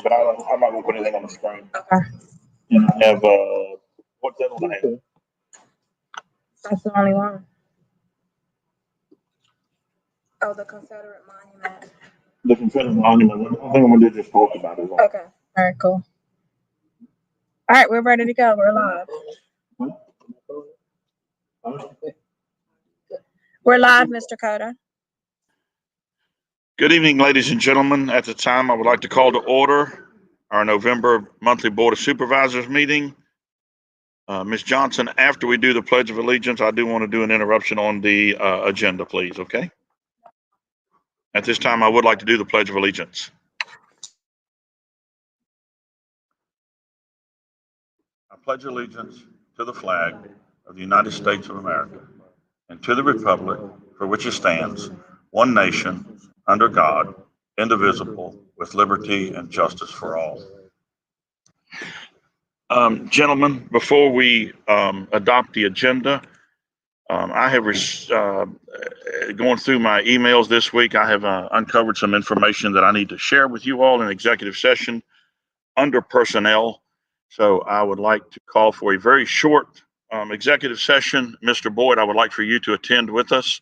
but I'm not going to put anything on the screen. Okay. And I have, what's that one I have? That's the only one. Oh, the Confederate Monument. The Confederate Monument. I think I'm going to just talk about it. Okay. All right, cool. All right, we're ready to go. We're live. We're live, Mr. Coda. Good evening, ladies and gentlemen. At the time, I would like to call to order our November monthly Board of Supervisors meeting. Ms. Johnson, after we do the Pledge of Allegiance, I do want to do an interruption on the agenda, please, okay? At this time, I would like to do the Pledge of Allegiance. I pledge allegiance to the flag of the United States of America and to the republic for which it stands, one nation, under God, indivisible, with liberty and justice for all. Gentlemen, before we adopt the agenda, I have going through my emails this week. I have uncovered some information that I need to share with you all in executive session under personnel. So I would like to call for a very short executive session. Mr. Boyd, I would like for you to attend with us.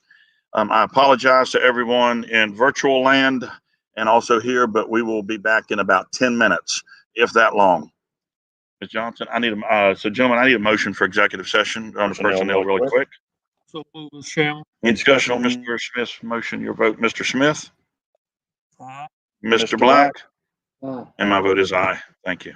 I apologize to everyone in virtual land and also here, but we will be back in about 10 minutes, if that long. Ms. Johnson, gentlemen, I need a motion for executive session on the personnel really quick. So move, Mr. Chairman. Any discussion on Mr. Smith's motion? Your vote, Mr. Smith? Aye. Mr. Black? And my vote is aye. Thank you.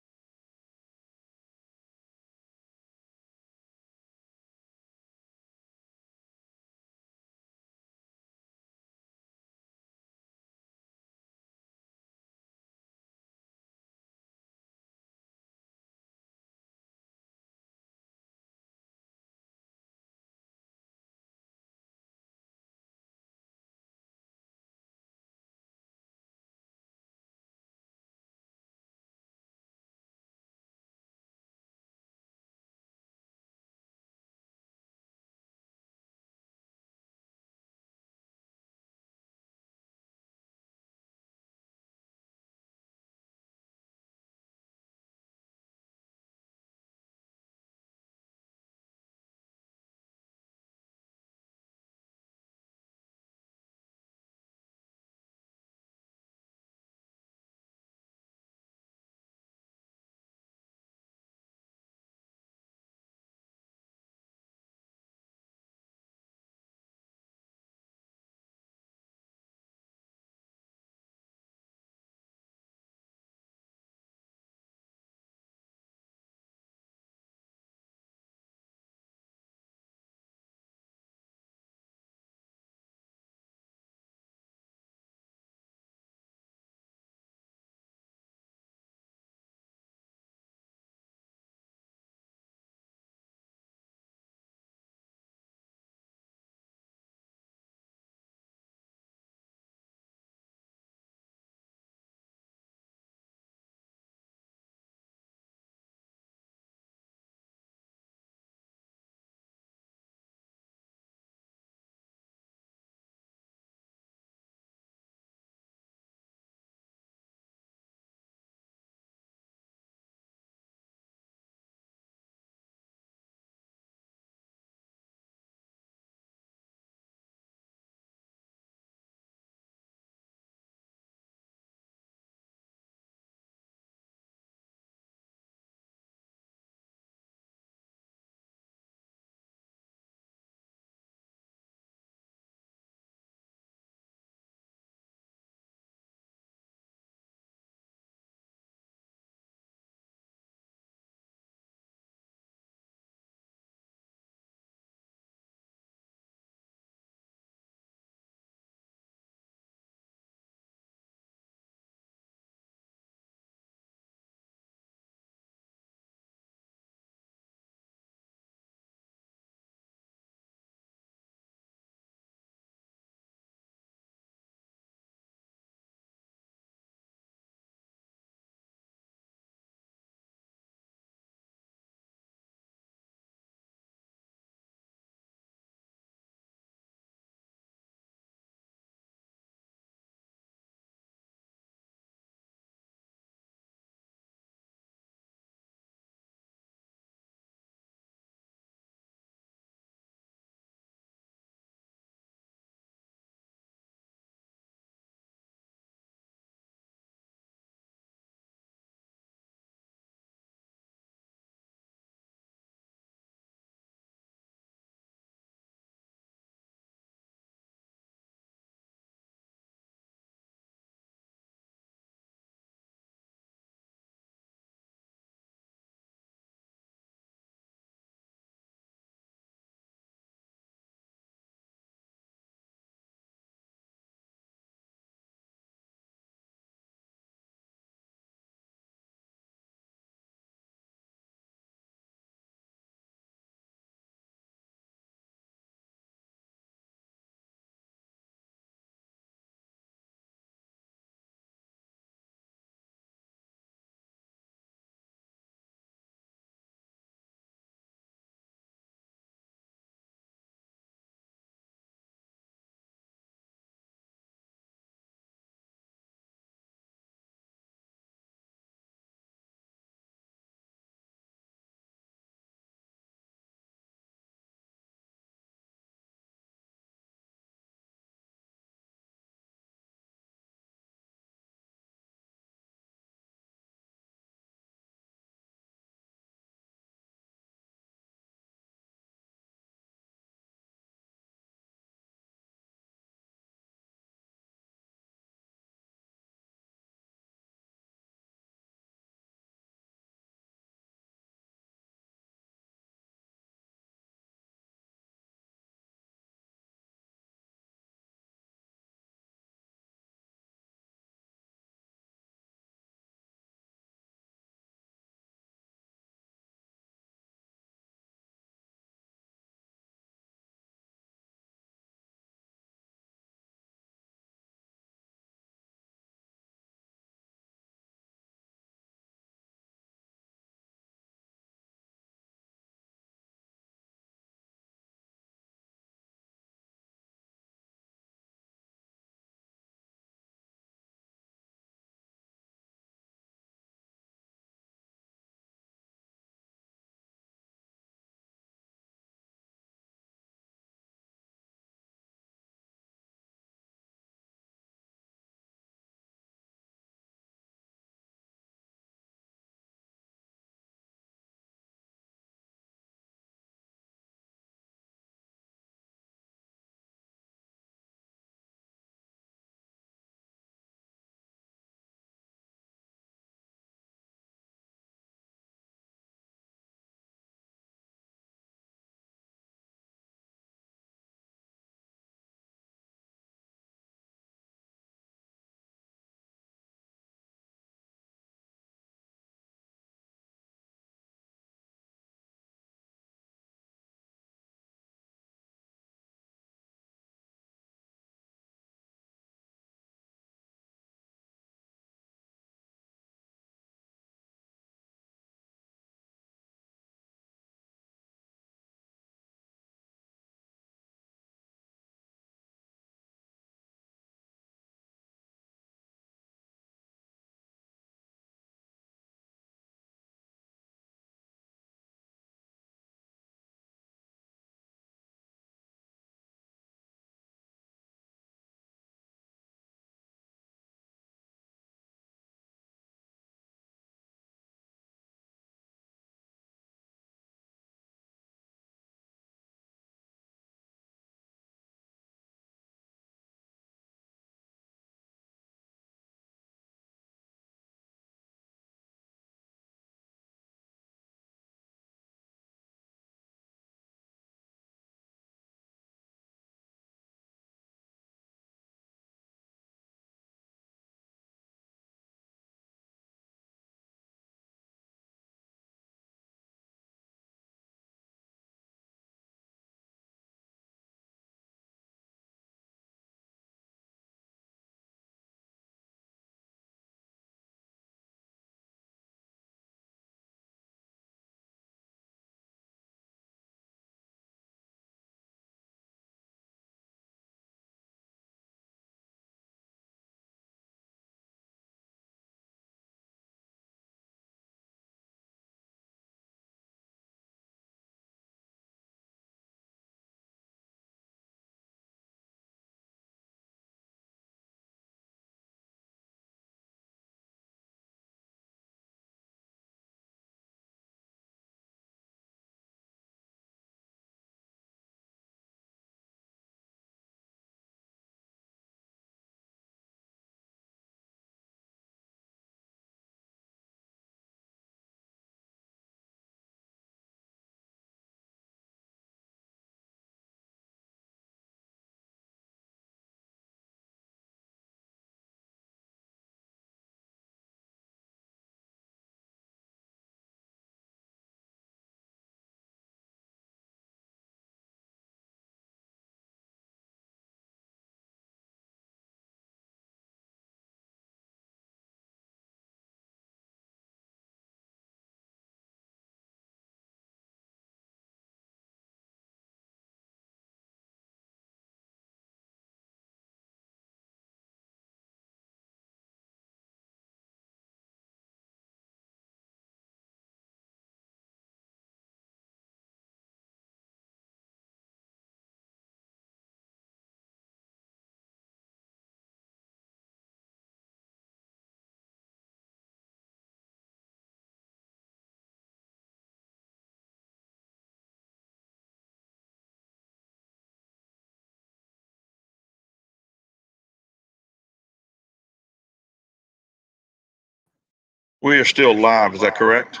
We are still live, is that correct?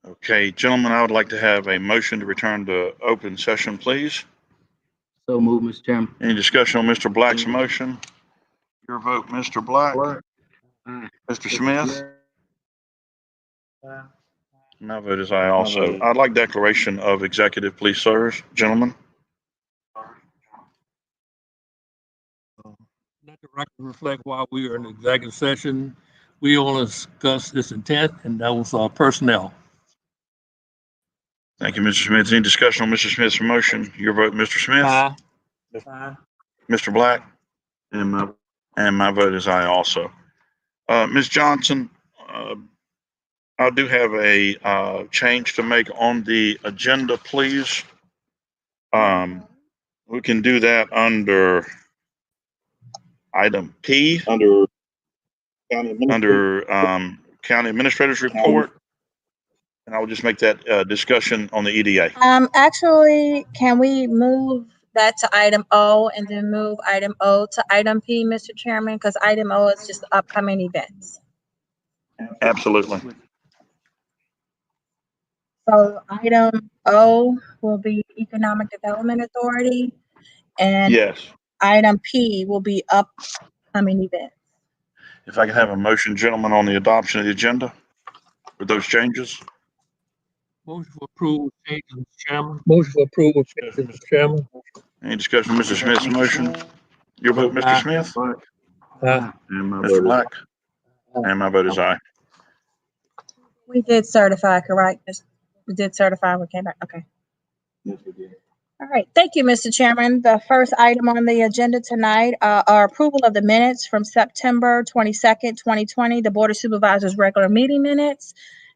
Okay, gentlemen, I would like to have a motion to return to open session, please. So move, Mr. Chairman. Any discussion on Mr. Black's motion? Your vote, Mr. Black. Aye. Mr. Smith? My vote is aye also. I'd like declaration of executive, please, sirs, gentlemen. Let the record reflect while we are in executive session, we only discussed this intent, and that was personnel. Thank you, Mr. Smith. Any discussion on Mr. Smith's motion? Your vote, Mr. Smith. Mr. Black. And my vote is aye also. Ms. Johnson, I do have a change to make on the agenda, please. We can do that under item P, under county administrator's report. And I will just make that discussion on the EDA. Actually, can we move that to item O and then move item O to item P, Mr. Chairman? Because item O is just upcoming events. Absolutely. So item O will be Economic Development Authority, and Yes. item P will be upcoming events. If I can have a motion, gentlemen, on the adoption of the agenda with those changes. Motion for approval, change, Mr. Chairman. Motion for approval, change, Mr. Chairman. Any discussion on Mr. Smith's motion? Your vote, Mr. Smith? And Mr. Black? And my vote is aye. We did certify, correct? We did certify, we came back, okay. Yes, we did. All right, thank you, Mr. Chairman. The first item on the agenda tonight are approval of the minutes from September 22nd, 2020, the Board of Supervisors regular meeting minutes,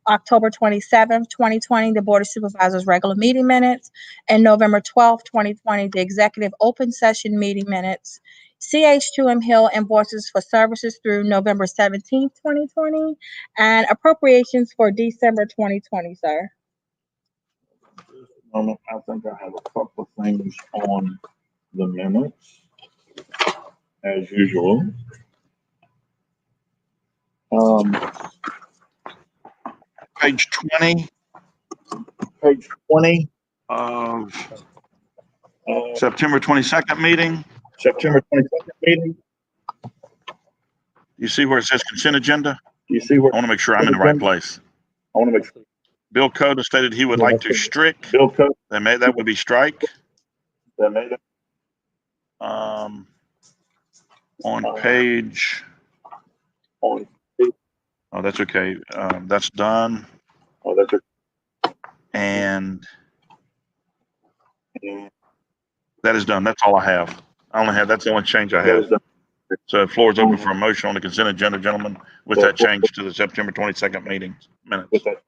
October 27th, 2020, the Board of Supervisors regular meeting minutes, and November 12th, 2020, the executive open session meeting minutes, CH2M Hill invoices for services through November 17th, 2020, and appropriations for December 2020, sir. Moment, I think I have a couple of things on the minutes, as usual. Page 20 Page 20 of of September 22nd meeting. September 22nd meeting. You see where it says consent agenda? Do you see where I want to make sure I'm in the right place. I want to make sure Bill Cota stated he would like to strike. Bill Cook That would be strike. that made it? On page, On, oh, that's okay. That's done. oh, that's it. And that is done. That's all I have. That's the only change I have. So the floor is open for a motion on the consent agenda, gentlemen, with that change to the September 22nd meeting minutes. With that,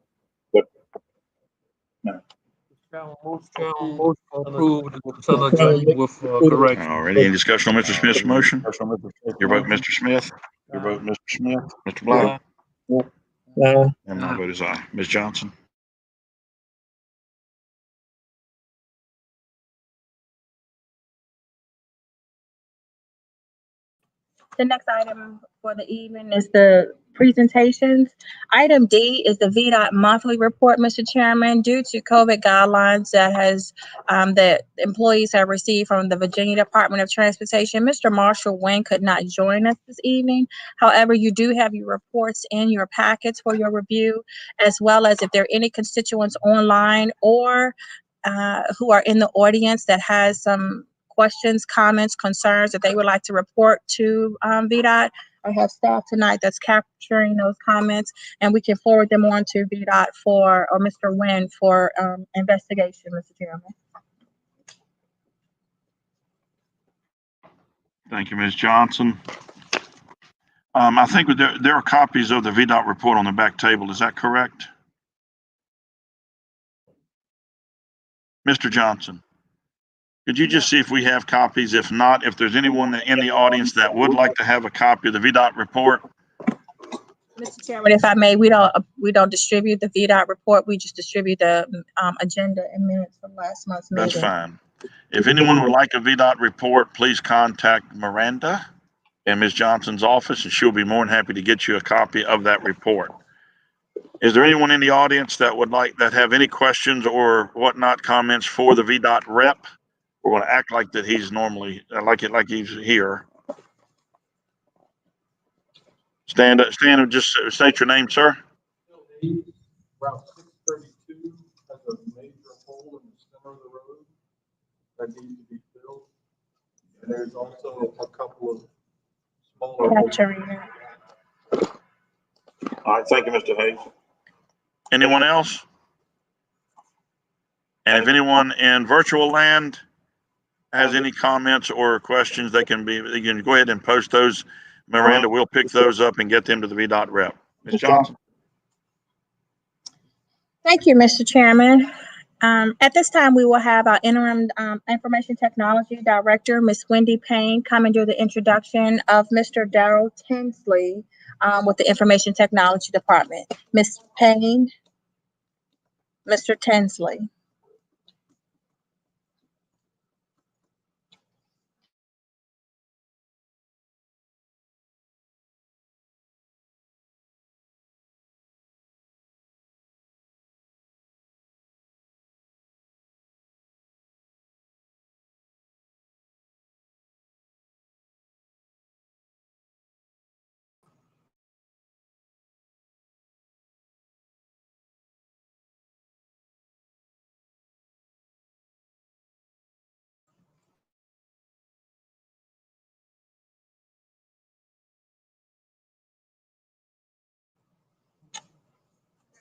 Motion to approve the consent agenda with correction. All right, any discussion on Mr. Smith's motion? Your vote, Mr. Smith. Your vote, Mr. Smith. Mr. Black. And my vote is aye. Ms. Johnson. The next item for the evening is the presentations. Item D is the VDOT monthly report, Mr. Chairman. Due to COVID guidelines that employees have received from the Virginia Department of Transportation, Mr. Marshall Wynn could not join us this evening. However, you do have your reports in your packets for your review, as well as if there are any constituents online or who are in the audience that has some questions, comments, concerns that they would like to report to VDOT. I have staff tonight that's capturing those comments, and we can forward them on to VDOT or Mr. Wynn for investigation, Mr. Chairman. Thank you, Ms. Johnson. I think there are copies of the VDOT report on the back table. Is that correct? Mr. Johnson, could you just see if we have copies? If not, if there's anyone in the audience that would like to have a copy of the VDOT report? Mr. Chairman, if I may, we don't distribute the VDOT report. We just distribute the agenda and minutes from last month's meeting. That's fine. If anyone would like a VDOT report, please contact Miranda in Ms. Johnson's office, and she'll be more than happy to get you a copy of that report. Is there anyone in the audience that have any questions or whatnot, comments for the VDOT rep? We're going to act like that he's normally, like he's here. Stand and just state your name, sir. Route 632 has a major hole in the center of the road that needs to be filled. And there's also a couple of smaller. All right, thank you, Mr. Hayes. Anyone else? And if anyone in virtual land has any comments or questions, they can go ahead and post those. Miranda, we'll pick those up and get them to the VDOT rep. Ms. Johnson. Thank you, Mr. Chairman. At this time, we will have our interim information technology director, Ms. Wendy Payne, come and do the introduction of Mr. Darrell Tinsley with the information technology department. Ms. Payne, Mr. Tinsley.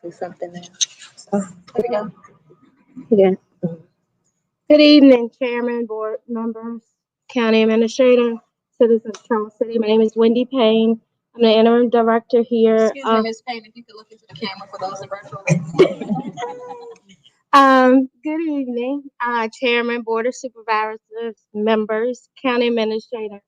Say something now. Oh, there we go. Yeah. Good evening, Chairman, board members, County Administrator, citizens of Charles City. My name is Wendy Payne. I'm the interim director here. Excuse me, Ms. Payne, if you could look into the camera for those in virtual. Good evening, Chairman, Board of Supervisors, members, County Administrator,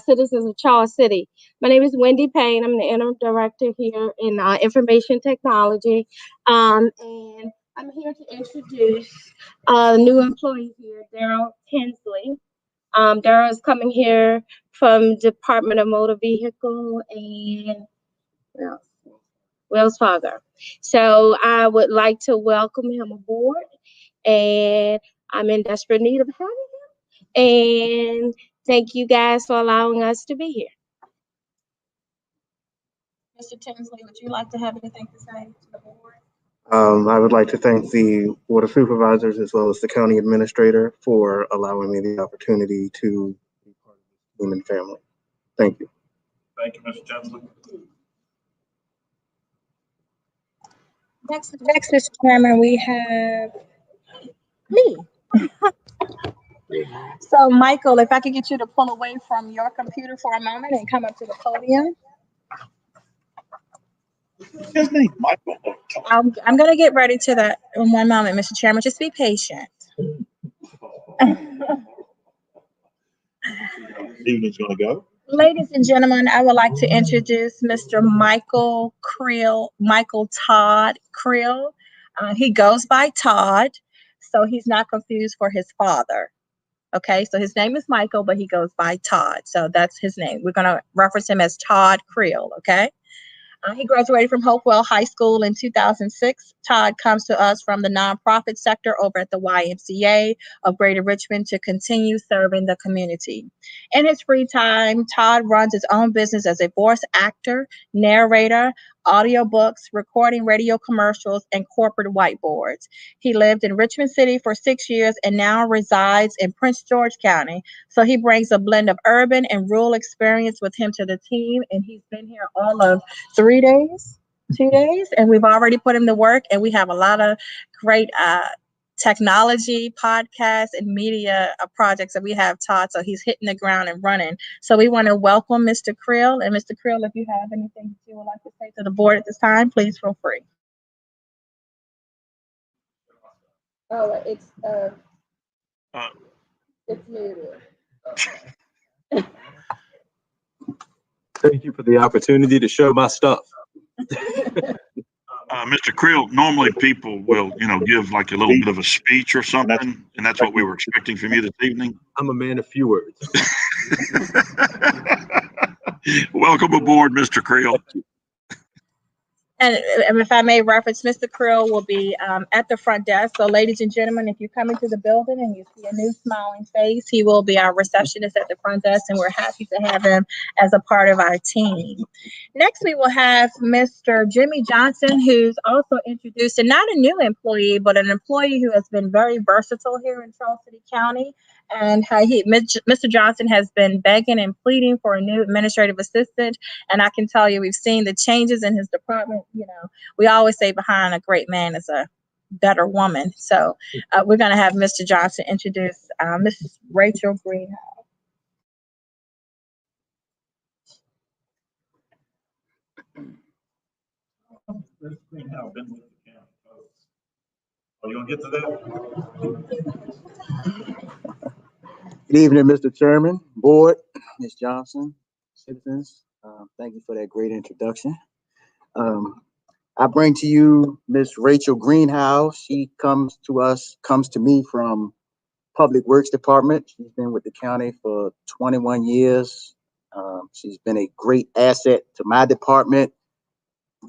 citizens of Charles City. My name is Wendy Payne. I'm the interim director here in information technology. And I'm here to introduce a new employee here, Darrell Tinsley. Darrell is coming here from Department of Motor Vehicle and Wells Fargo. So I would like to welcome him aboard, and I'm in desperate need of having him. And thank you guys for allowing us to be here. Mr. Tinsley, would you like to have anything to say to the board? I would like to thank the Board of Supervisors as well as the County Administrator for allowing me the opportunity to be part of the human family. Thank you. Thank you, Mr. Tinsley. Next, Mr. Chairman, we have me. So, Michael, if I could get you to pull away from your computer for a moment and come up to the podium. His name, Michael. I'm going to get ready to that in one moment, Mr. Chairman. Just be patient. Evening's gonna go. Ladies and gentlemen, I would like to introduce Mr. Michael Todd Creel. He goes by Todd, so he's not confused for his father. Okay, so his name is Michael, but he goes by Todd, so that's his name. We're going to reference him as Todd Creel, okay? He graduated from Hopewell High School in 2006. Todd comes to us from the nonprofit sector over at the YMCA of Greater Richmond to continue serving the community. In his free time, Todd runs his own business as a voice actor, narrator, audiobooks, recording radio commercials, and corporate whiteboards. He lived in Richmond City for 6 years and now resides in Prince George County. So he brings a blend of urban and rural experience with him to the team, and he's been here all of 2 days, and we've already put him to work, and we have a lot of great technology, podcasts, and media projects that we have Todd, so he's hitting the ground and running. So we want to welcome Mr. Creel, and Mr. Creel, if you have anything that you would like to say to the board at this time, please feel free. Oh, it's muted. Thank you for the opportunity to show my stuff. Mr. Creel, normally people will, give like a little bit of a speech or something, and that's what we were expecting from you this evening. I'm a man of few words. Welcome aboard, Mr. Creel. And if I may reference, Mr. Krill will be at the front desk. So ladies and gentlemen, if you come into the building and you see a new smiling face, he will be our receptionist at the front desk, and we're happy to have him as a part of our team. Next, we will have Mr. Jimmy Johnson, who's also introduced, and not a new employee, but an employee who has been very versatile here in Charles City County. And Mr. Johnson has been begging and pleading for a new administrative assistant. And I can tell you, we've seen the changes in his department. We always say behind a great man is a better woman. So we're going to have Mr. Johnson introduce Mrs. Rachel Greenhouse. Mrs. Greenhouse been with the county. Are you gonna get to that? Good evening, Mr. Chairman, Board, Ms. Johnson, citizens. Thank you for that great introduction. I bring to you Ms. Rachel Greenhouse. She comes to me from Public Works Department. She's been with the county for 21 years. She's been a great asset to my department.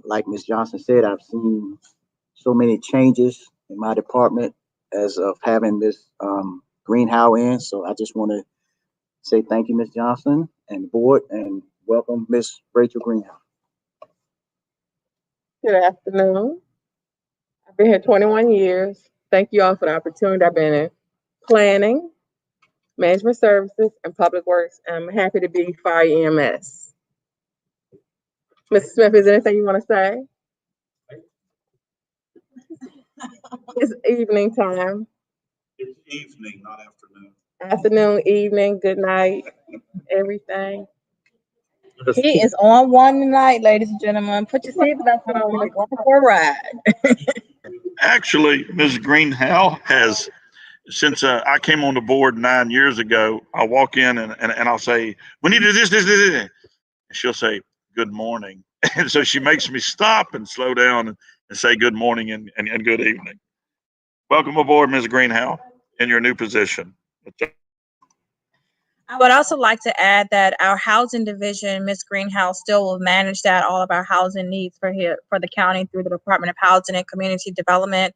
Like Ms. Johnson said, I've seen so many changes in my department as of having Ms. Greenhouse in. So I just want to say thank you, Ms. Johnson and the board, and welcome Ms. Rachel Greenhouse. Good afternoon. I've been here 21 years. Thank you all for the opportunity. I've been in planning, management services, and public works. I'm happy to be fire EMS. Mr. Smith, is there anything you want to say? It's evening time. It's evening, not afternoon. Afternoon, evening, good night, everything. He is on one tonight, ladies and gentlemen. Put your seatbelts on. We're going for a ride. Actually, Ms. Greenhouse has, since I came on the board 9 years ago, I'll walk in and I'll say, we need to do this. And she'll say, good morning. And so she makes me stop and slow down and say good morning and good evening. Welcome aboard, Ms. Greenhouse, in your new position. I would also like to add that our housing division, Ms. Greenhouse, still will manage all of our housing needs for the county through the Department of Housing and Community Development.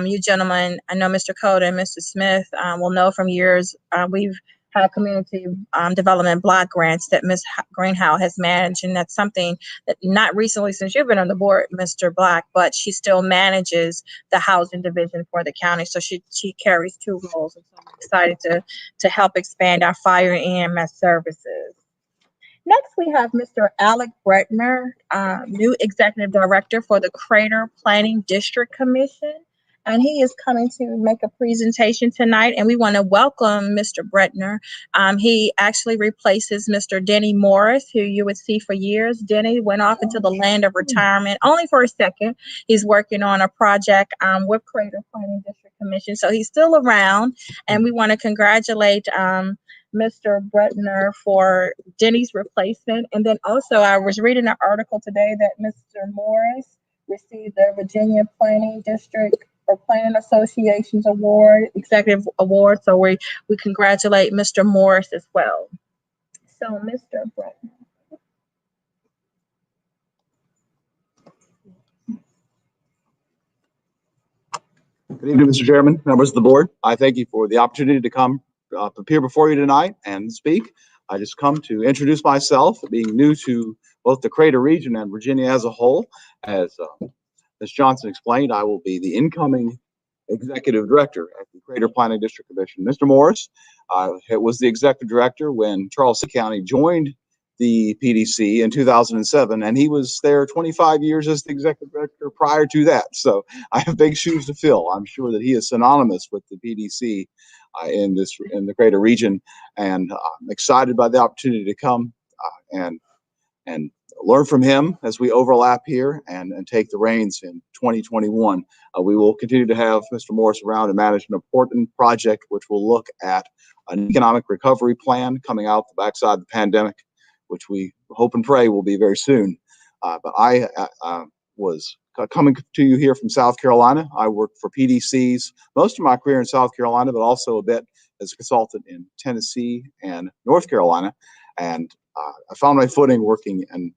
You gentlemen, I know Mr. Coda and Mr. Smith will know from years, we've had community development block grants that Ms. Greenhouse has managed, and that's something that not recently since you've been on the board, Mr. Black, but she still manages the housing division for the county. So she carries two roles, and so I'm excited to help expand our fire EMS services. Next, we have Mr. Alec Bretner, new executive director for the Crater Planning District Commission. And he is coming to make a presentation tonight, and we want to welcome Mr. Bretner. He actually replaces Mr. Denny Morris, who you would see for years. Denny went off into the land of retirement only for a second. He's working on a project with Crater Planning District Commission, so he's still around, and we want to congratulate Mr. Bretner for Denny's replacement. And then also, I was reading an article today that Mr. Morris received the Virginia Planning District or Planning Association's award, executive award. So we congratulate Mr. Morris as well. So Mr. Bretner. Good evening, Mr. Chairman, members of the board. I thank you for the opportunity to come appear before you tonight and speak. I just come to introduce myself, being new to both the Crater region and Virginia as a whole. As Ms. Johnson explained, I will be the incoming executive director at the Crater Planning District Commission. Mr. Morris was the executive director when Charles City County joined the PDC in 2007, and he was there 25 years as the executive director prior to that. So I have big shoes to fill. I'm sure that he is synonymous with the PDC in the Crater region, and I'm excited by the opportunity to come and learn from him as we overlap here and take the reins in 2021. We will continue to have Mr. Morris around and manage an important project, which will look at an economic recovery plan coming out the backside of the pandemic, which we hope and pray will be very soon. But I was coming to you here from South Carolina. I worked for PDCs most of my career in South Carolina, but also a bit as a consultant in Tennessee and North Carolina. And I found my footing working in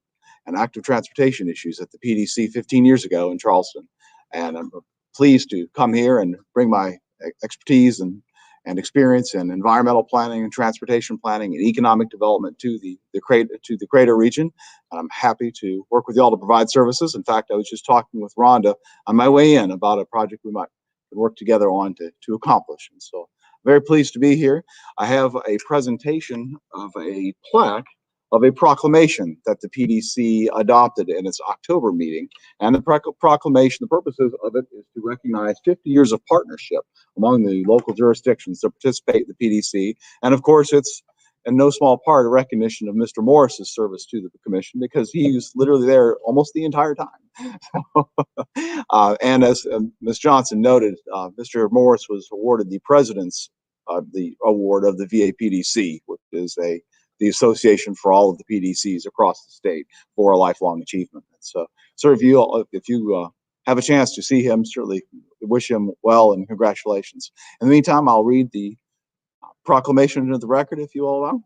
active transportation issues at the PDC 15 years ago in Charleston. And I'm pleased to come here and bring my expertise and experience in environmental planning and transportation planning and economic development to the Crater region. And I'm happy to work with y'all to provide services. In fact, I was just talking with Rhonda on my way in about a project we might work together on to accomplish. And so very pleased to be here. I have a presentation of a plaque of a proclamation that the PDC adopted in its October meeting. And the proclamation, the purposes of it is to recognize 50 years of partnership among the local jurisdictions that participate in the PDC. And of course, it's in no small part a recognition of Mr. Morris's service to the commission, because he was literally there almost the entire time. And as Ms. Johnson noted, Mr. Morris was awarded the president's the award of the VAPDC, which is the association for all of the PDCs across the state for a lifelong achievement. So, sir, if you have a chance to see him, certainly wish him well and congratulations. In the meantime, I'll read the proclamation into the record, if you all allow.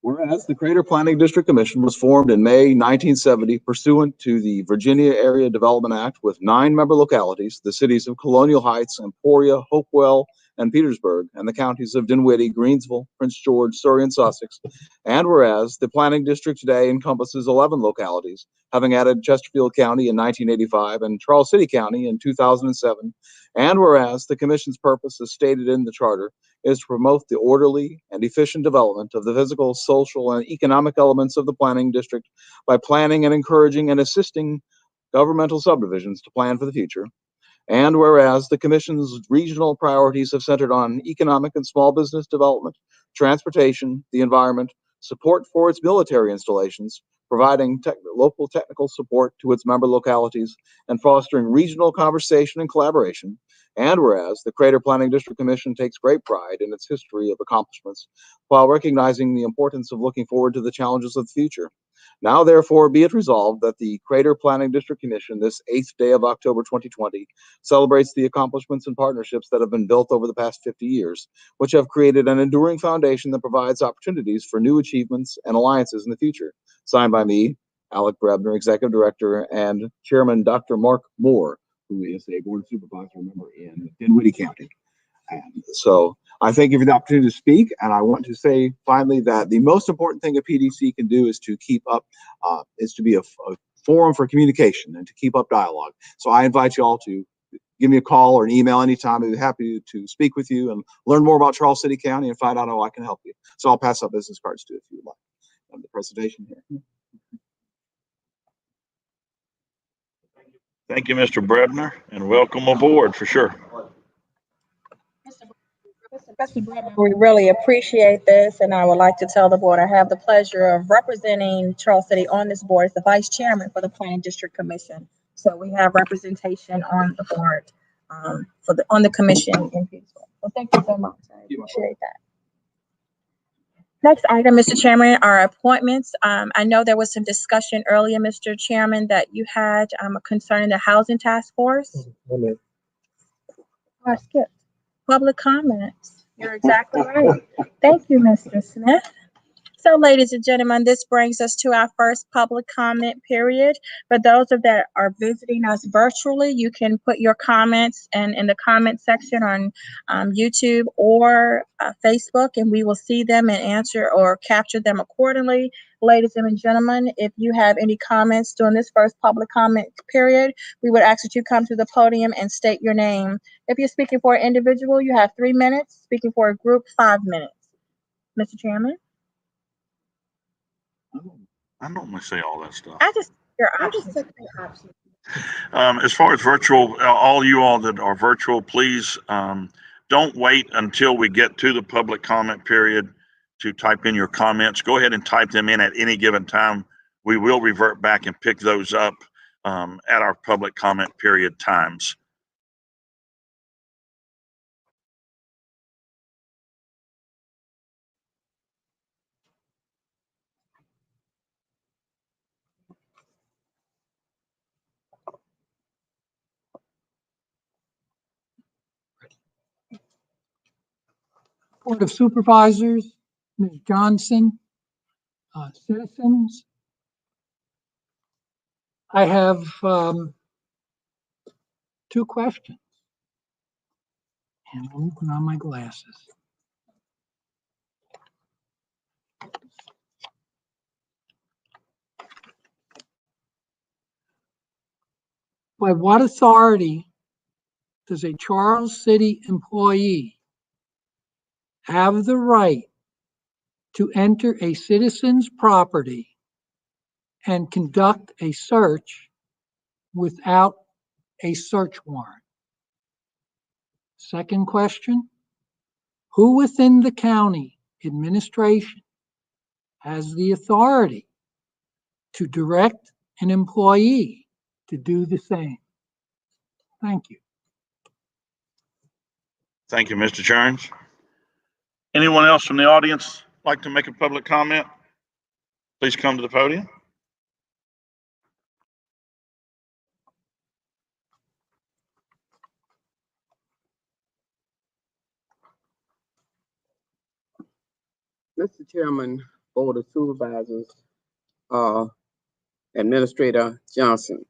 Whereas the Crater Planning District Commission was formed in May 1970 pursuant to the Virginia Area Development Act with 9 member localities, the cities of Colonial Heights, Emporia, Hopewell, and Petersburg, and the counties of Dinwiddie, Greensville, Prince George, Surrey, and Sussex. And whereas the planning district today encompasses 11 localities, having added Chesterfield County in 1985 and Charles City County in 2007. And whereas the commission's purpose, as stated in the charter, is to promote the orderly and efficient development of the physical, social, and economic elements of the planning district by planning and encouraging and assisting governmental subdivisions to plan for the future. And whereas the Commission's regional priorities have centered on economic and small business development, transportation, the environment, support for its military installations, providing local technical support to its member localities, and fostering regional conversation and collaboration. And whereas the Crater Planning District Commission takes great pride in its history of accomplishments, while recognizing the importance of looking forward to the challenges of the future. Now, therefore, be it resolved that the Crater Planning District Commission, this 8th day of October 2020, celebrates the accomplishments and partnerships that have been built over the past 50 years, which have created an enduring foundation that provides opportunities for new achievements and alliances in the future. Signed by me, Alec Brebner, Executive Director, and Chairman Dr. Mark Moore, who is a Board of Supervisor member in Dinwiddie County. And so I thank you for the opportunity to speak. And I want to say finally that the most important thing a PDC can do is to keep up, is to be a forum for communication and to keep up dialogue. So I invite you all to give me a call or an email anytime. I'd be happy to speak with you and learn more about Charles City County and find out how I can help you. So I'll pass out business cards too if you would like. The presentation here. Thank you, Mr. Brebner, and welcome aboard for sure. Mr. Brebner, we really appreciate this, and I would like to tell the board I have the pleasure of representing Charles City on this board as the vice chairman for the Planning District Commission. So we have representation on the board on the commission in Petersburg. So thank you so much. I appreciate that. Next item, Mr. Chairman, are appointments. I know there was some discussion earlier, Mr. Chairman, that you had concerning the Housing Task Force. I skipped public comments. You're exactly right. Thank you, Mr. Smith. So, ladies and gentlemen, this brings us to our first public comment period. For those that are visiting us virtually, you can put your comments in the comment section on YouTube or Facebook, and we will see them and answer or capture them accordingly. Ladies and gentlemen, if you have any comments during this first public comment period, we would ask that you come to the podium and state your name. If you're speaking for an individual, you have 3 minutes. Speaking for a group, 5 minutes. Mr. Chairman? I normally say all that stuff. I just took your option. As far as virtual, all you all that are virtual, please don't wait until we get to the public comment period to type in your comments. Go ahead and type them in at any given time. We will revert back and pick those up at our public comment period times. Board of Supervisors, Ms. Johnson, citizens. I have two questions. And let me put on my glasses. By what authority does a Charles City employee have the right to enter a citizen's property and conduct a search without a search warrant? Second question, who within the county administration has the authority to direct an employee to do the same? Thank you. Thank you, Mr. Churns. Anyone else from the audience like to make a public comment? Please come to the podium. Mr. Chairman, Board of Supervisors, Administrator Johnson.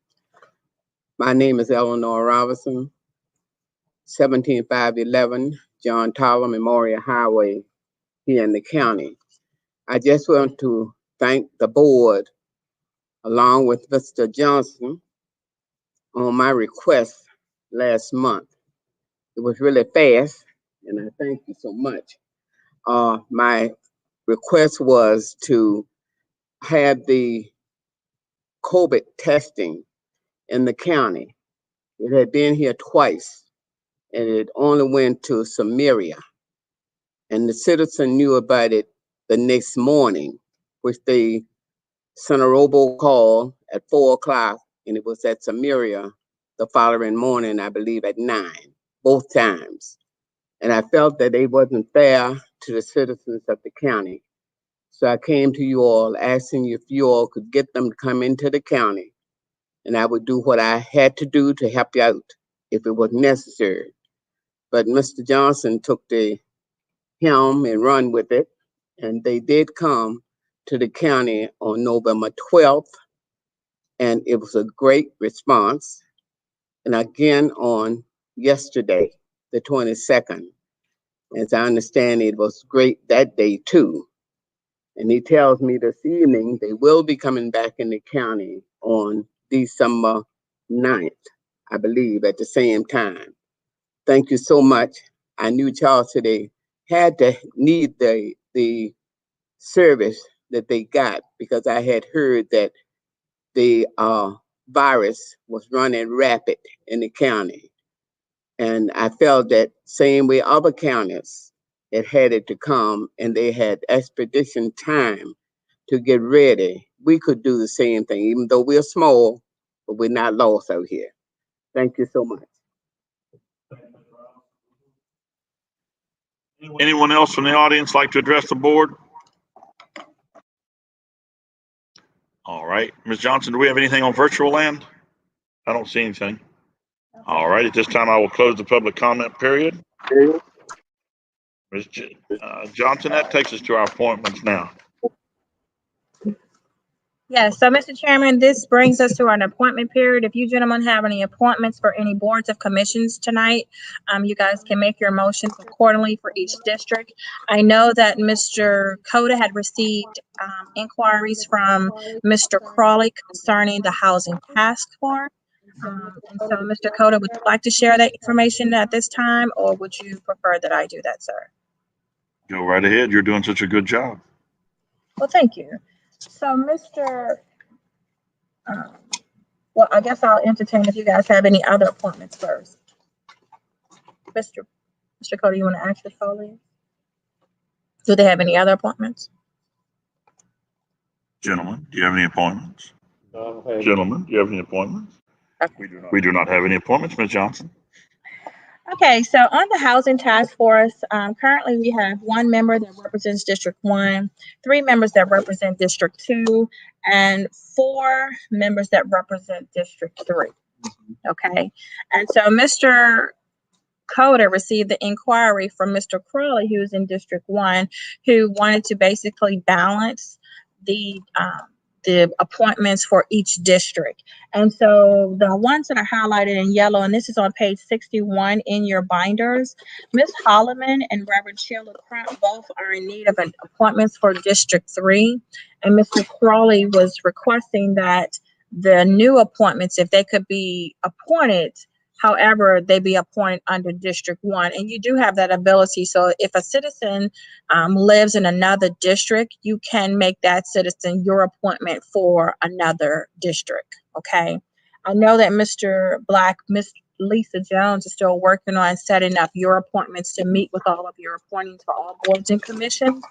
My name is Eleanor Robinson, 17511 John Tyler Memorial Highway here in the county. I just want to thank the board along with Mr. Johnson on my request last month. It was really fast, and I thank you so much. My request was to have the COVID testing in the county. It had been here twice, and it only went to Samaria. And the citizen knew about it the next morning, which they sent a robocall at 4 o'clock, and it was at Samaria the following morning, I believe at 9, both times. And I felt that it wasn't fair to the citizens of the county. So I came to you all asking you if you all could get them to come into the county, and I would do what I had to do to help you out if it was necessary. But Mr. Johnson took the helm and run with it, and they did come to the county on November 12th, and it was a great response. And again on yesterday, the 22nd. As I understand, it was great that day too. And he tells me this evening they will be coming back in the county on December 9th, I believe, at the same time. Thank you so much. I knew Charles City had to need the service that they got because I had heard that the virus was running rapid in the county. And I felt that same way other counties had it to come and they had expedition time to get ready. We could do the same thing, even though we're small, but we're not lost out here. Thank you so much. Anyone else from the audience like to address the board? All right, Ms. Johnson, do we have anything on virtual land? I don't see anything. All right, at this time, I will close the public comment period. Ms. Johnson, that takes us to our appointments now. Yes, so Mr. Chairman, this brings us to an appointment period. If you gentlemen have any appointments for any boards of commissions tonight, you guys can make your motions accordingly for each district. I know that Mr. Coda had received inquiries from Mr. Crawley concerning the housing task force. And so Mr. Coda, would you like to share that information at this time, or would you prefer that I do that, sir? Go right ahead. You're doing such a good job. Well, thank you. So Mr. Well, I guess I'll entertain if you guys have any other appointments first. Mr. Coda, you want to ask your colleague? Do they have any other appointments? Gentlemen, do you have any appointments? Gentlemen, do you have any appointments? Okay. We do not have any appointments, Ms. Johnson. Okay, so on the housing task force, currently we have 1 member that represents District 1, 3 members that represent District 2, and 4 members that represent District 3. Okay, and so Mr. CODA received the inquiry from Mr. Crawley, who was in District 1, who wanted to basically balance the appointments for each district. And so the ones that are highlighted in yellow, and this is on page 61 in your binders, Ms. Holloman and Reverend Sheila Crump both are in need of appointments for District 3. And Mr. Crawley was requesting that the new appointments, if they could be appointed, however, they be appointed under District 1. And you do have that ability. So if a citizen lives in another district, you can make that citizen your appointment for another district. Okay. I know that Mr. Black, Miss Lisa Jones is still working on setting up your appointments to meet with all of your appointings for all boards and commissions.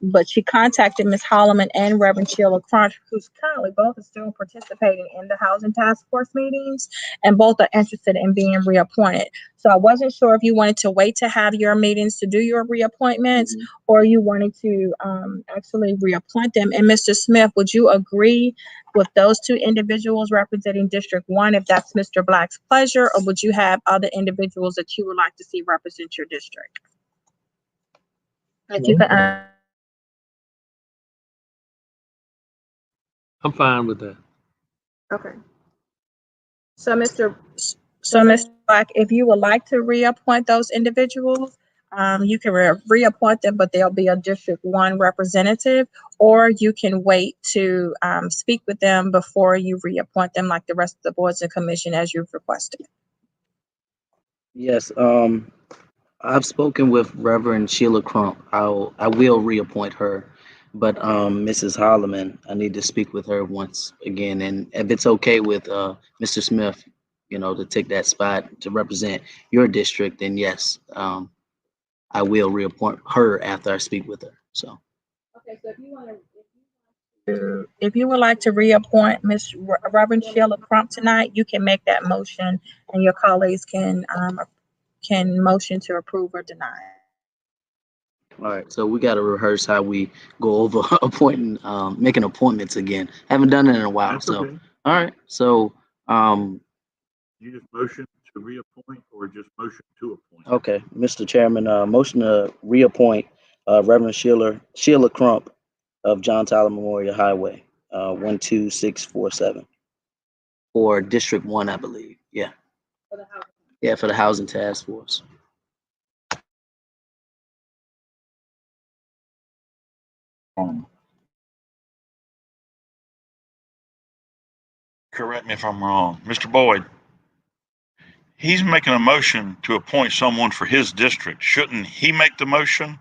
But she contacted Ms. Holloman and Reverend Sheila Crunch, who's currently both are still participating in the Housing Task Force meetings, and both are interested in being reappointed. So I wasn't sure if you wanted to wait to have your meetings to do your reappointments, or you wanted to actually reappoint them. And Mr. Smith, would you agree with those two individuals representing District 1 if that's Mr. Black's pleasure, or would you have other individuals that you would like to see represent your district? If you could, I'm fine with that. okay. So Mr. Black, if you would like to reappoint those individuals, you can reappoint them, but they'll be a District 1 representative, or you can wait to speak with them before you reappoint them like the rest of the boards and commission as you've requested. Yes, I've spoken with Reverend Sheila Crump. I will reappoint her, but Mrs. Holloman, I need to speak with her once again. And if it's okay with Mr. Smith, to take that spot to represent your district, then yes, I will reappoint her after I speak with her. So. Okay, so if you would like to reappoint Ms. Reverend Sheila Crump tonight, you can make that motion, and your colleagues can motion to approve or deny. All right, so we got to rehearse how we go over appointing, making appointments again. Haven't done it in a while. That's So, okay. all right, so, You just motion to reappoint or just motion to appoint? okay, Mr. Chairman, motion to reappoint Reverend Sheila Crump of John Tyler Memorial Highway, 12647, for District 1, I believe. Yeah. Yeah, for the Housing Task Force. Correct me if I'm wrong. Mr. Boyd, he's making a motion to appoint someone for his district. Shouldn't he make the motion?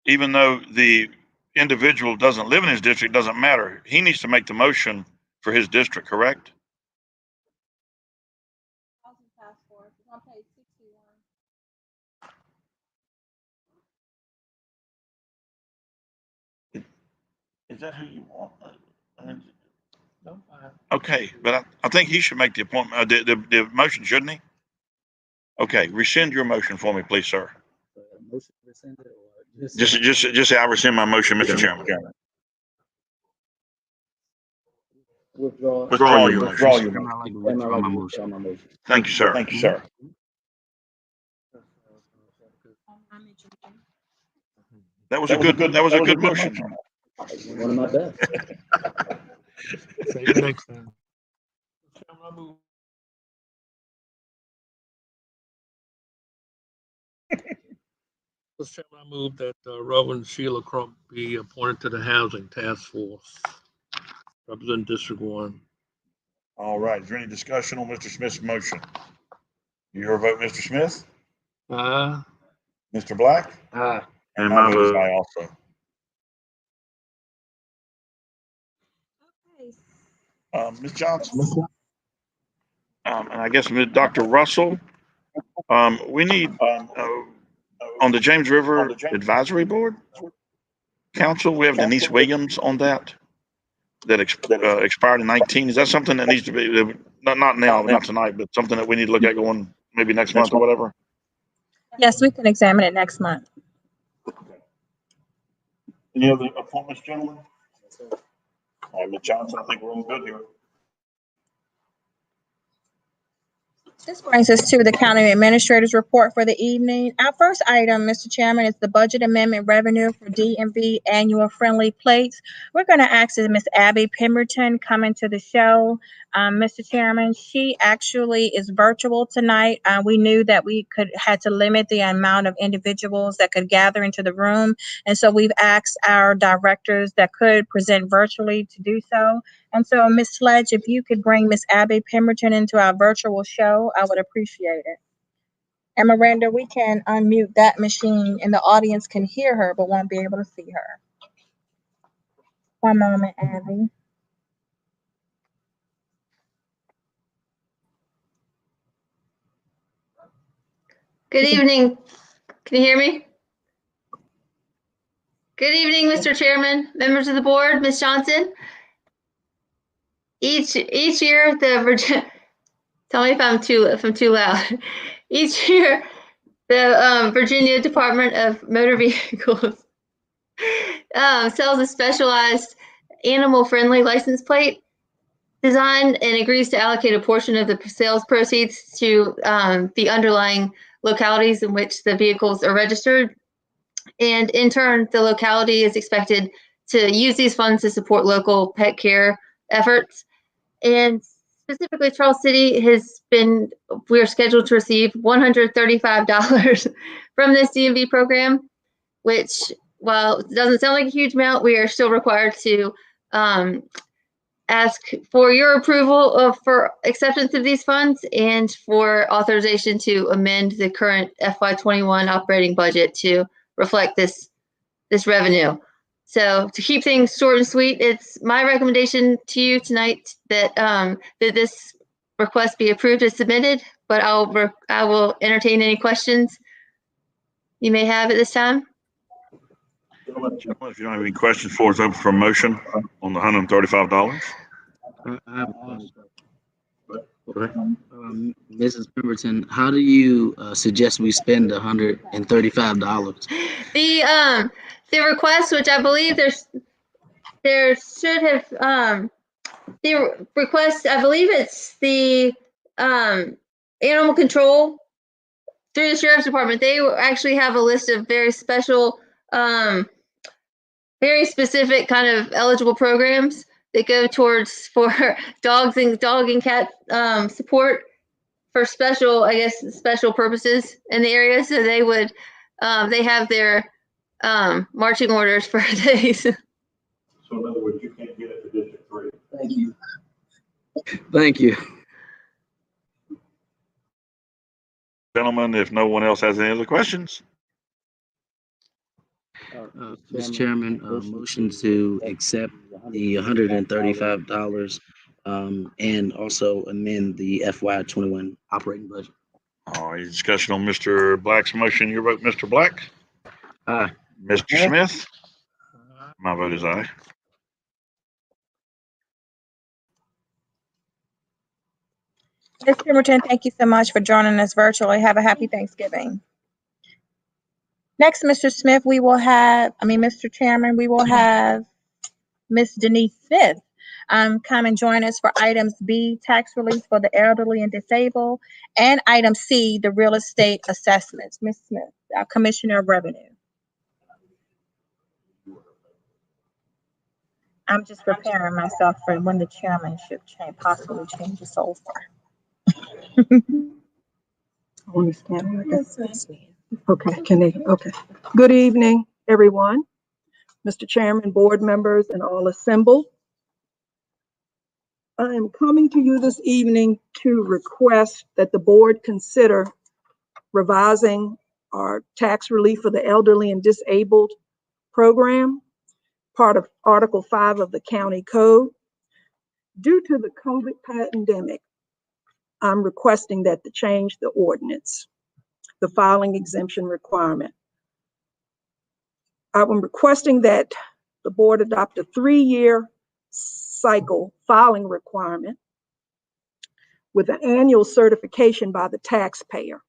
Even though the individual doesn't live in his district, doesn't matter. He needs to make the motion for his district, correct? Is that who you want? Okay, but I think he should make the appointment, the motion, shouldn't he? Okay, rescind your motion for me, please, sir. Motion rescinded or Just say I rescind my motion, Mr. Chairman. Withdraw. Withdraw your motion. Withdraw my motion. Thank you, sir. Thank you, sir. That was a good motion. One of my best. Say it next time. Mr. Chairman, I move that Reverend Sheila Crump be appointed to the Housing Task Force, representing District 1. All right, is there any discussion on Mr. Smith's motion? You hear a vote, Mr. Smith? Aye. Mr. Black? Aye. And my vote is aye also. Ms. Johnson? And I guess Dr. Russell, we need, on the James River Advisory Board Council, we have Denise Williams on that expired in 19. Is that something that needs to be, not now, not tonight, but something that we need to look at going maybe next month or whatever? Yes, we can examine it next month. Any other appointments, gentlemen? All right, Ms. Johnson, I think we're all good here. This brings us to the county administrator's report for the evening. Our first item, Mr. Chairman, is the budget amendment revenue for DMV annual friendly plates. We're going to ask Ms. Abby Pemberton come into the show. Mr. Chairman, she actually is virtual tonight. We knew that we had to limit the amount of individuals that could gather into the room. And so we've asked our directors that could present virtually to do so. And so, Ms. Sledge, if you could bring Ms. Abby Pemberton into our virtual show, I would appreciate it. And Miranda, we can unmute that machine and the audience can hear her, but won't be able to see her. One moment, Abby. Good evening. Can you hear me? Good evening, Mr. Chairman, members of the board, Ms. Johnson. Each year, tell me if I'm too loud. Each year, the Virginia Department of Motor Vehicles sells a specialized animal-friendly license plate design and agrees to allocate a portion of the sales proceeds to the underlying localities in which the vehicles are registered. And in turn, the locality is expected to use these funds to support local pet care efforts. And specifically, Charles City we're scheduled to receive $135 from this DMV program, which, while it doesn't sound like a huge amount, we are still required to ask for your approval for acceptance of these funds and for authorization to amend the current FY21 operating budget to reflect this revenue. So to keep things short and sweet, it's my recommendation to you tonight that that this request be approved as submitted, but I will entertain any questions you may have at this time. Gentlemen, if you don't have any questions for us, open for a motion on the $135. Mrs. Pemberton, how do you suggest we spend $135? The request, which I believe there should have the request, I believe it's the animal control through the sheriff's department. They actually have a list of very special, very specific kind of eligible programs that go towards for dog and cat support for special, I guess, special purposes in the area. So they would, they have their marching orders for days. So in other words, you can't get it to District 3. Thank you. Thank you. Gentlemen, if no one else has any other questions. Mr. Chairman, motion to accept the $135 and also amend the FY21 operating budget. All right, discussion on Mr. Black's motion. Your vote, Mr. Black? Aye. Mr. Smith? My vote is aye. Ms. Pemberton, thank you so much for joining us virtually. Have a happy Thanksgiving. Next, Mr. Smith, Mr. Chairman, we will have Ms. Denise Smith come and join us for items B, tax relief for the elderly and disabled, and item C, the real estate assessments. Ms. Smith, our Commissioner of Revenue. I'm just preparing myself for when the chairmanship possibly changes over. Okay. Good evening, everyone. Mr. Chairman, board members, and all assembled. I am coming to you this evening to request that the board consider revising our tax relief for the elderly and disabled program, part of Article 5 of the County Code. Due to the COVID pandemic, I'm requesting that to change the ordinance, the filing exemption requirement. I'm requesting that the board adopt a 3-year cycle filing requirement with an annual certification by the taxpayer.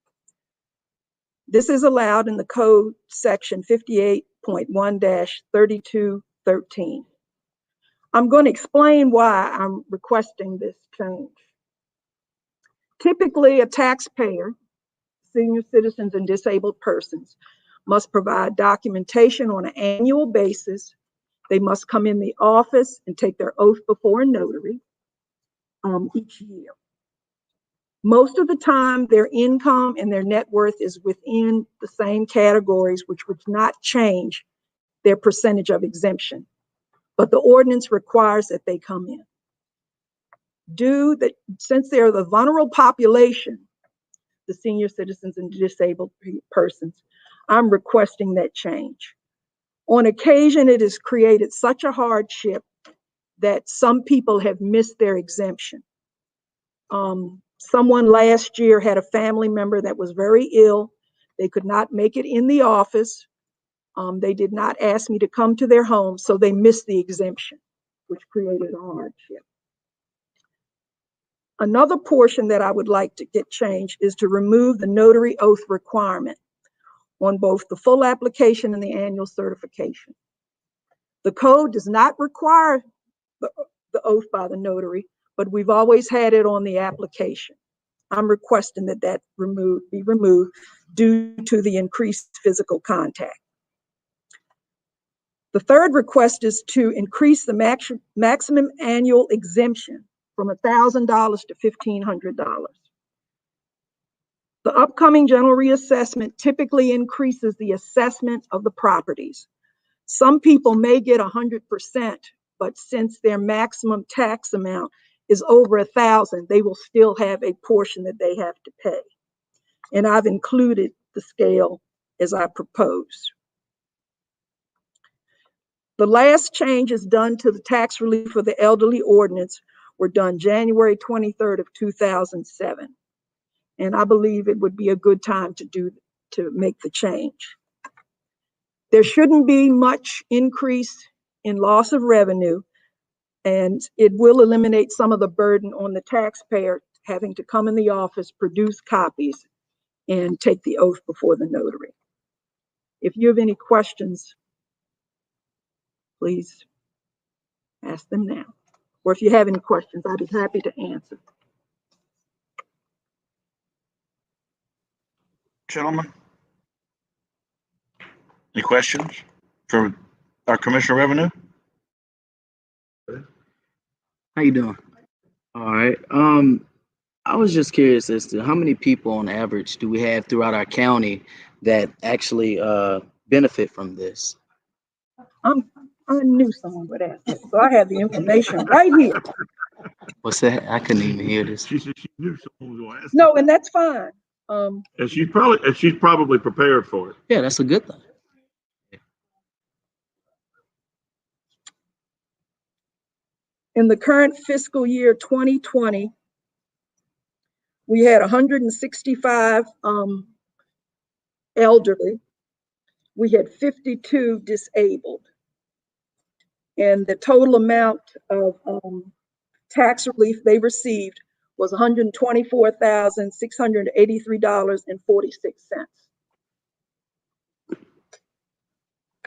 This is allowed in the code section 58.1-3213. I'm going to explain why I'm requesting this change. Typically, a taxpayer, senior citizens and disabled persons, must provide documentation on an annual basis. They must come in the office and take their oath before a notary each year. Most of the time, their income and their net worth is within the same categories, which would not change their percentage of exemption. But the ordinance requires that they come in. Since they're the vulnerable population, the senior citizens and disabled persons, I'm requesting that change. On occasion, it has created such a hardship that some people have missed their exemption. Someone last year had a family member that was very ill. They could not make it in the office. They did not ask me to come to their home, so they missed the exemption, which created a hardship. Another portion that I would like to get changed is to remove the notary oath requirement on both the full application and the annual certification. The code does not require the oath by the notary, but we've always had it on the application. I'm requesting that that be removed due to the increased physical contact. The third request is to increase the maximum annual exemption from $1,000 to $1,500. The upcoming general reassessment typically increases the assessment of the properties. Some people may get 100%, but since their maximum tax amount is over $1,000, they will still have a portion that they have to pay. And I've included the scale as I proposed. The last changes done to the tax relief for the elderly ordinance were done January 23rd of 2007. And I believe it would be a good time to make the change. There shouldn't be much increase in loss of revenue, and it will eliminate some of the burden on the taxpayer having to come in the office, produce copies, and take the oath before the notary. If you have any questions, please ask them now. Or if you have any questions, I'd be happy to answer. Gentlemen, any questions for our Commissioner of Revenue? How you doing? All right. I was just curious as to how many people on average do we have throughout our county that actually benefit from this? I knew someone would ask that, so I have the information right here. What's that? I couldn't even hear this. She said she knew someone was going to ask. No, and that's fine. And she's probably prepared for it. Yeah, that's a good thing. In the current fiscal year 2020, we had 165 elderly. We had 52 disabled. And the total amount of tax relief they received was $124,683.46.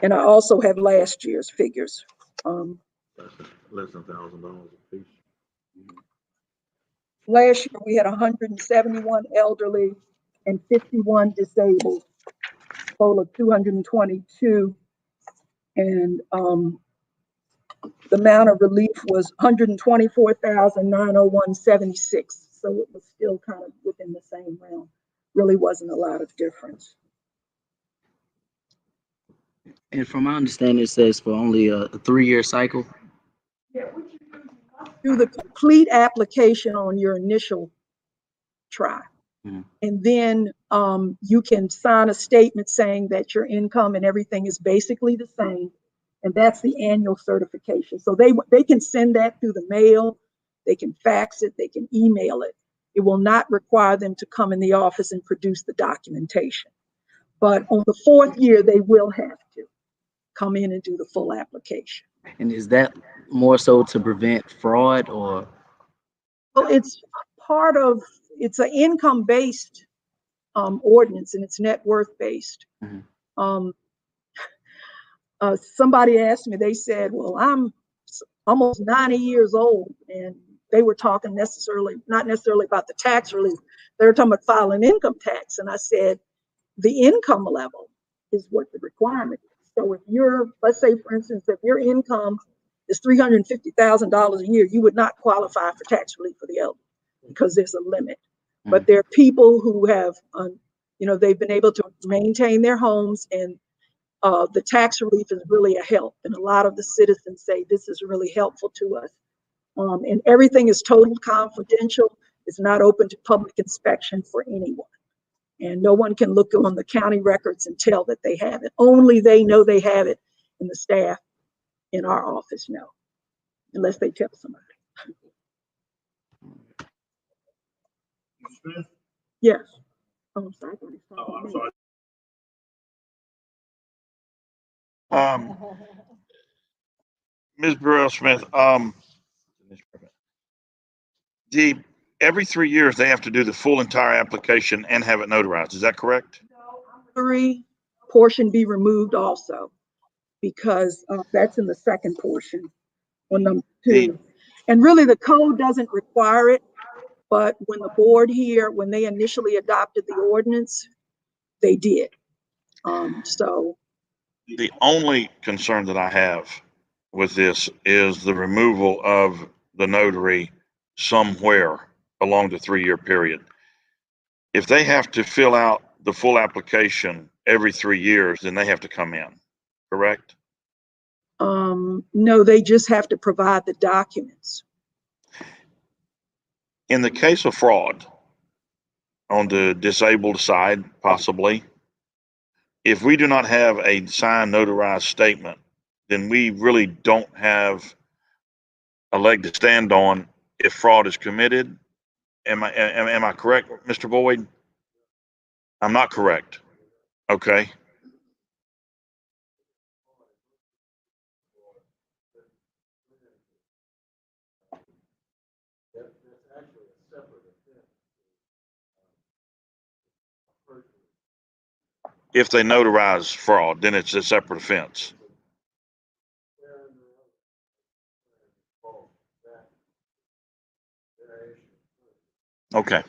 And I also have last year's figures. Less than $1,000 a piece. Last year we had 171 elderly and 51 disabled, total of 222. And the amount of relief was $124,901.76. So it was still kind of within the same realm. Really wasn't a lot of difference. And from my understanding, it says for only a 3-year cycle. Do the complete application on your initial try. And then you can sign a statement saying that your income and everything is basically the same. And that's the annual certification. So they can send that through the mail, they can fax it, they can email it. It will not require them to come in the office and produce the documentation. But on the 4th year, they will have to come in and do the full application. And is that more so to prevent fraud or? Well, it's part of, it's an income-based ordinance and it's net worth based. Somebody asked me, they said, well, I'm almost 90 years old, and they were talking not necessarily about the tax relief, They were talking about filing income tax. And I said, the income level is what the requirement is. So if you're, let's say, for instance, if your income is $350,000 a year, you would not qualify for tax relief for the elderly because there's a limit. But there are people who have, they've been able to maintain their homes, and the tax relief is really a help. And a lot of the citizens say this is really helpful to us. And everything is totally confidential. It's not open to public inspection for anyone. And no one can look on the county records and tell that they have it. Only they know they have it, and the staff in our office know, unless they tell somebody. Yes. Oh, I'm sorry. I'm sorry. Ms. Burrell Smith, every 3 years they have to do the full entire application and have it notarized. Is that correct? Three portion be removed also, because that's in the second portion on number 2. And really the code doesn't require it, but when the board here, when they initially adopted the ordinance, they did. So the only concern that I have with this is the removal of the notary somewhere along the 3-year period. If they have to fill out the full application every 3 years, then they have to come in, correct? No, they just have to provide the documents. In the case of fraud on the disabled side, possibly, if we do not have a signed notarized statement, then we really don't have a leg to stand on if fraud is committed. Am I correct, Mr. Boyd? I'm not correct. Okay. If they notarize fraud, then it's a separate offense. Okay.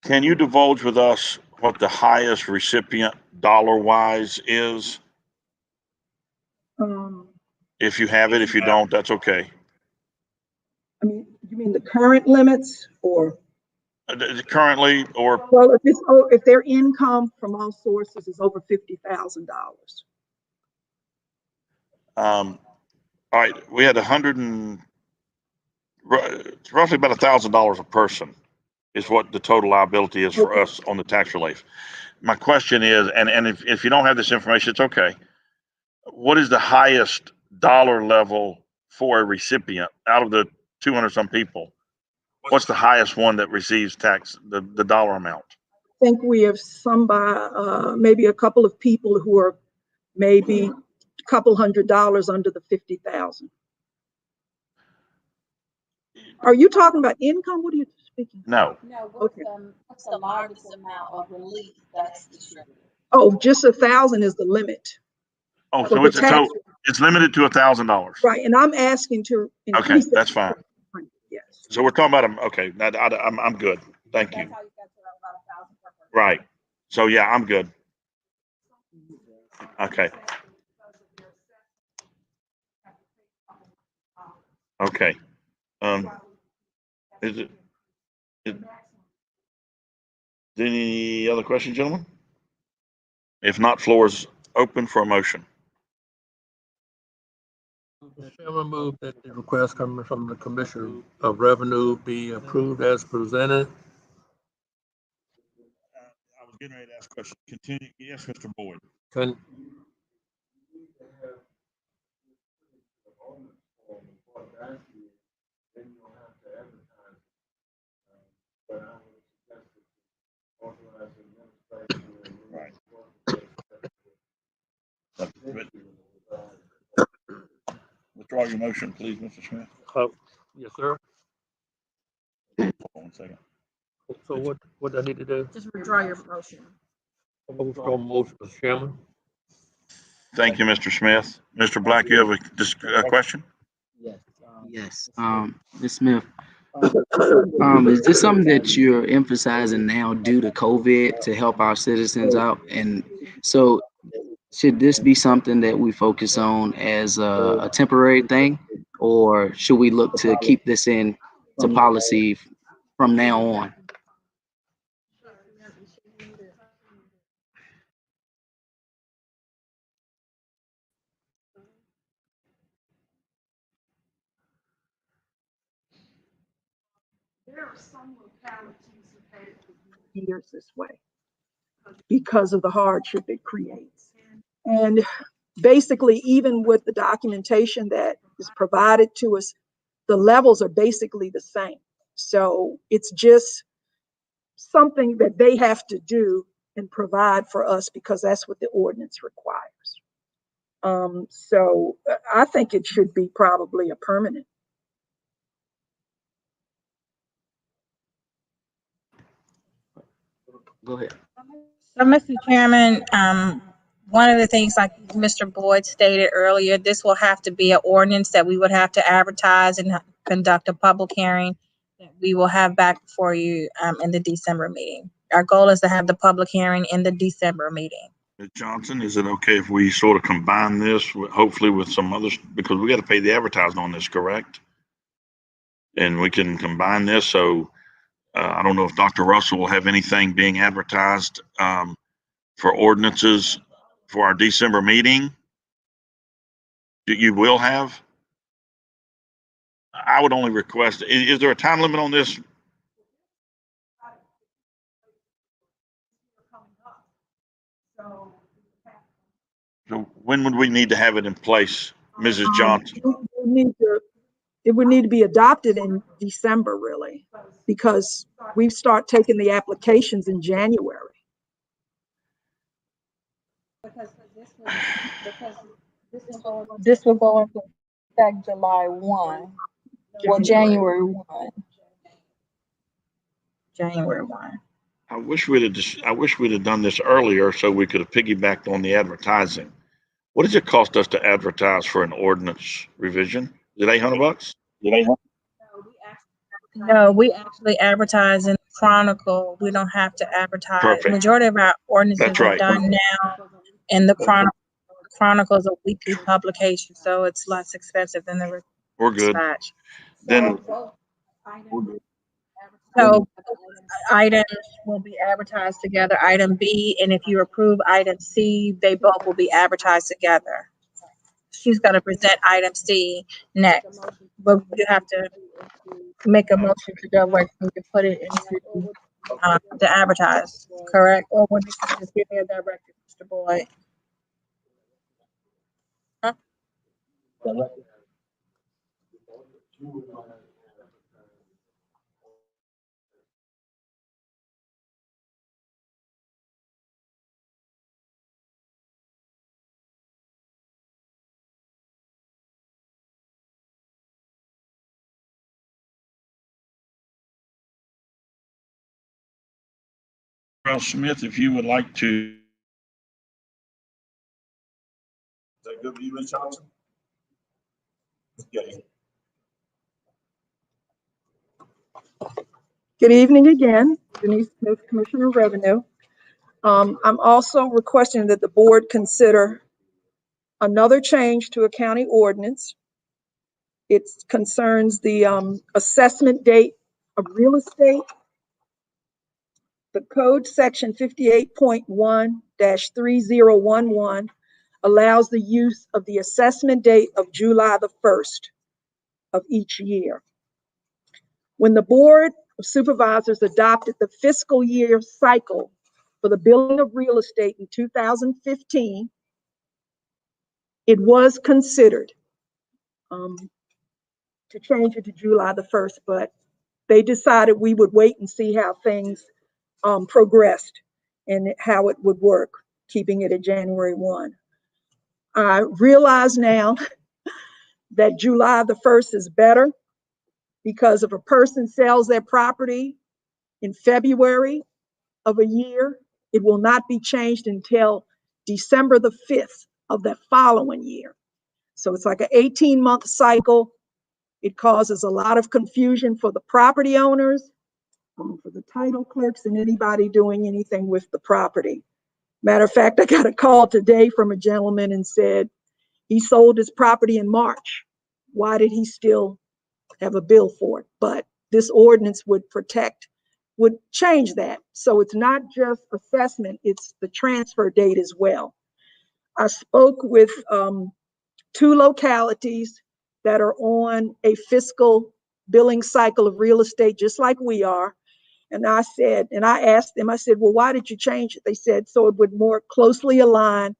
Can you divulge with us what the highest recipient dollar-wise is? If you have it, if you don't, that's okay. I mean, you mean the current limits or? Currently, or? Well, if their income from all sources is over $50,000. All right, we had roughly about $1,000 a person is what the total liability is for us on the tax relief. My question is, and if you don't have this information, it's okay. What is the highest dollar level for a recipient out of the 200 some people? What's the highest one that receives tax, the dollar amount? I think we have maybe a couple of people who are maybe a couple $100 under the 50,000. Are you talking about income? What are you speaking? No. No, what's the largest amount of relief that's distributed? Oh, just 1,000 is the limit. Oh, so it's limited to $1,000. Right, and I'm asking to increase. Okay, that's fine. Yes. So we're talking about them. Okay, I'm good. Thank you. Right. So yeah, I'm good. Okay. Okay. Is any other questions, gentlemen? If not, floor is open for a motion. Mr. Chairman, move that the request coming from the Commissioner of Revenue be approved as presented. I was getting ready to ask a question. Continue. Yes, Mr. Boyd. Right. Withdraw your motion, please, Mr. Smith. Yes, sir. Hold on 1 second. So what do I need to do? Just withdraw your motion. I withdraw motion, Mr. Chairman. Thank you, Mr. Smith. Mr. Black, you have a question? Yes, Ms. Smith, is this something that you're emphasizing now due to COVID to help our citizens out? And so should this be something that we focus on as a temporary thing? Or should we look to keep this in to policy from now on? There are some localities that have years this way because of the hardship it creates. And basically, even with the documentation that is provided to us, the levels are basically the same. So it's just something that they have to do and provide for us because that's what the ordinance requires. So I think it should be probably a permanent. Go ahead. So, Mr. Chairman, one of the things, like Mr. Boyd stated earlier, this will have to be an ordinance that we would have to advertise and conduct a public hearing that we will have back for you in the December meeting. Our goal is to have the public hearing in the December meeting. Ms. Johnson, is it okay if we sort of combine this hopefully with some others, because we got to pay the advertising on this, correct? And we can combine this. So I don't know if Dr. Russell will have anything being advertised for ordinances for our December meeting. You will have? I would only request, is there a time limit on this? So when would we need to have it in place, Mrs. Johnson? It would need to be adopted in December, really, because we start taking the applications in January. This will go into effect July 1, or January 1. January 1. I wish we'd have done this earlier so we could have piggybacked on the advertising. What does it cost us to advertise for an ordinance revision? Is it $800? No, we actually advertise in the Chronicle. We don't have to advertise. Perfect. Majority of our ordinances That's are right. done now in the Chronicle. Chronicle is a weekly publication, so it's less expensive than the We're good. dispatch. Then So items will be advertised together, item B, and if you approve item C, they both will be advertised together. She's gonna present item C next, but you have to make a motion to go where you can put it into the advertise, correct? Or would you just give me a directive, Mr. Boyd? Huh? Charles Smith, if you would like to. Is that good with you, Ms. Johnson? Okay. Good evening again, Denise Smith, Commissioner of Revenue. I'm also requesting that the board consider another change to a county ordinance. It concerns the assessment date of real estate. The code section 58.1-3011 allows the use of the assessment date of July the 1st of each year. When the Board of Supervisors adopted the fiscal year cycle for the billing of real estate in 2015, it was considered to change it to July the 1st, but they decided we would wait and see how things progressed and how it would work, keeping it at January 1. I realize now that July the 1st is better because if a person sells their property in February of a year, it will not be changed until December the 5th of the following year. So it's like an 18-month cycle. It causes a lot of confusion for the property owners, for the title clerks, and anybody doing anything with the property. Matter of fact, I got a call today from a gentleman and said he sold his property in March. Why did he still have a bill for it? But this ordinance would change that. So it's not just assessment, it's the transfer date as well. I spoke with 2 localities that are on a fiscal billing cycle of real estate, just like we are. And I asked them, I said, well, why did you change it? They said, so it would more closely align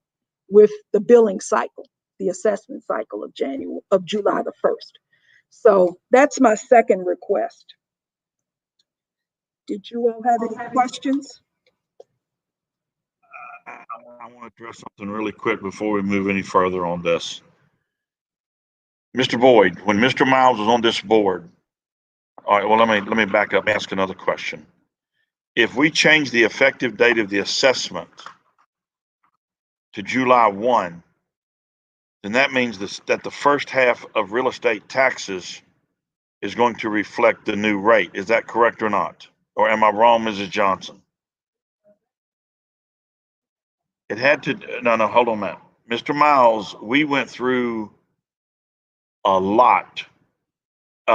with the billing cycle, the assessment cycle of July the 1st. So that's my second request. Did you all have any questions? I want to address something really quick before we move any further on this. Mr. Boyd, when Mr. Miles was on this board, all right, well, let me back up and ask another question. If we change the effective date of the assessment to July 1, then that means that the first half of real estate taxes is going to reflect the new rate. Is that correct or not? Or am I wrong, Mrs. Johnson? It had to, no, hold on a minute. Mr. Miles, we went through a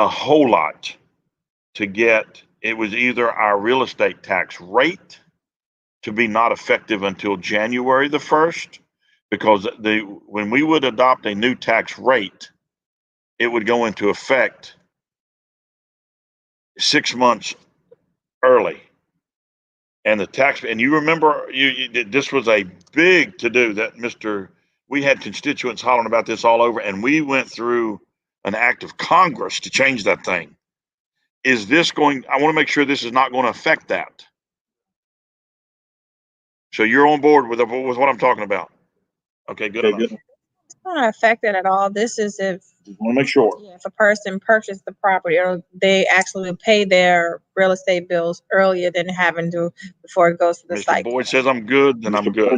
whole lot to get, it was either our real estate tax rate to be not effective until January the 1st, because when we would adopt a new tax rate, it would go into effect 6 months early. And the tax, and you remember, this was a big to-do that we had constituents hollering about this all over, and we went through an act of Congress to change that thing. I want to make sure this is not going to affect that. So you're on board with what I'm talking about. Okay, good enough. It's not affected at all. This is if Just want to make sure. if a person purchased the property, or they actually will pay their real estate bills earlier than having to before it goes to the Mr. cycle. Boyd says I'm good, then I'm good.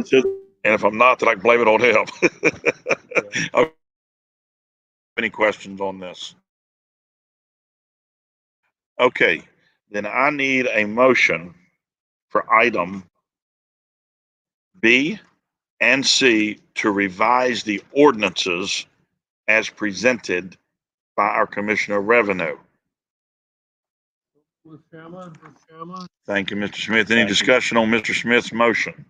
And if I'm not, then I can blame it on him. Okay. Any questions on this? Okay, then I need a motion for item B and C to revise the ordinances as presented by our Commissioner of Revenue. Mr. Chairman. Thank you, Mr. Smith. Any discussion on Mr. Smith's motion?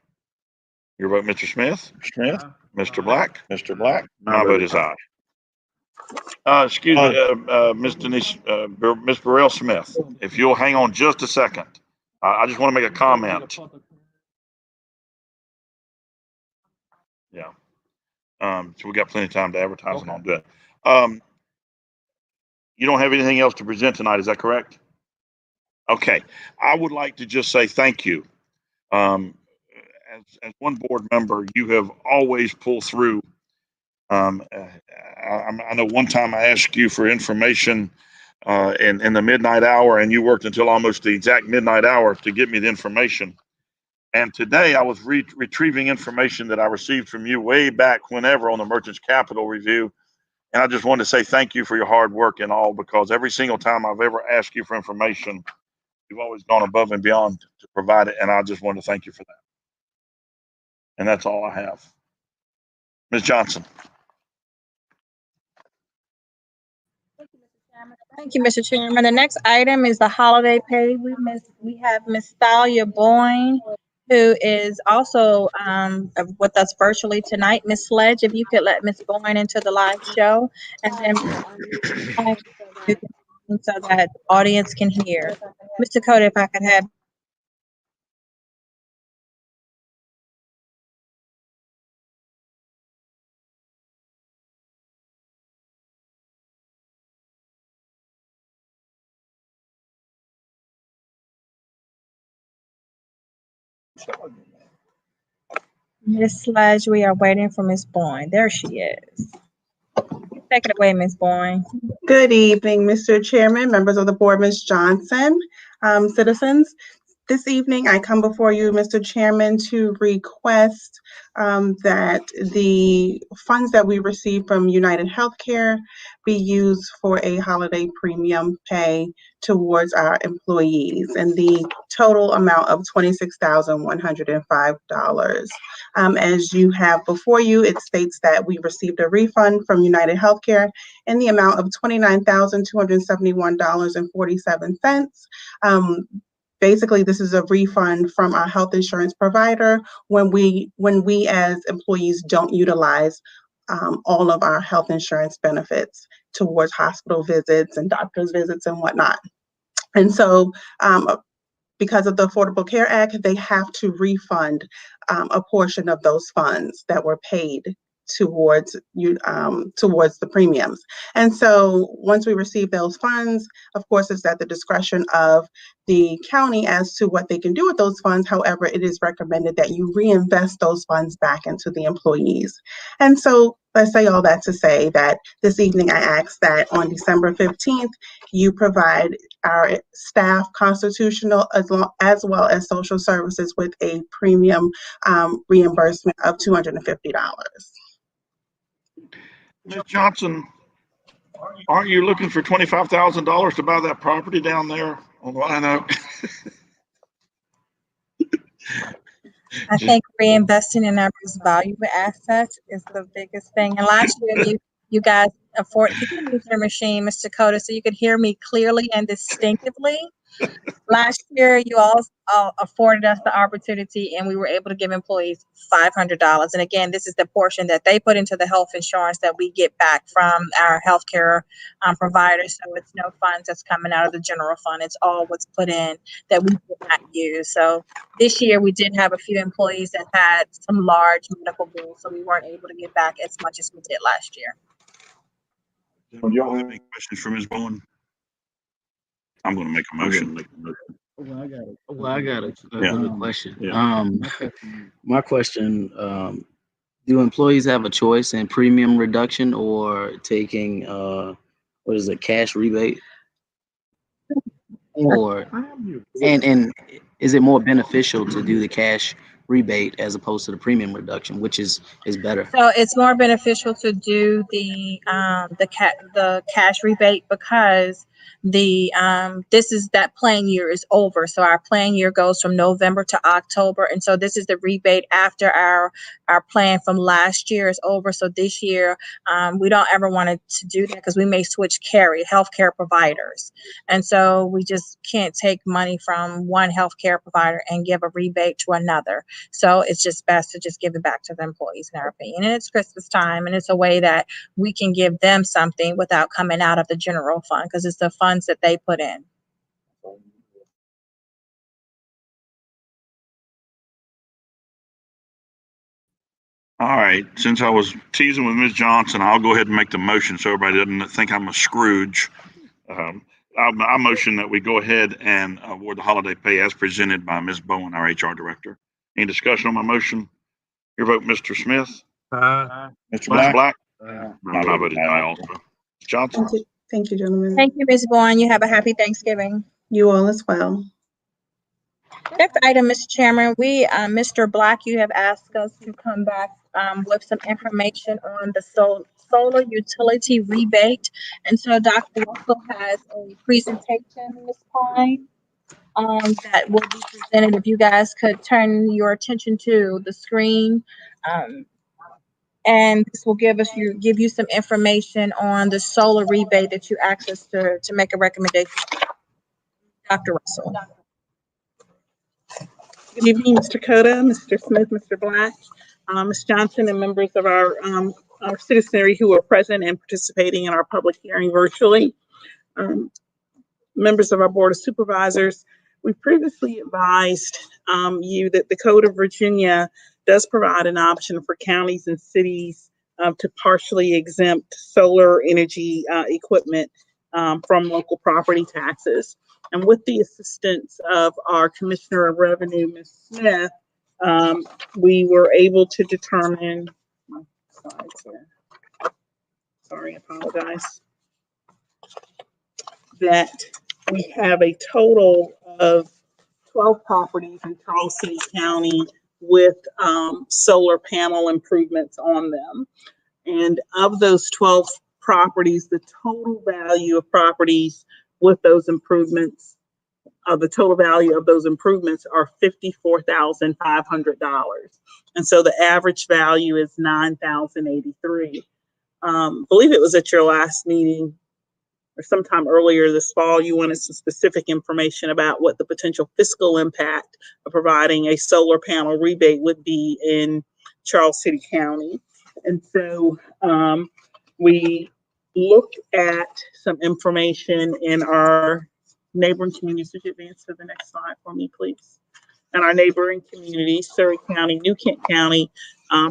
Your vote, Mr. Smith? Smith? Mr. Black? Mr. Black? My vote is aye. Excuse me, Ms. Burrell Smith, if you'll hang on just a second. I just want to make a comment. Yeah. So we got plenty of time to advertise and all that. You don't have anything else to present tonight, is that correct? Okay. I would like to just say thank you. As one board member, you have always pulled through. I know one time I asked you for information in the midnight hour, and you worked until almost the exact midnight hour to get me the information. And today I was retrieving information that I received from you way back whenever on the Merchants Capital Review. And I just wanted to say thank you for your hard work and all, because every single time I've ever asked you for information, you've always gone above and beyond to provide it. And I just wanted to thank you for that. And that's all I have. Ms. Johnson. Thank you, Mr. Chairman. The next item is the holiday pay. We have Ms. Thalia Boyne, who is also with us virtually tonight. Ms. Sledge, if you could let Ms. Boyne into the live show, and then so that audience can hear. Mr. Cody, if I could have. Ms. Sledge, we are waiting for Ms. Boyne. There she is. Take it away, Ms. Boyne. Good evening, Mr. Chairman, members of the board, Ms. Johnson, citizens. This evening, I come before you, Mr. Chairman, to request that the funds that we receive from United Healthcare be used for a holiday premium pay towards our employees, and the total amount of $26,105. As you have before you, it states that we received a refund from United Healthcare in the amount of $29,271.47. Basically, this is a refund from our health insurance provider when we as employees don't utilize all of our health insurance benefits towards hospital visits and doctor's visits and whatnot. And so because of the Affordable Care Act, they have to refund a portion of those funds that were paid towards the premiums. And so once we receive those funds, of course, it's at the discretion of the county as to what they can do with those funds. However, it is recommended that you reinvest those funds back into the employees. And so let's say all that to say that this evening I ask that on December 15th, you provide our staff constitutional as well as social services with a premium reimbursement of $250. Ms. Johnson, aren't you looking for $25,000 to buy that property down there on Rhino? I think reinvesting in our most valuable assets is the biggest thing. And last year, you guys could you use your machine, Mr. Dakota, so you could hear me clearly and distinctively? Last year, you all afforded us the opportunity, and we were able to give employees $500. And again, this is the portion that they put into the health insurance that we get back from our healthcare providers. So it's no funds that's coming out of the general fund. It's all what's put in that we did not use. So this year, we did have a few employees that had some large medical bills, so we weren't able to get back as much as we did last year. Do y'all have any questions for Ms. Bowen? I'm going to make a motion. Well, I got a question. Yeah. My question, do employees have a choice in premium reduction or taking, cash rebate? Or, and is it more beneficial to do the cash rebate as opposed to the premium reduction, which is better? So it's more beneficial to do the cash rebate because that plan year is over. So our plan year goes from November to October, and so this is the rebate after our plan from last year is over. So this year we don't ever want to do that because we may switch healthcare providers, and so we just can't take money from one healthcare provider and give a rebate to another. So it's just best to just give it back to the employees, in our opinion. And it's Christmas time, and it's a way that we can give them something without coming out of the general fund because it's the funds that they put in. All right. Since I was teasing with Ms. Johnson, I'll go ahead and make the motion so everybody doesn't think I'm a Scrooge. I motion that we go ahead and award the holiday pay as presented by Ms. Bowen, our HR director. Any discussion on my motion? Your vote, Mr. Smith? Aye. Mr. Black? My vote is aye also. Ms. Johnson? Thank you, gentlemen. Thank you, Ms. Bowen. You have a happy Thanksgiving. You all as well. Next item, Mr. Chairman, Mr. Black, you have asked us to come back with some information on the solar utility rebate. And so Dr. Russell has a presentation, Ms. Pine, that will be presented. If you guys could turn your attention to the screen. And this will give you some information on the solar rebate that you asked us to make a recommendation. Dr. Russell. Good evening, Mr. Cota, Mr. Smith, Mr. Black, Ms. Johnson, and members of our citizenry who are present and participating in our public hearing virtually. Members of our Board of Supervisors, we previously advised you that the Code of Virginia does provide an option for counties and cities to partially exempt solar energy equipment from local property taxes. And with the assistance of our Commissioner of Revenue, Ms. Smith, we were able to determine, sorry, I apologize, that we have a total of 12 properties in Charles City County with solar panel improvements on them. And of those 12 properties, the total value of properties with those improvements, the total value of those improvements are $54,500. And so the average value is $9,083. Believe it was at your last meeting or sometime earlier this fall, you wanted some specific information about what the potential fiscal impact of providing a solar panel rebate would be in Charles City County. And so we looked at some information in our neighboring communities. Would you advance to the next slide for me, please? In our neighboring communities, Surrey County, New Kent County,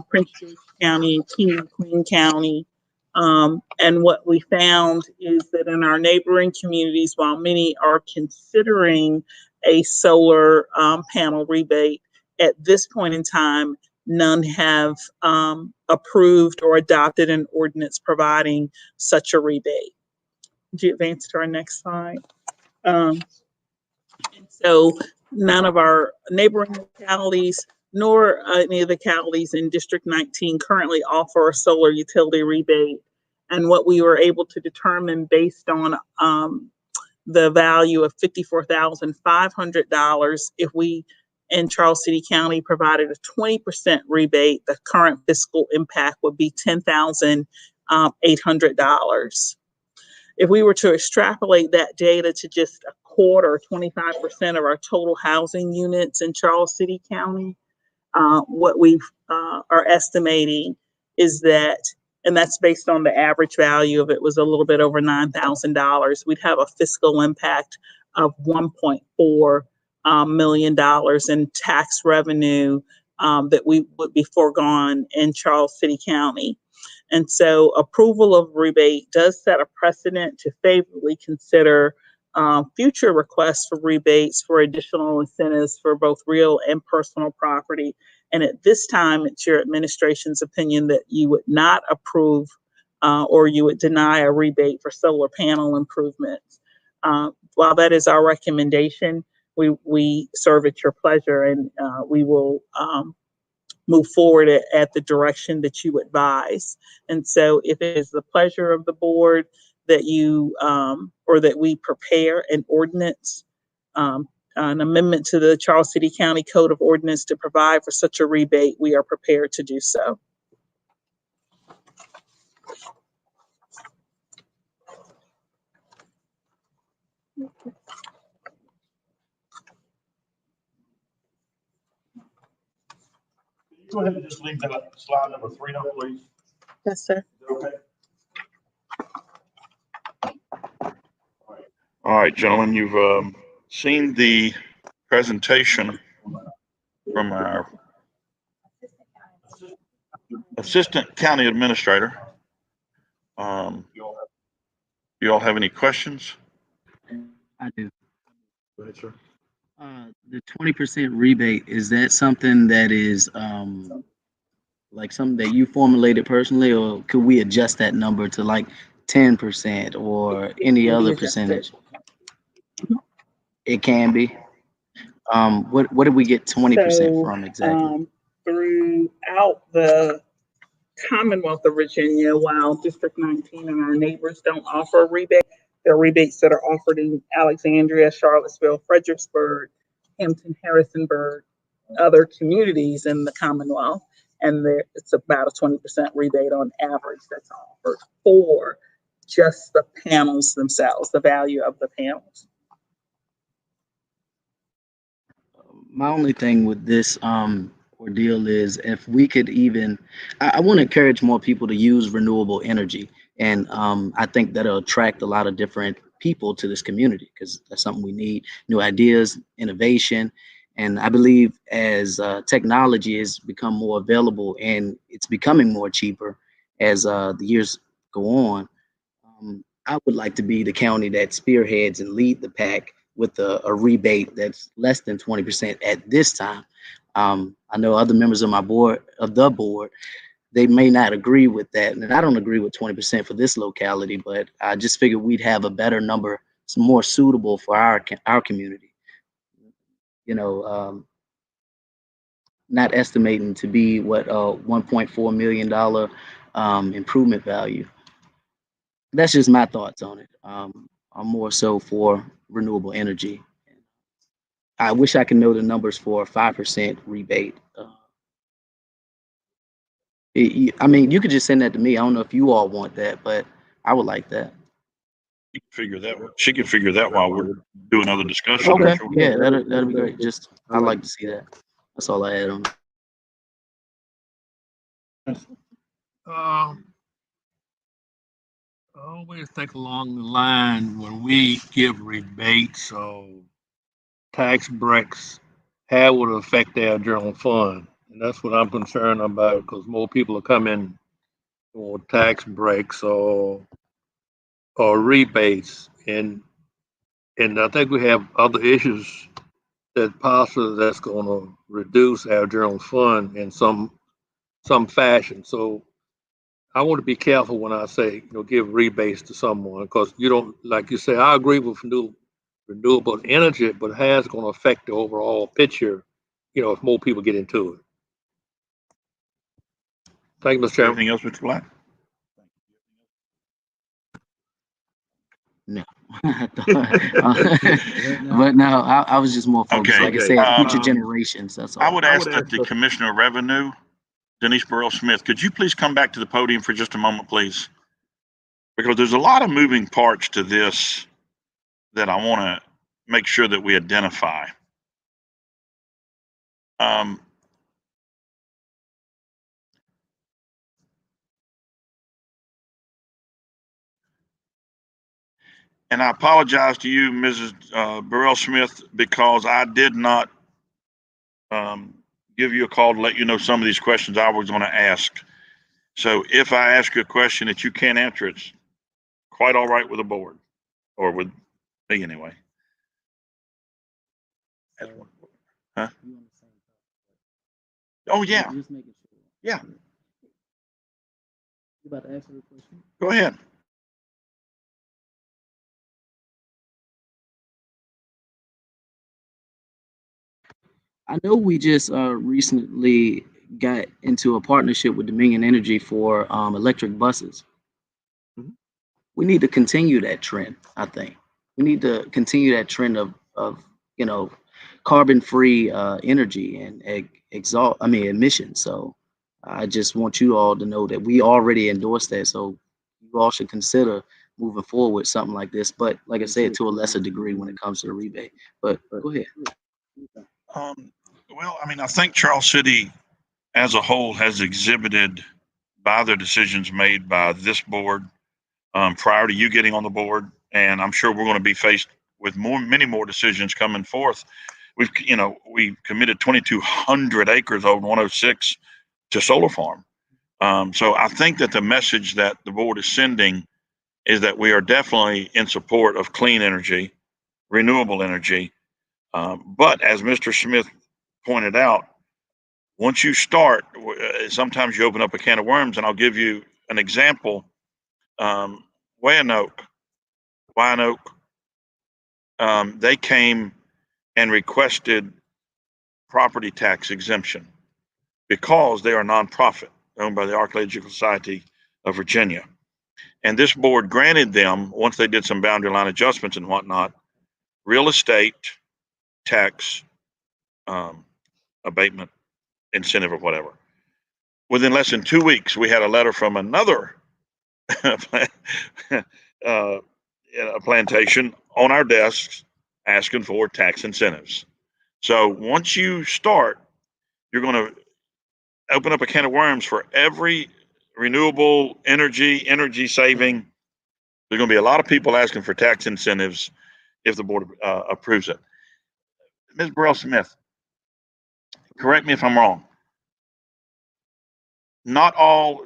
Prince George County, King and Queen County. And what we found is that in our neighboring communities, while many are considering a solar panel rebate, at this point in time, none have approved or adopted an ordinance providing such a rebate. Would you advance to our next slide? So none of our neighboring localities nor any of the counties in District 19 currently offer a solar utility rebate. And what we were able to determine based on the value of $54,500, if we in Charles City County provided a 20% rebate, the current fiscal impact would be $10,800. If we were to extrapolate that data to just a quarter, 25% of our total housing units in Charles City County, what we are estimating is that, and that's based on the average value of it was a little bit over $9,000, we'd have a fiscal impact of $1.4 million in tax revenue that we would be foregone in Charles City County. And so approval of rebate does set a precedent to favorably consider future requests for rebates for additional incentives for both real and personal property. And at this time, it's your administration's opinion that you would not approve or you would deny a rebate for solar panel improvements. While that is our recommendation, we serve at your pleasure, and we will move forward at the direction that you advise. And so if it is the pleasure of the board that you, or that we prepare an ordinance, an amendment to the Charles City County Code of Ordinance to provide for such a rebate, we are prepared to do so. Go ahead and just leave that slide number 3 up, please. Yes, sir. Okay. All right, gentlemen, you've seen the presentation from our Assistant County Administrator. You all have any questions? I do. Go ahead, sir. The 20% rebate, is that something that is like something that you formulated personally, or could we adjust that number to like 10% or any other percentage? It can be. What did we get 20% from exactly? Throughout the Commonwealth of Virginia, while District 19 and our neighbors don't offer a rebate, there are rebates that are offered in Alexandria, Charlottesville, Fredericksburg, Hampton, Harrisonburg, other communities in the Commonwealth. And it's about a 20% rebate on average that's offered for just the panels themselves, the value of the panels. My only thing with this ordeal is if we could even, I want to encourage more people to use renewable energy. And I think that'll attract a lot of different people to this community, because that's something we need, new ideas, innovation. And I believe as technology has become more available and it's becoming more cheaper as the years go on, I would like to be the county that spearheads and lead the pack with a rebate that's less than 20% at this time. I know other members of my board, they may not agree with that. And I don't agree with 20% for this locality, but I just figured we'd have a better number, some more suitable for our community. You know, not estimating to be what $1.4 million improvement value. That's just my thoughts on it. I'm more so for renewable energy. I wish I could know the numbers for a 5% rebate. I mean, you could just send that to me. I don't know if you all want that, but I would like that. You can figure that. She can figure that while we're doing other discussion. Okay, yeah, that'd be great. Just I'd like to see that. That's all I had on. I always think along the line when we give rebates or tax breaks, how would it affect our general fund? And that's what I'm concerned about because more people are coming for tax breaks or rebates, and I think we have other issues that possibly that's going to reduce our general fund in some fashion. So I want to be careful when I say, give rebates to someone because you don't, like you say, I agree with renewable energy, but how it's going to affect the overall picture, if more people get into it. Thank you, Mr. Chairman. Anything else, Mr. Black? No. But no, I was just more focused, like I said, future generations. That's all. I would ask that the Commissioner of Revenue, Denise Burrell Smith, could you please come back to the podium for just a moment, please? Because there's a lot of moving parts to this that I want to make sure that we identify. And I apologize to you, Mrs. Burrell Smith, because I did not give you a call to let you know some of these questions I was going to ask. So if I ask you a question that you can't answer, it's quite all right with the board, or with me anyway. Huh? Oh, yeah. Yeah. You about to answer the question? Go ahead. I know we just recently got into a partnership with Dominion Energy for electric buses. Mm-hmm. We need to continue that trend, I think. We need to continue that trend of carbon-free energy and emissions. So I just want you all to know that we already endorse that. So you all should consider moving forward with something like this. But like I said, to a lesser degree when it comes to the rebate. But go ahead. Well, I mean, I think Charles City as a whole has exhibited by the decisions made by this board prior to you getting on the board. And I'm sure we're going to be faced with many more decisions coming forth. We've committed 2,200 acres over 106 to solar farm. So I think that the message that the board is sending is that we are definitely in support of clean energy, renewable energy. But as Mr. Smith pointed out, once you start, sometimes you open up a can of worms, and I'll give you an example. Wyandotte, they came and requested property tax exemption because they are a nonprofit owned by the Archaeological Society of Virginia. And this board granted them, once they did some boundary line adjustments and whatnot, real estate tax abatement incentive or whatever. Within less than 2 weeks, we had a letter from another plantation on our desks asking for tax incentives. So once you start, you're going to open up a can of worms for every renewable energy saving. There's going to be a lot of people asking for tax incentives if the board approves it. Ms. Burrell Smith, correct me if I'm wrong. Not all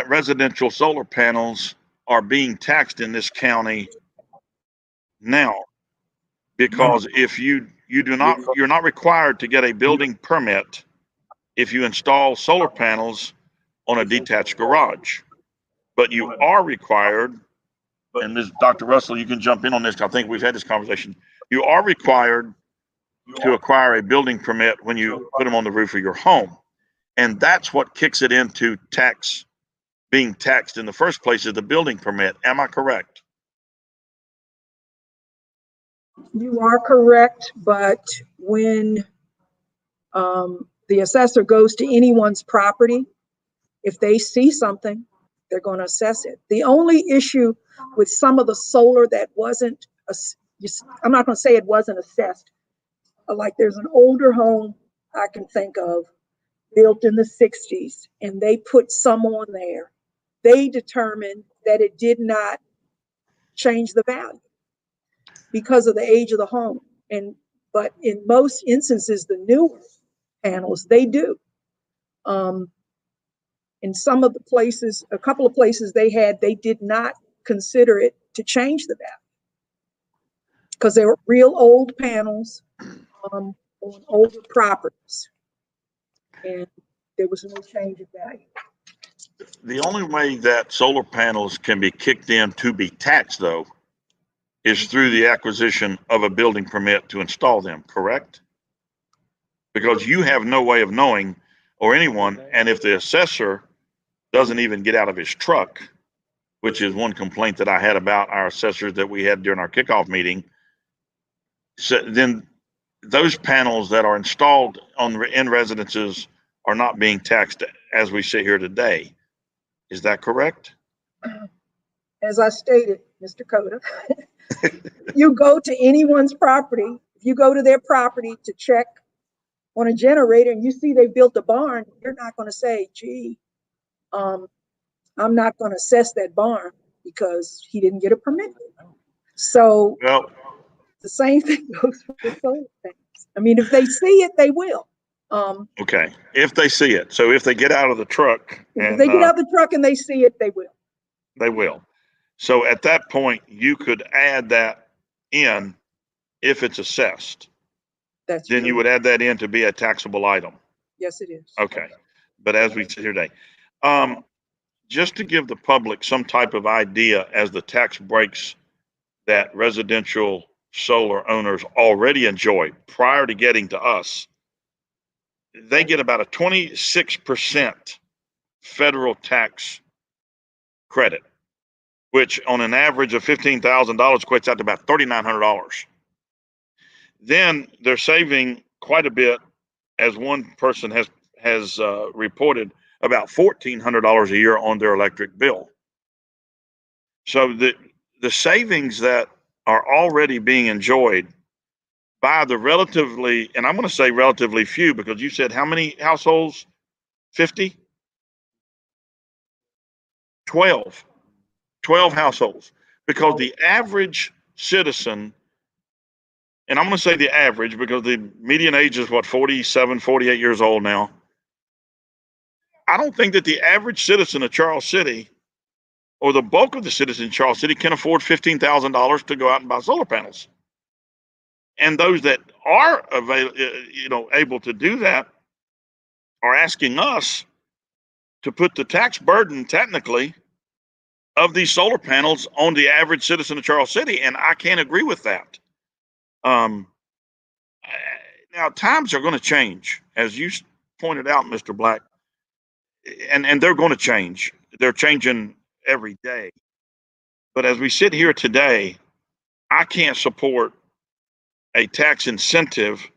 residential solar panels are being taxed in this county now, because if you're not required to get a building permit if you install solar panels on a detached garage. But you are required, and Ms. Dr. Russell, you can jump in on this. I think we've had this conversation. You are required to acquire a building permit when you put them on the roof of your home. And that's what kicks it into being taxed in the first place, is the building permit. Am I correct? You are correct, but when the assessor goes to anyone's property, if they see something, they're going to assess it. The only issue with some of the solar that wasn't, I'm not going to say it wasn't assessed. Like there's an older home I can think of, built in the 60s, and they put some on there. They determined that it did not change the value because of the age of the home. But in most instances, the newer panels, they do. In some of the places, a couple of places they did not consider it to change the value because they were real old panels on older properties, and there was no change of value. The only way that solar panels can be kicked in to be taxed, though, is through the acquisition of a building permit to install them, correct? Because you have no way of knowing, or anyone, and if the assessor doesn't even get out of his truck, which is one complaint that I had about our assessors that we had during our kickoff meeting, so then those panels that are installed in residences are not being taxed as we sit here today. Is that correct? As I stated, Mr. Cota, you go to anyone's property, if you go to their property to check on a generator and you see they built a barn, you're not going to say, gee, I'm not going to assess that barn because he didn't get a permit. So well, the same thing goes for the solar panels. I mean, if they see it, they will. Okay, if they see it. So if they get out of the truck, If they get out of the truck and they see it, they will. They will. So at that point, you could add that in if it's assessed. That's then true. you would add that in to be a taxable item. Yes, it is. Okay. But as we sit here today, just to give the public some type of idea as the tax breaks that residential solar owners already enjoy prior to getting to us, they get about a 26% federal tax credit, which on an average of $15,000 equates out to about $3,900. Then they're saving quite a bit, as one person has reported, about $1,400 a year on their electric bill. So the savings that are already being enjoyed by the relatively, and I'm going to say relatively few, because you said how many households? 50? 12 households, because the average citizen, and I'm going to say the average because the median age is what, 47, 48 years old now. I don't think that the average citizen of Charles City, or the bulk of the citizens in Charles City, can afford $15,000 to go out and buy solar panels. And those that are able to do that are asking us to put the tax burden, technically, of these solar panels on the average citizen of Charles City, and I can't agree with that. Now, times are going to change, as you pointed out, Mr. Black, and they're going to change. They're changing every day. But as we sit here today, I can't support a tax incentive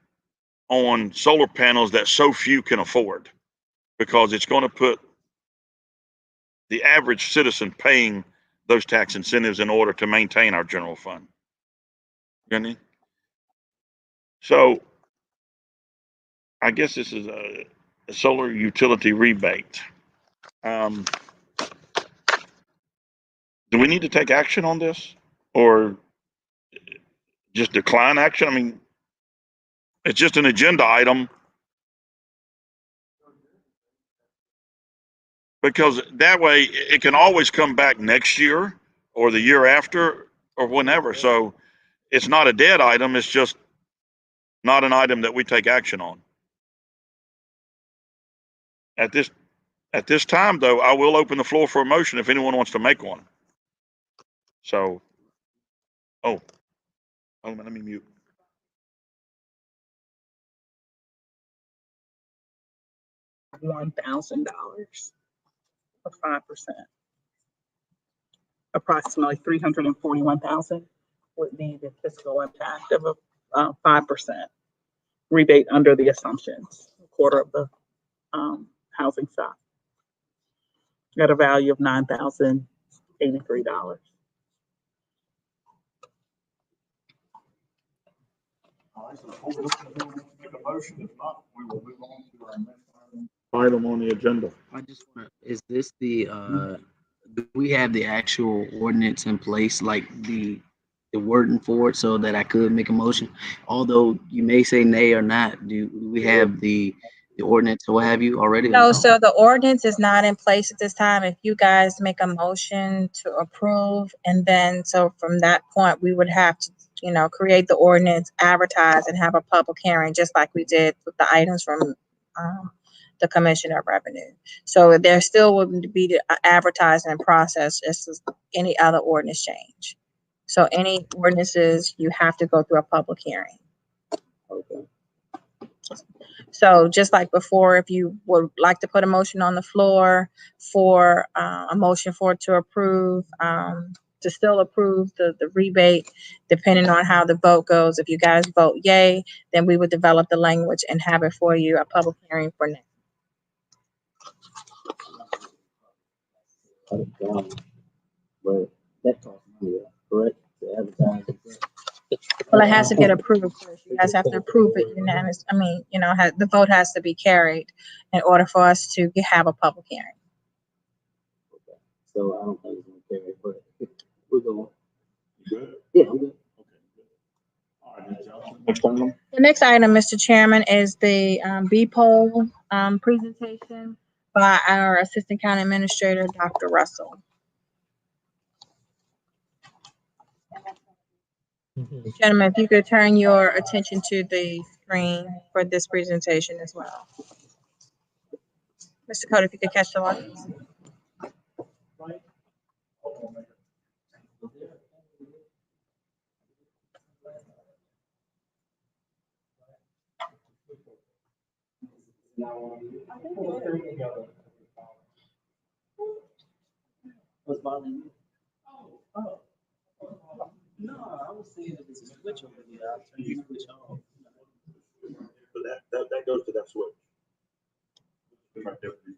on solar panels that so few can afford, because it's going to put the average citizen paying those tax incentives in order to maintain our general fund. So I guess this is a solar utility rebate. Do we need to take action on this, or just decline action? I mean, it's just an agenda item, because that way it can always come back next year or the year after or whenever. So it's not a dead item. It's just not an item that we take action on at At this time, though, I will open the floor for a motion if anyone wants to make one. So, hold on, let me mute. $1,000 or 5%. Approximately 341,000 would be the fiscal impact of a 5% rebate under the assumptions, a quarter of the housing stock at a value of $9,083. All right, so before we make a motion, if not, we will move on to our next item on the agenda. I just want to, is this the, do we have the actual ordinance in place, like the wording for it so that I could make a motion? Although you may say nay or not, do we have the ordinance or what have you already? No, so the ordinance is not in place at this time. If you guys make a motion to approve, and then so from that point, we would have to, create the ordinance, advertise, and have a public hearing, just like we did with the items from the Commissioner of Revenue. So there still would be the advertising process just as any other ordinance change. So any ordinances, you have to go through a public hearing. Okay. So just like before, if you would like to put a motion on the floor for a motion for it to approve, to still approve the rebate, depending on how the vote goes. If you guys vote yay, then we would develop the language and have it for you, a public hearing for next. But that costs money, correct? To advertise. Well, it has to get approved first. You guys have to approve it unanimous. I mean, the vote has to be carried in order for us to have a public hearing. Okay. So I don't think it's gonna carry, but we're going. Good? Yeah, I'm good. Okay, good. All right, Ms. Johnson, next item. The next item, Mr. Chairman, is the B-poll presentation by our Assistant County Administrator, Dr. Russell. Gentlemen, if you could turn your attention to the screen for this presentation as well. Mr. Cody, if you could catch the light. What's bothering you? Oh. No, I was saying that there's a switch over here. I'll turn the switch on. But that goes to that switch. Right there, please,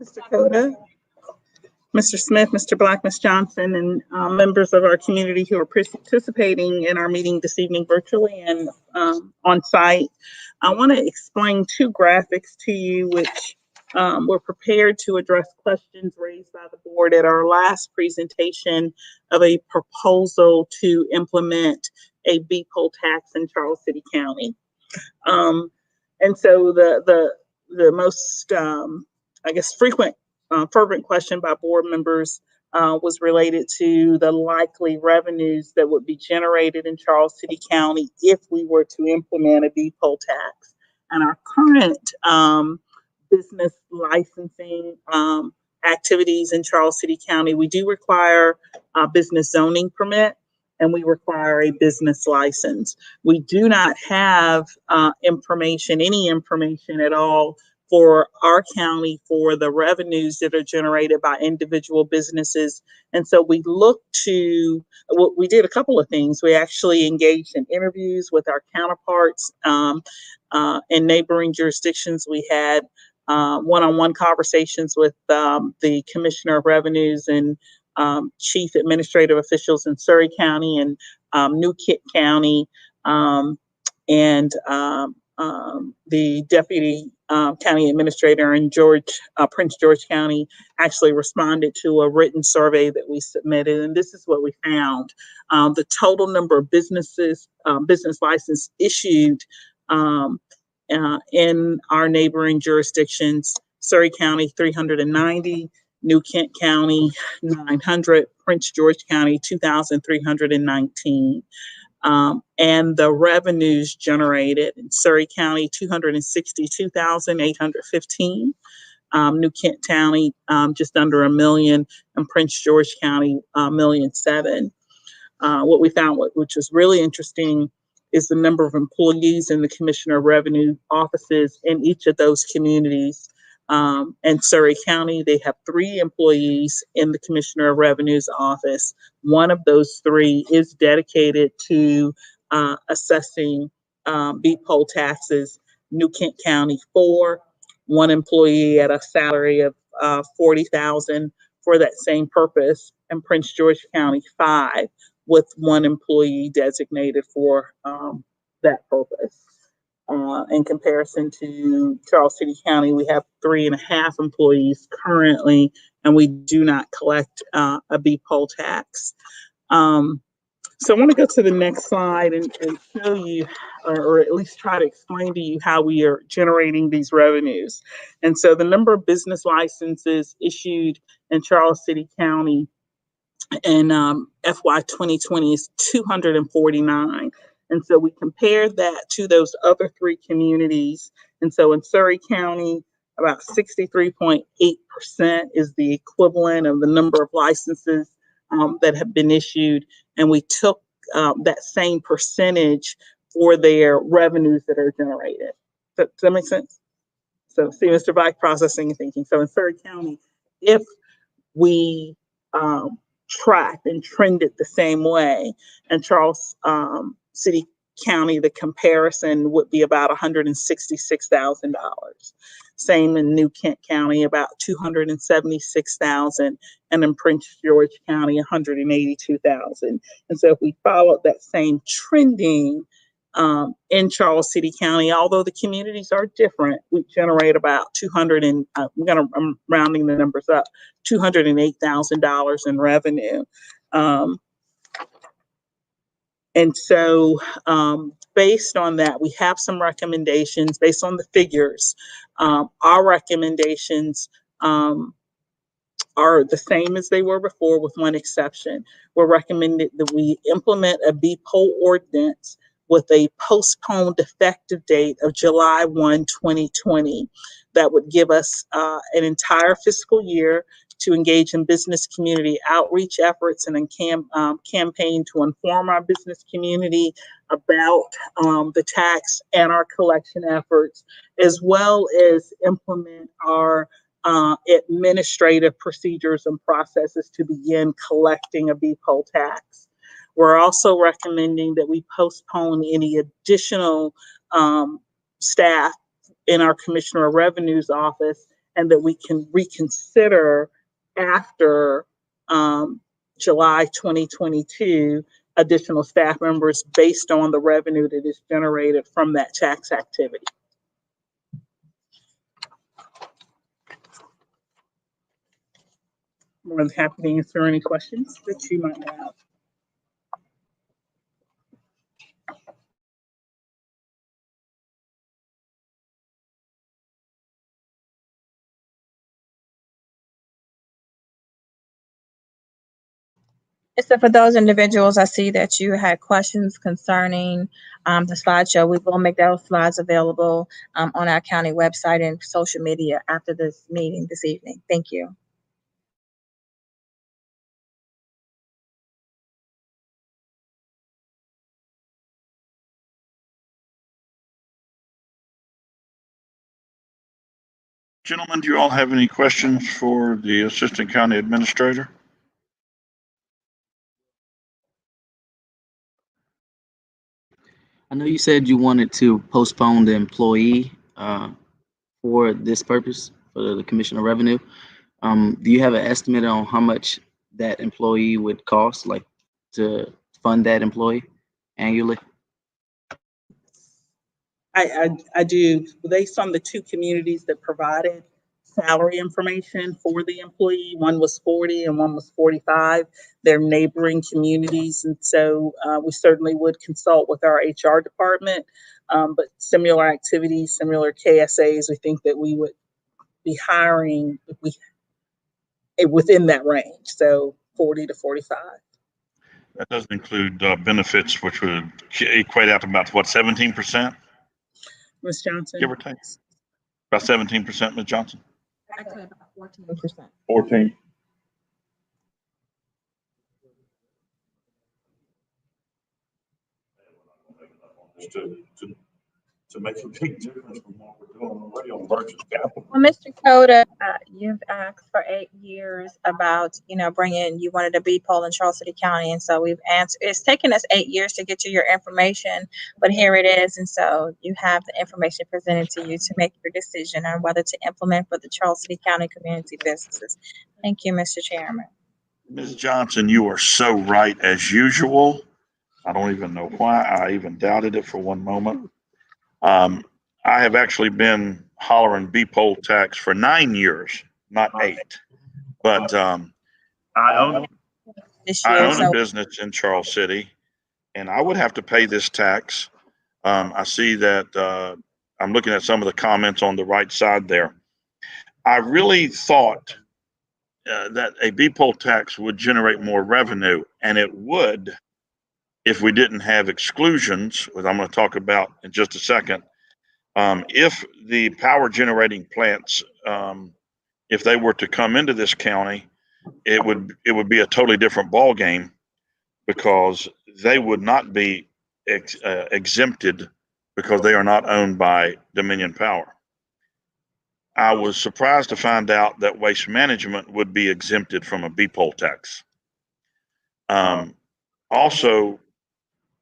Mr. Coda, Mr. Smith, Mr. Black, Ms. Johnson, and members of our community who are participating in our meeting this evening virtually and on site. I want to explain two graphics to you which were prepared to address questions raised by the board at our last presentation of a proposal to implement a B-poll tax in Charles City County. And so the most, I guess, frequent fervent question by board members was related to the likely revenues that would be generated in Charles City County if we were to implement a B-poll tax. And our current business licensing activities in Charles City County, we do require a business zoning permit and we require a business license. We do not have any information at all for our county for the revenues that are generated by individual businesses. And so we we did a couple of things. We actually engaged in interviews with our counterparts in neighboring jurisdictions. We had one-on-one conversations with the Commissioner of Revenues and chief administrative officials in Surry County and New Kent County, and the deputy county administrator in Prince George County actually responded to a written survey that we submitted, and this is what we found. The total number of business license issued in our neighboring jurisdictions: Surry County 390, New Kent County 900, Prince George County 2,319. And the revenues generated in Surrey County, 262,815. New Kent County, just under $1 million, and Prince George County, $1.7 million. What we found, which was really interesting, is the number of employees in the Commissioner of Revenue offices in each of those communities. In Surrey County, they have 3 employees in the Commissioner of Revenue's office. One of those 3 is dedicated to assessing beat poll taxes. New Kent County, 4, 1 employee at a salary of $40,000 for that same purpose, and Prince George County, 5, with 1 employee designated for that purpose. In comparison to Charles City County, we have 3.5 employees currently, and we do not collect a beat poll tax. So I want to go to the next slide and show you, or at least try to explain to you how we are generating these revenues. And so the number of business licenses issued in Charles City County in FY 2020 is 249. And so we compared that to those other 3 communities. And so in Surrey County, about 63.8% is the equivalent of the number of licenses that have been issued. And we took that same percentage for their revenues that are generated. Does that make sense? So see, Mr. Bike, processing and thinking. So in Surrey County, if we tracked and trended the same way, and Charles City County, the comparison would be about $166,000. Same in New Kent County, about $276,000, and in Prince George County, $182,000. And so if we followed that same trending in Charles City County, although the communities are different, we generate about I'm rounding the numbers up, $208,000 in revenue. And so based on that, we have some recommendations based on the figures. Our recommendations are the same as they were before, with one exception. We're recommending that we implement a beat poll ordinance with a postponed effective date of July 1, 2020. That would give us an entire fiscal year to engage in business community outreach efforts and campaign to inform our business community about the tax and our collection efforts, as well as implement our administrative procedures and processes to begin collecting a beat poll tax. We're also recommending that we postpone any additional staff in our Commissioner of Revenue's office, and that we can reconsider after July 2022 additional staff members based on the revenue that is generated from that tax activity. More than happy to answer any questions that you might have. So for those individuals, I see that you had questions concerning the slideshow. We will make those slides available on our county website and social media after this meeting this evening. Thank you. Gentlemen, do you all have any questions for the Assistant County Administrator? I know you said you wanted to postpone the employee for this purpose, for the Commissioner of Revenue. Do you have an estimate on how much that employee would cost, like to fund that employee annually? I do, based on the 2 communities that provided salary information for the employee. One was 40 and one was 45. They're neighboring communities. And so we certainly would consult with our HR department, but similar activities, similar KSAs, we think that we would be hiring if within that range. So 40 to 45. That doesn't include benefits, which would equate out to about, what, 17%, Ms. Johnson? give or take? About 17%, Ms. Johnson? Actually, about 14%. 14. To make a big difference from what we're doing already on Merchants Capital. Well, Mr. Coda, you've asked for 8 years about, you wanted a B poll in Charles City County. And so we've answered, it's taken us 8 years to get you your information, but here it is. And so you have the information presented to you to make your decision on whether to implement for the Charles City County community businesses. Thank you, Mr. Chairman. Ms. Johnson, you are so right as usual. I don't even know why I even doubted it for one moment. I have actually been hollering B poll tax for 9 years, not 8. But I own a business in Charles City, and I would have to pay this tax. I see that I'm looking at some of the comments on the right side there. I really thought that a B poll tax would generate more revenue, and it would if we didn't have exclusions, which I'm going to talk about in just a second. If the power generating plants, if they were to come into this county, it would be a totally different ball game, because they would not be exempted because they are not owned by Dominion Power. I was surprised to find out that Waste Management would be exempted from a B poll tax. Also,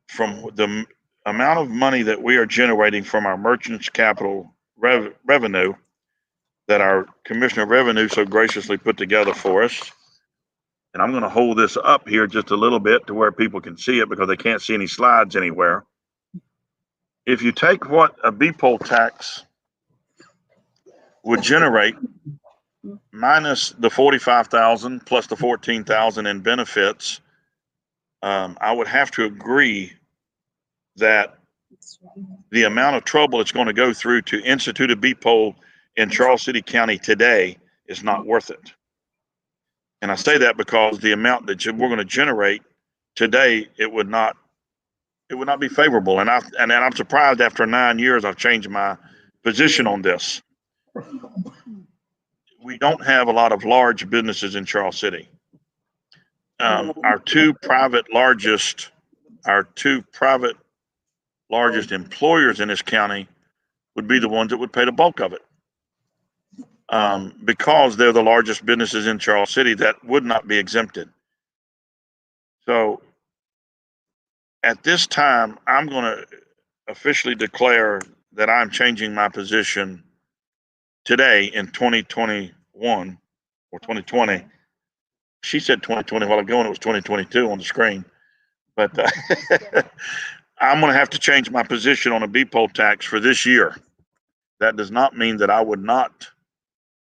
from the amount of money that we are generating from our Merchants Capital revenue that our Commissioner of Revenue so graciously put together for us. And I'm going to hold this up here just a little bit to where people can see it, because they can't see any slides anywhere. If you take what a B poll tax would generate minus the 45,000 plus the 14,000 in benefits, I would have to agree that the amount of trouble it's going to go through to institute a B poll in Charles City County today is not worth it. And I say that because the amount that we're going to generate today, it would not be favorable. And I'm surprised after 9 years I've changed my position on this. We don't have a lot of large businesses in Charles City. Our two private largest employers in this county would be the ones that would pay the bulk of it. Because they're the largest businesses in Charles City that would not be exempted. So at this time, I'm going to officially declare that I'm changing my position today in 2021 or 2020. She said 2020 while ago, and it was 2022 on the screen. But I'm going to have to change my position on a B poll tax for this year. That does not mean that I would not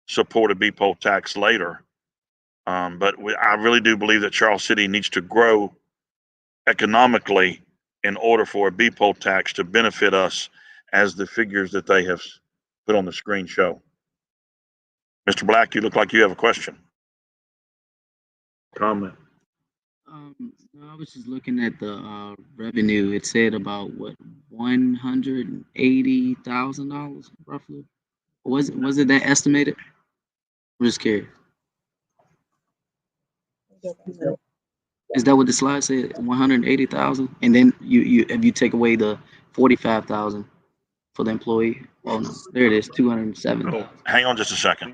support a B poll tax later. But I really do believe that Charles City needs to grow economically in order for a B poll tax to benefit us, as the figures that they have put on the screen show. Mr. Black, you look like you have a question. Comment. I was just looking at the revenue. It said about what, $180,000 roughly. Was it that estimated? I'm just curious. Is that what the slide said? 180,000, and then if you take away the 45,000 for the employee, oh no, there it is, 207. Oh, hang on just a second.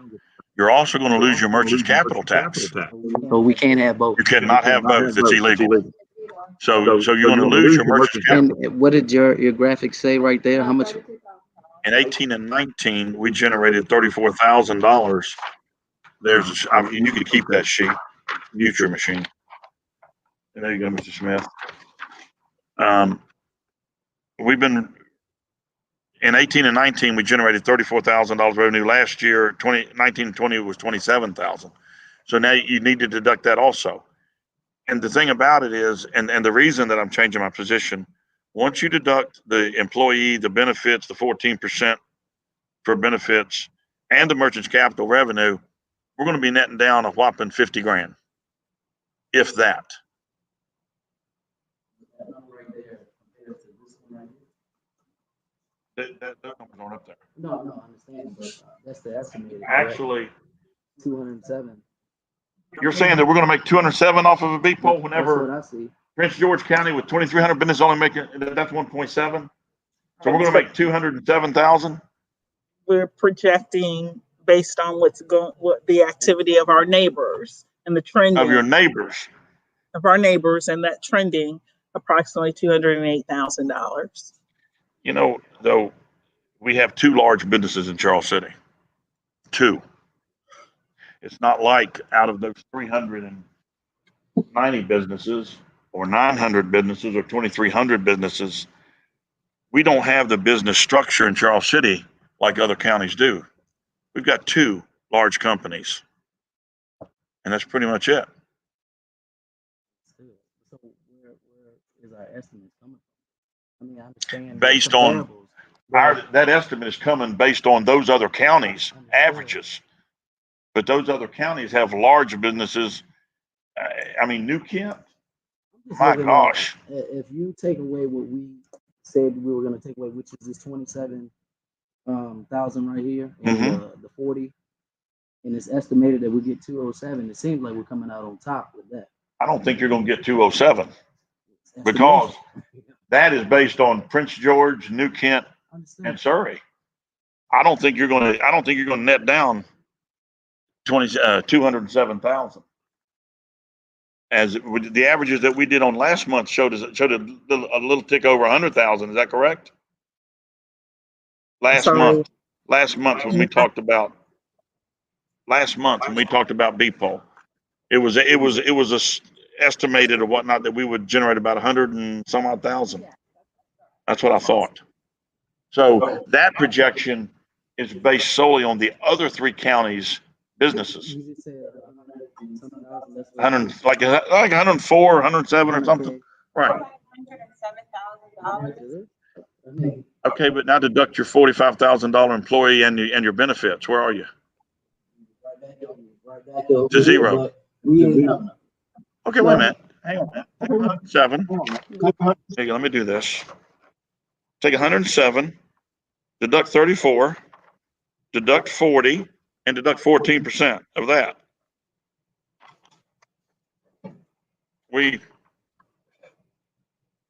You're also going to lose your Merchants Capital tax. So we can't have both. You cannot have both. It's illegal. So you're going to lose your Merchants Capital. And what did your graphics say right there? How much? In 18 and 19, we generated $34,000. You can keep that sheet. Mute your machine. There you go, Mr. Smith. We've been in 18 and 19, we generated $34,000 revenue. Last year, 19 and 20 was 27,000. So now you need to deduct that also. And the thing about it is, and the reason that I'm changing my position, once you deduct the employee, the benefits, the 14% for benefits, and the Merchants Capital revenue, we're going to be netting down a whopping 50 grand, if that. That number's not up there. No, I understand, but that's the estimated. Actually, 207. you're saying that we're gonna make 207 off of a beep pole That's what whenever I see. Prince George County with 2,300 business only making, that's 1.7? So we're gonna make 207,000? We're projecting based on what the activity of our neighbors and the trending Of your neighbors. of our neighbors and that trending approximately $208,000. You know, though, we have two large businesses in Charles City. Two. It's not like out of those 390 businesses or 900 businesses or 2,300 businesses, we don't have the business structure in Charles City like other counties do. We've got two large companies, and that's pretty much it. So where is our estimate coming from? I mean, I understand. Based on that estimate is coming based on those other counties' averages. But those other counties have large businesses. I mean, New Kent, my gosh. If you take away what we said we were going to take away, which is this 27,000 right here, and the 40, and it's estimated that we get 207. It seems like we're coming out on top with that. I don't think you're going to get 207 because that is based on Prince George, New Kent, and Surrey. I don't think you're going to net down 207,000. As the averages that we did on last month showed a little tick over 100,000. Is that correct? Last month when we talked about beep pole, it was estimated or whatnot that we would generate about 100 and some odd thousand. That's what I thought. So that projection is based solely on the other three counties' businesses. 100, like 104, 107 or something. Right. Okay, but now deduct your $45,000 employee and your benefits. Where are you? To zero. Okay, wait a minute. Hang on, man. Take 107. Hey, let me do this. Take 107, deduct 34, deduct 40, and deduct 14% of that.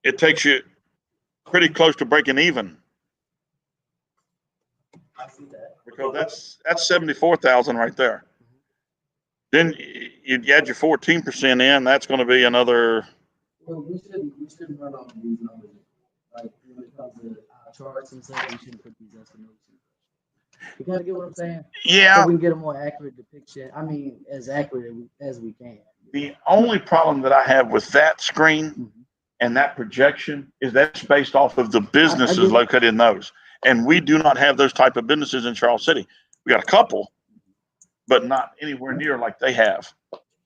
It takes you pretty close to breaking even. Because that's 74,000 right there. Then you add your 14% in, that's going to be another. Well, we shouldn't run off these numbers. Like when it comes to charts and stuff, we shouldn't put these estimations. You kind of get what I'm saying? Yeah. So we can get a more accurate depiction. I mean, as accurate as we can. The only problem that I have with that screen and that projection is that's based off of the businesses located in those. And we do not have those type of businesses in Charles City. We got a couple, but not anywhere near like they have.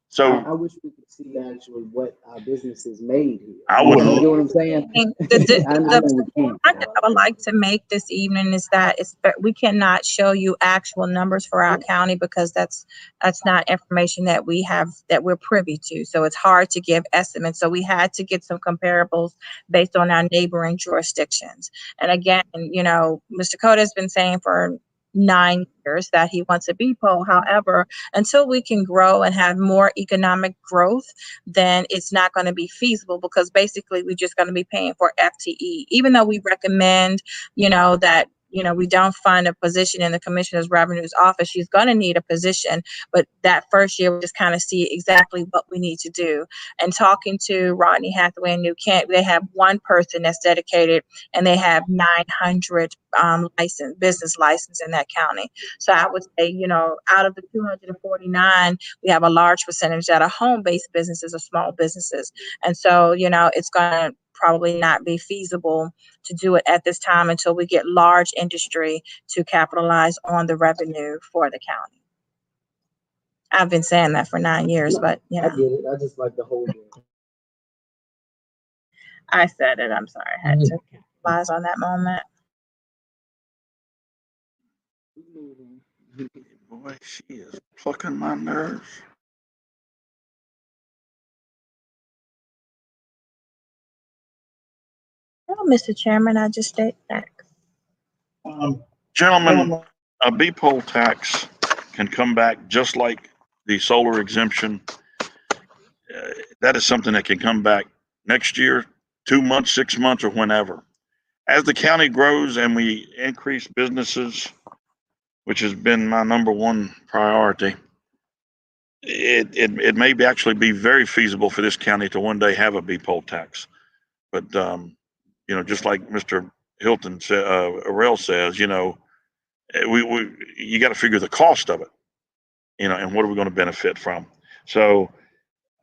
So I wish we could see actually what our businesses made here. I would. You know what I'm saying? The point I would like to make this evening is that we cannot show you actual numbers for our county because that's not information that we have that we're privy to. So it's hard to give estimates. So we had to get some comparables based on our neighboring jurisdictions. And again, you know, Mr. Cota has been saying for 9 years that he wants a beep pole. However, until we can grow and have more economic growth, then it's not going to be feasible because basically we're just going to be paying for FTE. Even though we recommend, you know, that, you know, we don't fund a position in the Commissioner's Revenue's office, she's going to need a position. But that first year, we just kind of see exactly what we need to do. And talking to Rodney Hathaway and New Kent, they have one person that's dedicated and they have 900 business license in that county. So I would say, you know, out of the 249, we have a large percentage that are home-based businesses or small businesses. And so, you know, it's going to probably not be feasible to do it at this time until we get large industry to capitalize on the revenue for the county. I've been saying that for 9 years, but you know. I get it. I just like the whole thing. I said it. I'm sorry. I had to capitalize on that moment. Boy, she is plucking my nerves. No, Mr. Chairman, I just state facts. Gentlemen, a B poll tax can come back just like the solar exemption. That is something that can come back next year, 2 months, 6 months, or whenever. As the county grows and we increase businesses, which has been my number one priority, it may be actually be very feasible for this county to one day have a B poll tax. But you know, just like Mr. Hilton said, Arell says, you know, you got to figure the cost of it, you know, and what are we going to benefit from. So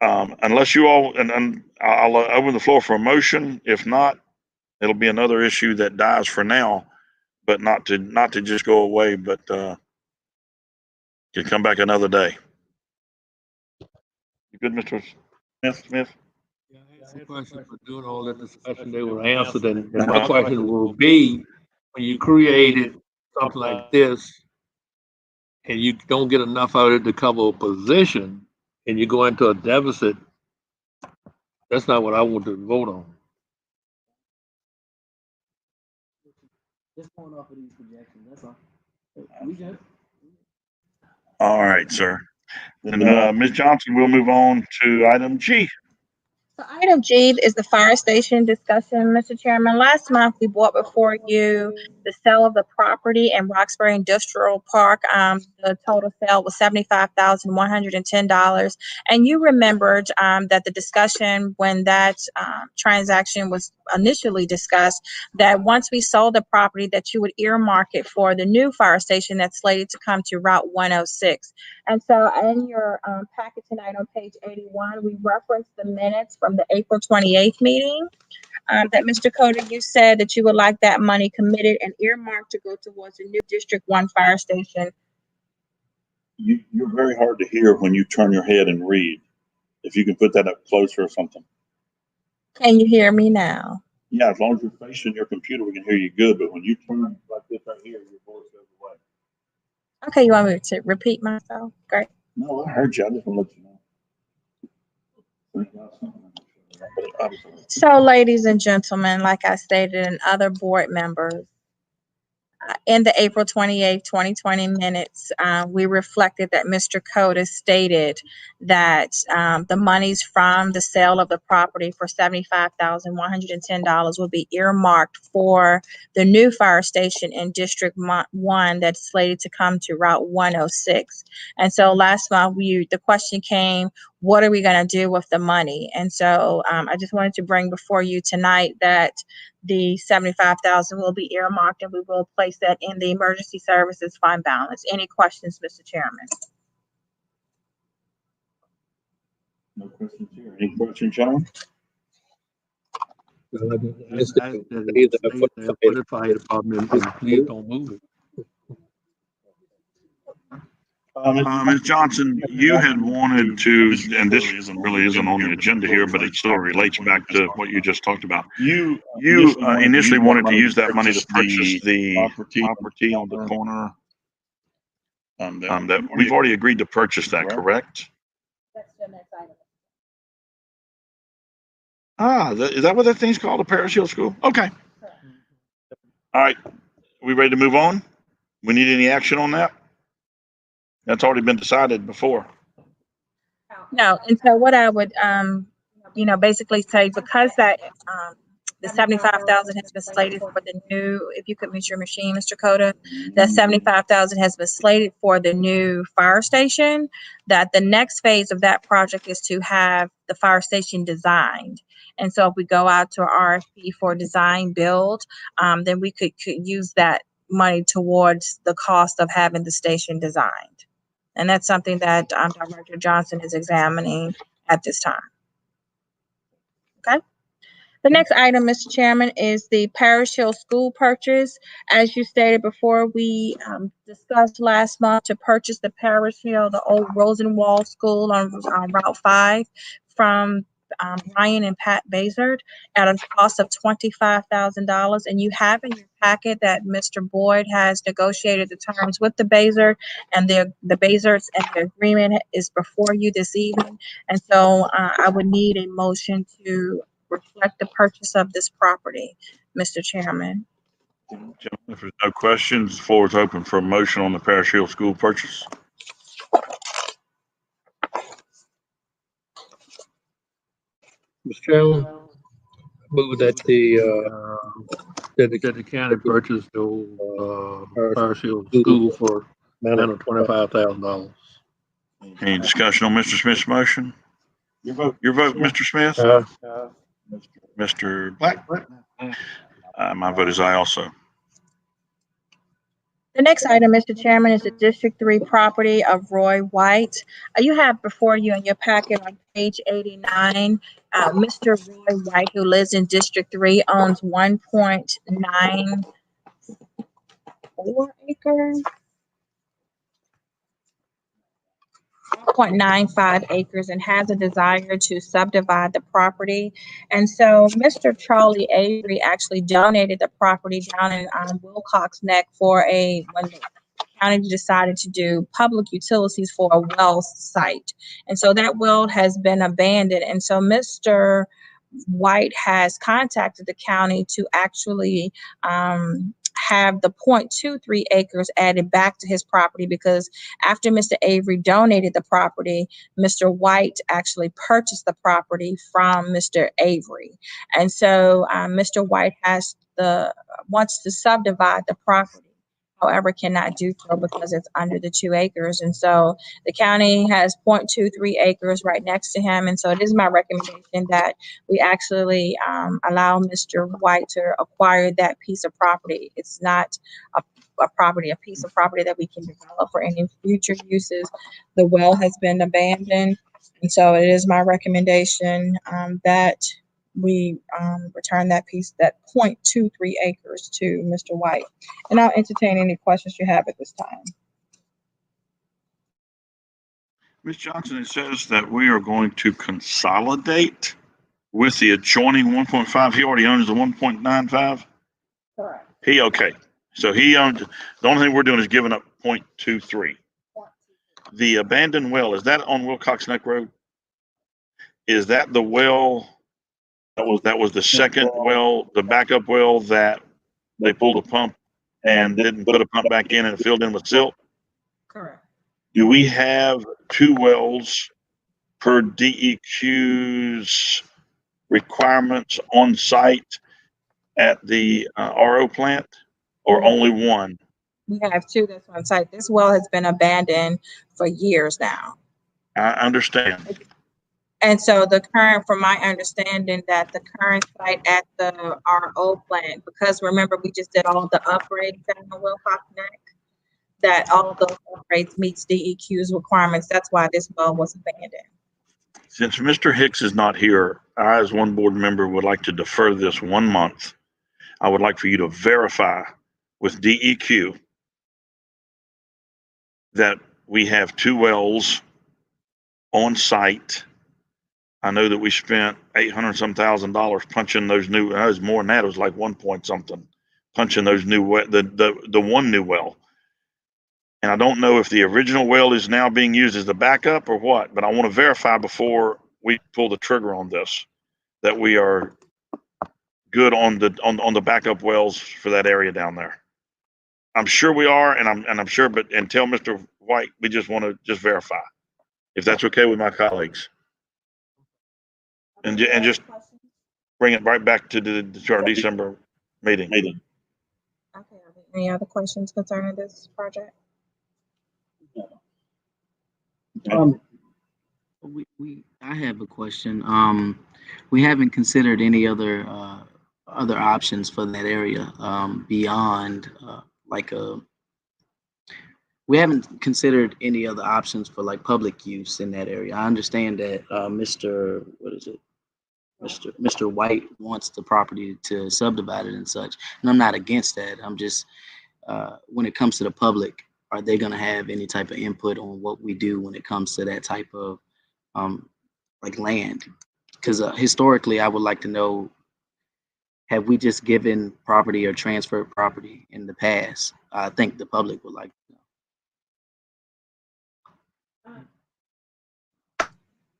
unless you all, and I'll open the floor for a motion. If not, it'll be another issue that dies for now, but not to just go away, but can come back another day. You good, Mr. Smith? Yeah, I had a question for doing all that discussion. They were answered, and my question will be, when you created something like this, and you don't get enough out of it to cover a position, and you go into a deficit, that's not what I want to vote on. Just going off of these projections, that's all. We good. All right, sir. And Ms. Johnson, we'll move on to item G. So item G is the fire station discussion, Mr. Chairman. Last month, we brought before you the sale of the property in Roxbury Industrial Park. The total sale was $75,110. And you remembered that the discussion when that transaction was initially discussed, that once we sold the property, that you would earmark it for the new fire station that's slated to come to Route 106. And so in your packet tonight on page 81, we referenced the minutes from the April 28th meeting that Mr. Coder, you said that you would like that money committed and earmarked to go towards the new District 1 fire station. You're very hard to hear when you turn your head and read. If you can put that up closer or something. Can you hear me now? Yeah, as long as you're facing your computer, we can hear you good. But when you turn like this right here, your voice goes away. Okay, you want me to repeat myself? Great. No, I heard you. I just want to let you know. So, ladies and gentlemen, like I stated, and other board members, in the April 28th, 2020 minutes, we reflected that Mr. Coda stated that the monies from the sale of the property for $75,110 will be earmarked for the new fire station in District 1 that's slated to come to Route 106. And so last month, the question came, what are we going to do with the money? And so I just wanted to bring before you tonight that the $75,000 will be earmarked and we will place that in the emergency services fund balance. Any questions, Mr. Chairman? No questions here. Any questions, John? The fire department, please don't move it. Ms. Johnson, you had wanted to, and this really isn't on the agenda here, but it still relates back to what you just talked about. You initially wanted to use that money to purchase the property on the corner. That we've already agreed to purchase that, correct? That's the next item. Is that what that thing's called, the Parish Hill School? Okay. All right. We ready to move on? We need any action on that? That's already been decided before. No, and so what I would, basically say, because that the $75,000 has been slated for the new. If you could mute your machine, Mr. Coda, that $75,000 has been slated for the new fire station. That the next phase of that project is to have the fire station designed. And so if we go out to RFP for design build, then we could use that money towards the cost of having the station designed. And that's something that Director Johnson is examining at this time. Okay. The next item, Mr. Chairman, is the Parish Hill School purchase. As you stated before, we discussed last month to purchase the Parish Hill, the old Rosenwald School on Route 5 from Ryan and Pat Bazard at a cost of $25,000. And you have in your packet that Mr. Boyd has negotiated the terms with the Bazard, and the Bazards, and the agreement is before you this evening. And so I would need a motion to reflect the purchase of this property, Mr. Chairman. Gentlemen, if there's no questions, the floor is open for a motion on the Parish Hill School purchase. Mr. Chairman, move that the county purchase the Parish Hill School for amount of $25,000. Any discussion on Mr. Smith's motion? Your vote, Mr. Smith? Mr. Black? My vote is aye also. The next item, Mr. Chairman, is the District 3 property of Roy White. You have before you in your packet on page 89, Mr. Roy White, who lives in District 3, owns 1.94 acres. 1.95 acres and has a desire to subdivide the property. And so Mr. Charlie Avery actually donated the property down in Wilcox Neck when the county decided to do public utilities for a well site. And so that well has been abandoned. And so Mr. White has contacted the county to actually have the 0.23 acres added back to his property, because after Mr. Avery donated the property, Mr. White actually purchased the property from Mr. Avery. And so Mr. White wants to subdivide the property, however, cannot do so because it's under the 2 acres. And so the county has 0.23 acres right next to him. And so it is my recommendation that we actually allow Mr. White to acquire that piece of property. It's not a piece of property that we can develop for any future uses. The well has been abandoned. And so it is my recommendation that we return that 0.23 acres to Mr. White. And I'll entertain any questions you have at this time. Ms. Johnson, it says that we are going to consolidate with the adjoining 1.5. He already owns the 1.95? Correct. Okay. So he owns, the only thing we're doing is giving up 0.23. The abandoned well, is that on Wilcox Neck Road? Is that the well? That was the second well, the backup well that they pulled a pump and didn't put a pump back in and it filled in with silt? Correct. Do we have 2 wells per DEQ's requirements on site at the RO plant, or only 1? We have 2 that's on site. This well has been abandoned for years now. I understand. And so from my understanding, that the current site at the RO plant, because remember, we just did all the upgrades down in Wilcox Neck, that all of those upgrades meets DEQ's requirements. That's why this well was abandoned. Since Mr. Hicks is not here, I, as one board member, would like to defer this 1 month. I would like for you to verify with DEQ that we have 2 wells on site. I know that we spent $800,000 punching those new. It was more than that. It was like 1 point something, punching those new the one new well. And I don't know if the original well is now being used as the backup or what. But I want to verify before we pull the trigger on this that we are good on the backup wells for that area down there. I'm sure we are, and I'm sure. But and tell Mr. White, we just want to verify if that's okay with my colleagues. And just bring it right back to our December meeting. Okay. Are there any other questions concerning this project? I have a question. We haven't considered any other options for that area beyond we haven't considered any other options for like public use in that area. I understand that Mr. White wants the property to subdivide it and such, and I'm not against that. I'm just when it comes to the public, are they going to have any type of input on what we do when it comes to that type of like land? Because historically, I would like to know, have we just given property or transferred property in the past? I think the public would like to know.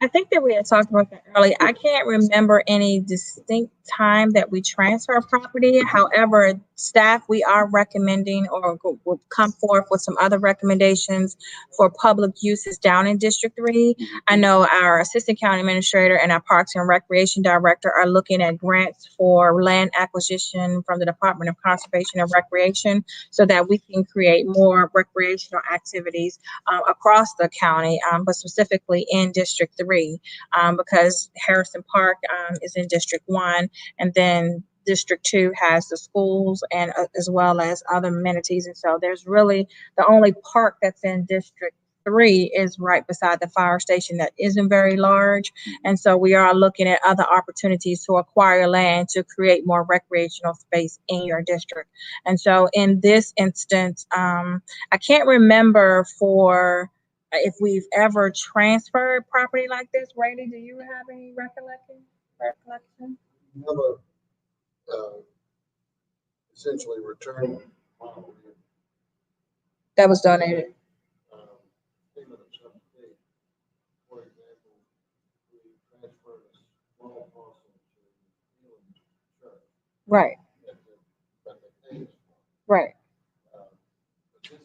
I think that we had talked about that earlier. I can't remember any distinct time that we transfer property. However, staff, we are recommending or will come forth with some other recommendations for public uses down in District 3. I know our Assistant County Administrator and our Parks and Recreation Director are looking at grants for land acquisition from the Department of Conservation and Recreation so that we can create more recreational activities across the county, but specifically in District 3, because Harrison Park is in District 1, and then District 2 has the schools and as well as other amenities. And so there's really the only park that's in District 3 is right beside the fire station that isn't very large. And so we are looking at other opportunities to acquire land to create more recreational space in your district. And so in this instance, I can't remember if we've ever transferred property like this. Randy, do you have any recollection? Never essentially returned property. That was donated. Payment of some fee. For example, we transferred a small parcel to Healing Church. Right. But they paid us for it. Right. But this is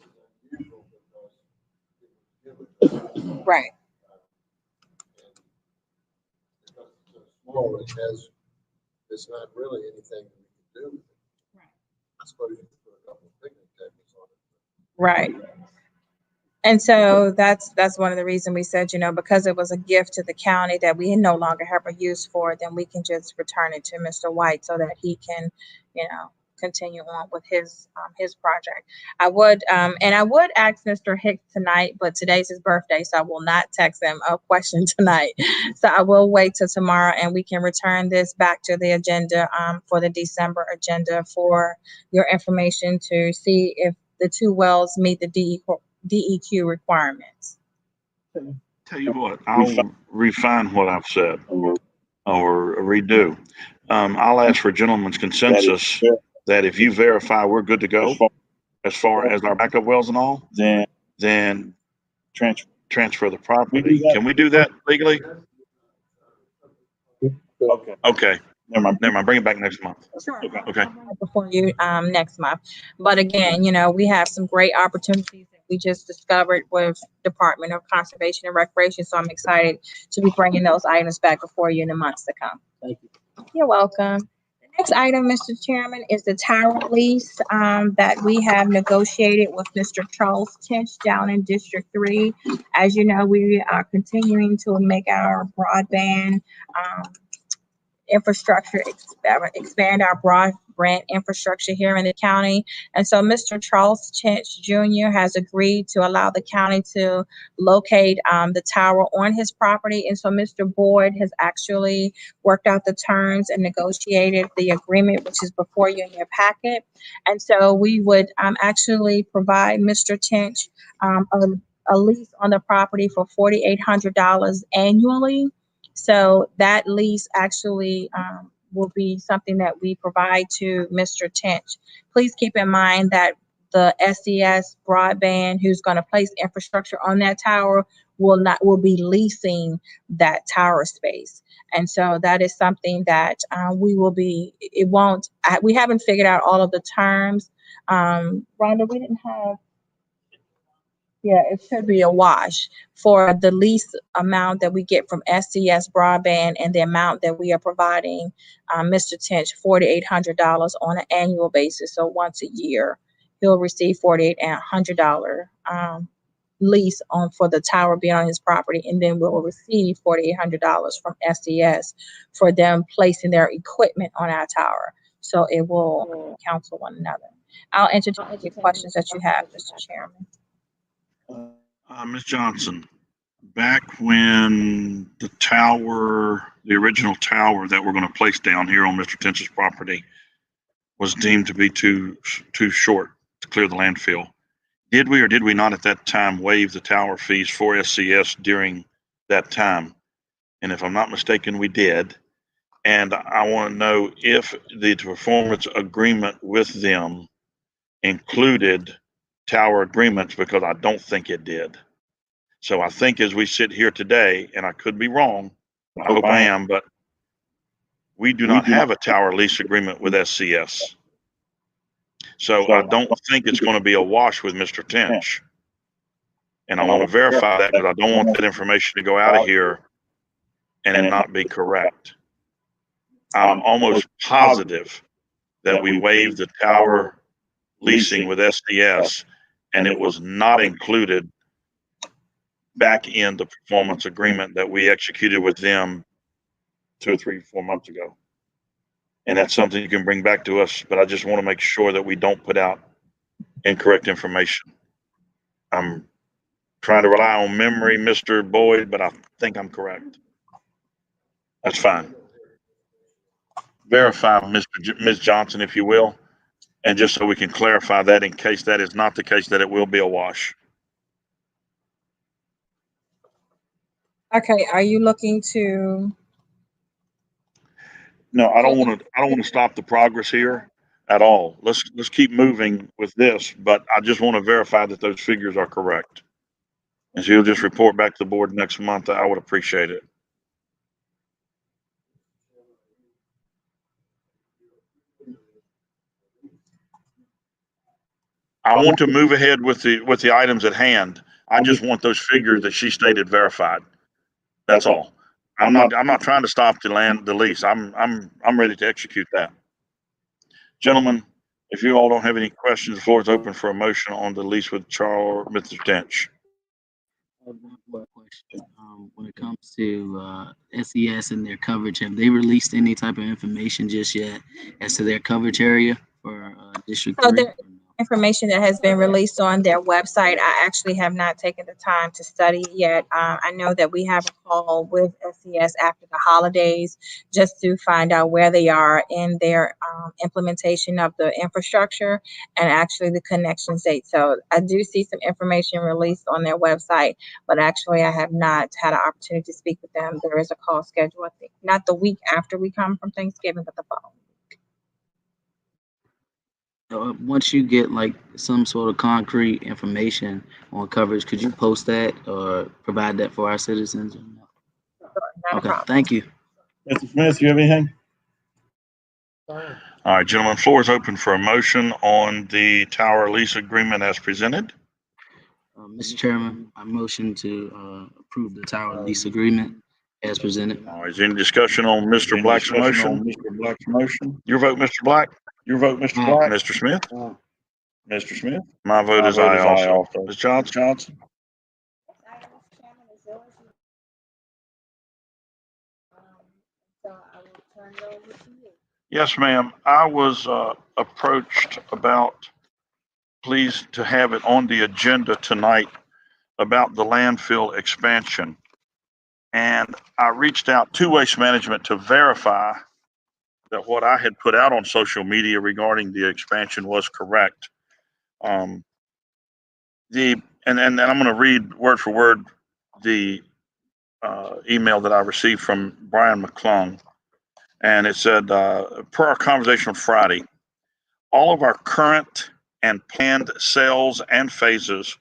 unusual because it was given. Right. And because it's so small, it's not really anything that we can do with it. Right. I suppose you could put a couple of picnic tables on it. Right. And so that's one of the reasons we said, because it was a gift to the county that we no longer have a use for, then we can just return it to Mr. White so that he can, continue on with his project. I would ask Mr. Hicks tonight, but today's his birthday, so I will not text him a question tonight. So I will wait till tomorrow and we can return this back to the agenda for the December agenda for your information to see if the two wells meet the DEQ requirements. Tell you what, I'll refine what I've said or redo. I'll ask for gentleman's consensus that if you verify we're good to go as far as our backup wells and all, then transfer the property. Can we do that legally? Okay. Never mind. Bring it back next month. Sure. Okay. Before you next month. But again, we have some great opportunities that we just discovered with Department of Conservation and Recreation. So I'm excited to be bringing those items back before you in the months to come. Thank you. You're welcome. The next item, Mr. Chairman, is the tower lease that we have negotiated with Mr. Charles Tinch down in District 3. As you know, we are continuing to make our broadband infrastructure, expand our broadband infrastructure here in the county. And so Mr. Charles Tinch Jr. has agreed to allow the county to locate the tower on his property. And so Mr. Boyd has actually worked out the terms and negotiated the agreement, which is before you in your packet. And so we would actually provide Mr. Tinch a lease on the property for $4,800 annually. So that lease actually will be something that we provide to Mr. Tinch. Please keep in mind that the SES broadband, who's going to place infrastructure on that tower, will be leasing that tower space. And so that is something that we haven't figured out all of the terms. Rhonda, we didn't have. Yeah, it should be a wash for the lease amount that we get from SCS Broadband and the amount that we are providing Mr. Tinch, $4,800 on an annual basis. So once a year, he'll receive $4,800 lease for the tower being on his property, and then we'll receive $4,800 from SCS for them placing their equipment on our tower. So it will cancel one another. I'll entertain any questions that you have, Mr. Chairman. Ms. Johnson, back when the original tower that we're going to place down here on Mr. Tinch's property was deemed to be too short to clear the landfill, did we or did we not at that time waive the tower fees for SCS during that time? And if I'm not mistaken, we did. And I want to know if the performance agreement with them included tower agreements, because I don't think it did. So I think as we sit here today, and I could be wrong, I hope I am, but we do not have a tower lease agreement with SCS. So I don't think it's going to be a wash with Mr. Tench. And I want to verify that because I don't want that information to go out of here and it not be correct. I'm almost positive that we waived the tower leasing with SDS and it was not included back in the performance agreement that we executed with them 2 or 3, 4 months ago. And that's something you can bring back to us, but I just want to make sure that we don't put out incorrect information. I'm trying to rely on memory, Mr. Boyd, but I think I'm correct. That's fine. Verify, Ms. Johnson, if you will, and just so we can clarify that in case that is not the case, that it will be a wash. Okay, are you looking to? No, I don't want to stop the progress here at all. Let's keep moving with this, but I just want to verify that those figures are correct. And so you'll just report back to the board next month. I would appreciate it. I want to move ahead with the items at hand. I just want those figures that she stated verified. That's all. I'm not trying to stop the lease. I'm ready to execute that. Gentlemen, if you all don't have any questions, the floor is open for a motion on the lease with Mr. Tench. One more question. When it comes to SES and their coverage, have they released any type of information just yet as to their coverage area for District 3? Information that has been released on their website. I actually have not taken the time to study yet. I know that we have a call with SCS after the holidays just to find out where they are in their implementation of the infrastructure and actually the connection date. So I do see some information released on their website, but actually I have not had an opportunity to speak with them. There is a call scheduled, I think, not the week after we come from Thanksgiving, but the following. Once you get like some sort of concrete information on coverage, could you post that or provide that for our citizens? Okay, thank you. Mr. Smith, you have anything? All right, gentlemen, floor is open for a motion on the tower lease agreement as presented. Mr. Chairman, I motion to approve the tower lease agreement as presented. All right, is there any discussion on Mr. Black's motion? Your vote, Mr. Black? Your vote, Mr. Black? Mr. Smith? Mr. Smith? My vote is aye also. Ms. Johnson? Yes, ma'am. I was approached about pleased to have it on the agenda tonight about the landfill expansion. And I reached out to Waste Management to verify that what I had put out on social media regarding the expansion was correct. And I'm going to read word for word the email that I received from Brian McClung. And it said, per our conversation on Friday, all of our current and planned sales and phases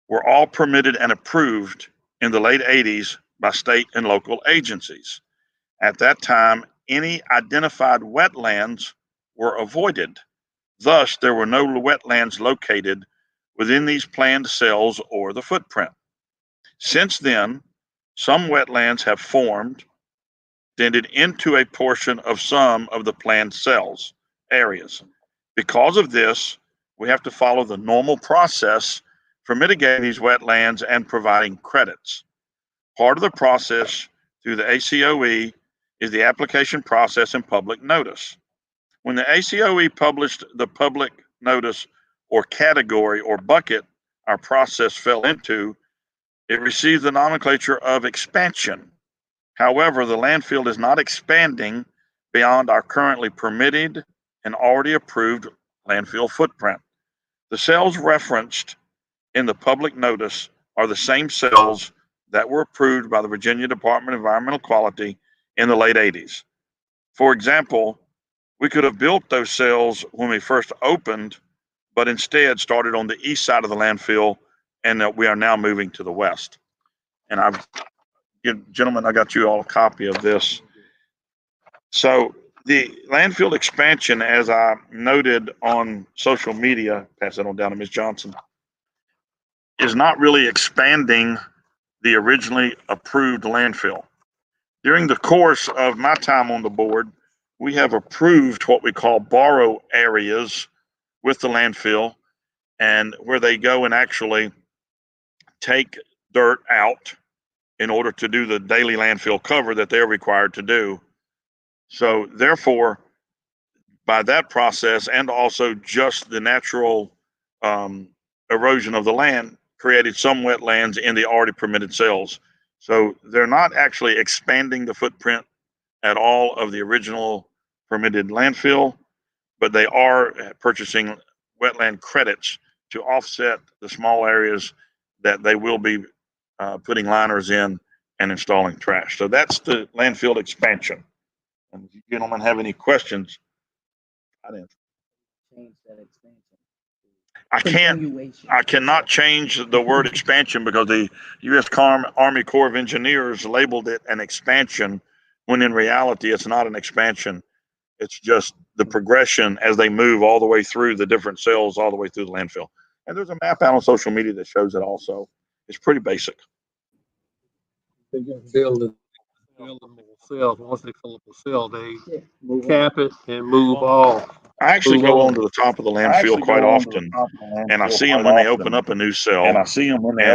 were all permitted and approved in the late 80s by state and local agencies. At that time, any identified wetlands were avoided. Thus, there were no wetlands located within these planned cells or the footprint. Since then, some wetlands have formed, dented into a portion of some of the planned cells areas. Because of this, we have to follow the normal process for mitigating these wetlands and providing credits. Part of the process through the ACOE is the application process and public notice. When the ACOE published the public notice or category or bucket our process fell into, it received the nomenclature of expansion. However, the landfill is not expanding beyond our currently permitted and already approved landfill footprint. The cells referenced in the public notice are the same cells that were approved by the Virginia Department of Environmental Quality in the late 80s. For example, we could have built those cells when we first opened, but instead started on the east side of the landfill, and we are now moving to the west. And gentlemen, I got you all a copy of this. So the landfill expansion, as I noted on social media, pass that on down to Ms. Johnson, is not really expanding the originally approved landfill. During the course of my time on the board, we have approved what we call borrow areas with the landfill, and where they go and actually take dirt out in order to do the daily landfill cover that they're required to do. So therefore, by that process and also just the natural erosion of the land created some wetlands in the already permitted cells. So they're not actually expanding the footprint at all of the original permitted landfill, but they are purchasing wetland credits to offset the small areas that they will be putting liners in and installing trash. So that's the landfill expansion. And if you gentlemen have any questions, I'd answer. I cannot change the word expansion because the U.S. Army Corps of Engineers labeled it an expansion when in reality it's not an expansion. It's just the progression as they move all the way through the different cells, all the way through the landfill. And there's a map out on social media that shows it also. It's pretty basic. They just build them cells. Once they fill up the cell, they cap it and move off. I actually go onto the top of the landfill quite often, and I see them when they open up a new cell. And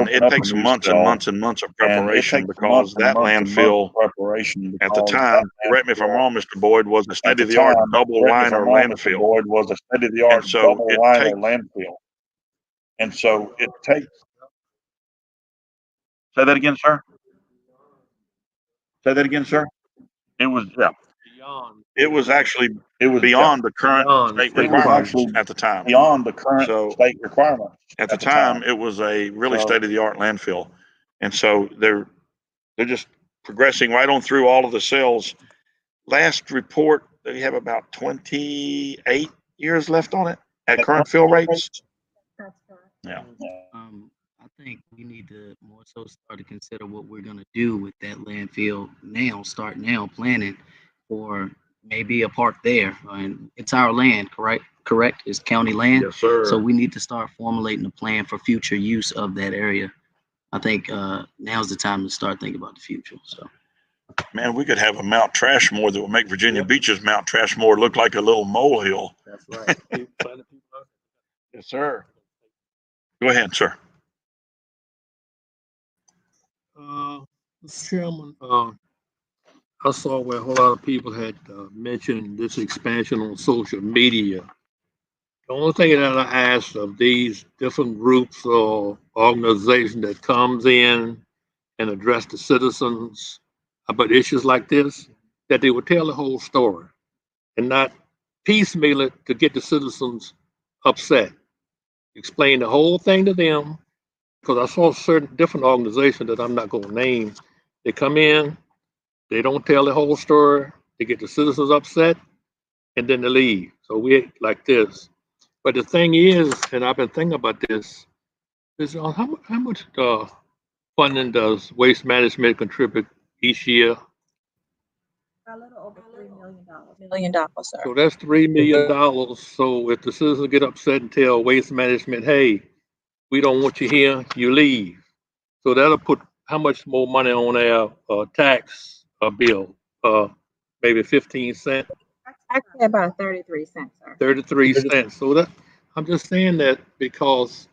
it takes months and months and months of preparation because that landfill at the time, correct me if I'm wrong, Mr. Boyd, was a state-of-the-art double liner landfill. And so it takes. Say that again, sir. Say that again, sir. It was, yeah. It was actually beyond the current state requirements at the time. Beyond the current state requirements. At the time, it was a really state-of-the-art landfill. And so they're just progressing right on through all of the cells. Last report, they have about 28 years left on it at current fill rates. Yeah. I think we need to more so start to consider what we're going to do with that landfill now, start now planning for maybe a park there. And it's our land, correct? It's county land. Yes, sir. So we need to start formulating a plan for future use of that area. I think now's the time to start thinking about the future. So, man, we could have a Mount Trashmore that would make Virginia Beach's Mount Trashmore look like a little molehill. That's right. Yes, sir. Go ahead, sir. Mr. Chairman, I saw where a whole lot of people had mentioned this expansion on social media. The only thing that I asked of these different groups or organizations that comes in and address the citizens about issues like this, that they would tell the whole story and not piecemeal it to get the citizens upset. Explain the whole thing to them, because I saw certain different organizations that I'm not going to name. They come in, they don't tell the whole story, they get the citizens upset, and then they leave. So we like this. But the thing is, and I've been thinking about this, is how much funding does Waste Management contribute each year? A little over $3 million, sir. So that's $3 million. So if the citizens get upset and tell Waste Management, hey, we don't want you here, you leave. So that'll put how much more money on our tax bill? Maybe 15 cents. Actually, about 33 cents, sir. 33 cents. So that I'm just saying that because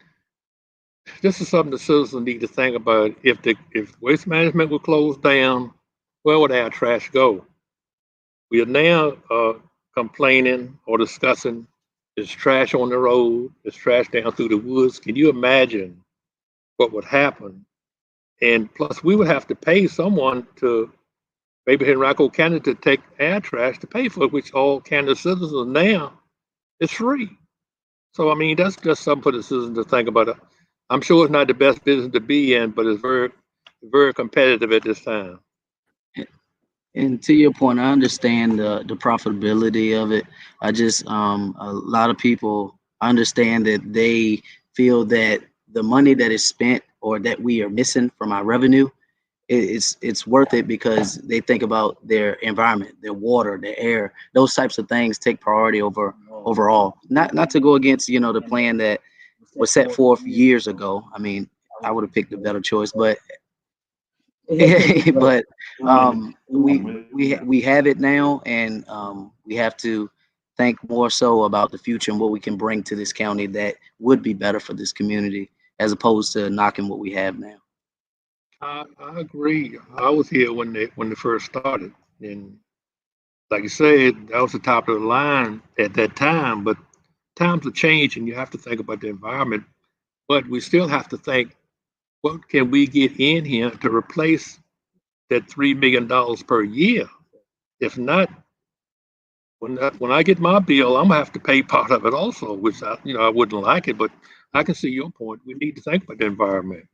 this is something the citizens need to think about. If Waste Management will close down, where would our trash go? We are now complaining or discussing there's trash on the road, there's trash down through the woods. Can you imagine what would happen? And plus, we would have to pay someone to, maybe Henrico County, to take our trash to pay for it, which all Canada citizens now, it's free. So, I mean, that's just something for the citizens to think about. I'm sure it's not the best business to be in, but it's very, very competitive at this time. and to your point, I understand the profitability of it. I just, a lot of people understand that they feel that the money that is spent or that we are missing from our revenue it's worth it because they think about their environment, their water, their air. Those types of things take priority overall. Not to go against, you know, the plan that was set forth years ago. I mean, I would have picked a better choice, but but we have it now, and we have to think more so about the future and what we can bring to this county that would be better for this community, as opposed to knocking what we have now. I agree. I was here when they first started, and like you said, that was the top of the line at that time. But times are changing. You have to think about the environment, but we still have to think, what can we get in here to replace that $3 million per year? If not, when I get my bill, I'm gonna have to pay part of it also, which I wouldn't like it, but I can see your point. We need to think about the environment.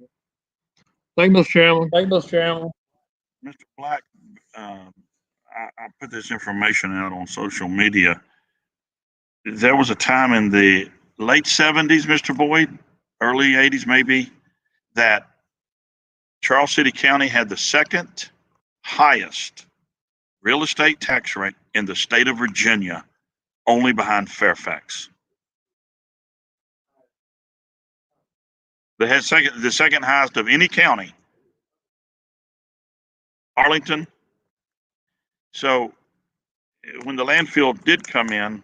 Thank you, Mr. Chairman. Mr. Black, I put this information out on social media. There was a time in the late 70s, Mr. Boyd, early 80s maybe, that Charles City County had the second highest real estate tax rate in the state of Virginia, only behind Fairfax. They had the second highest of any county, Arlington. So when the landfill did come in,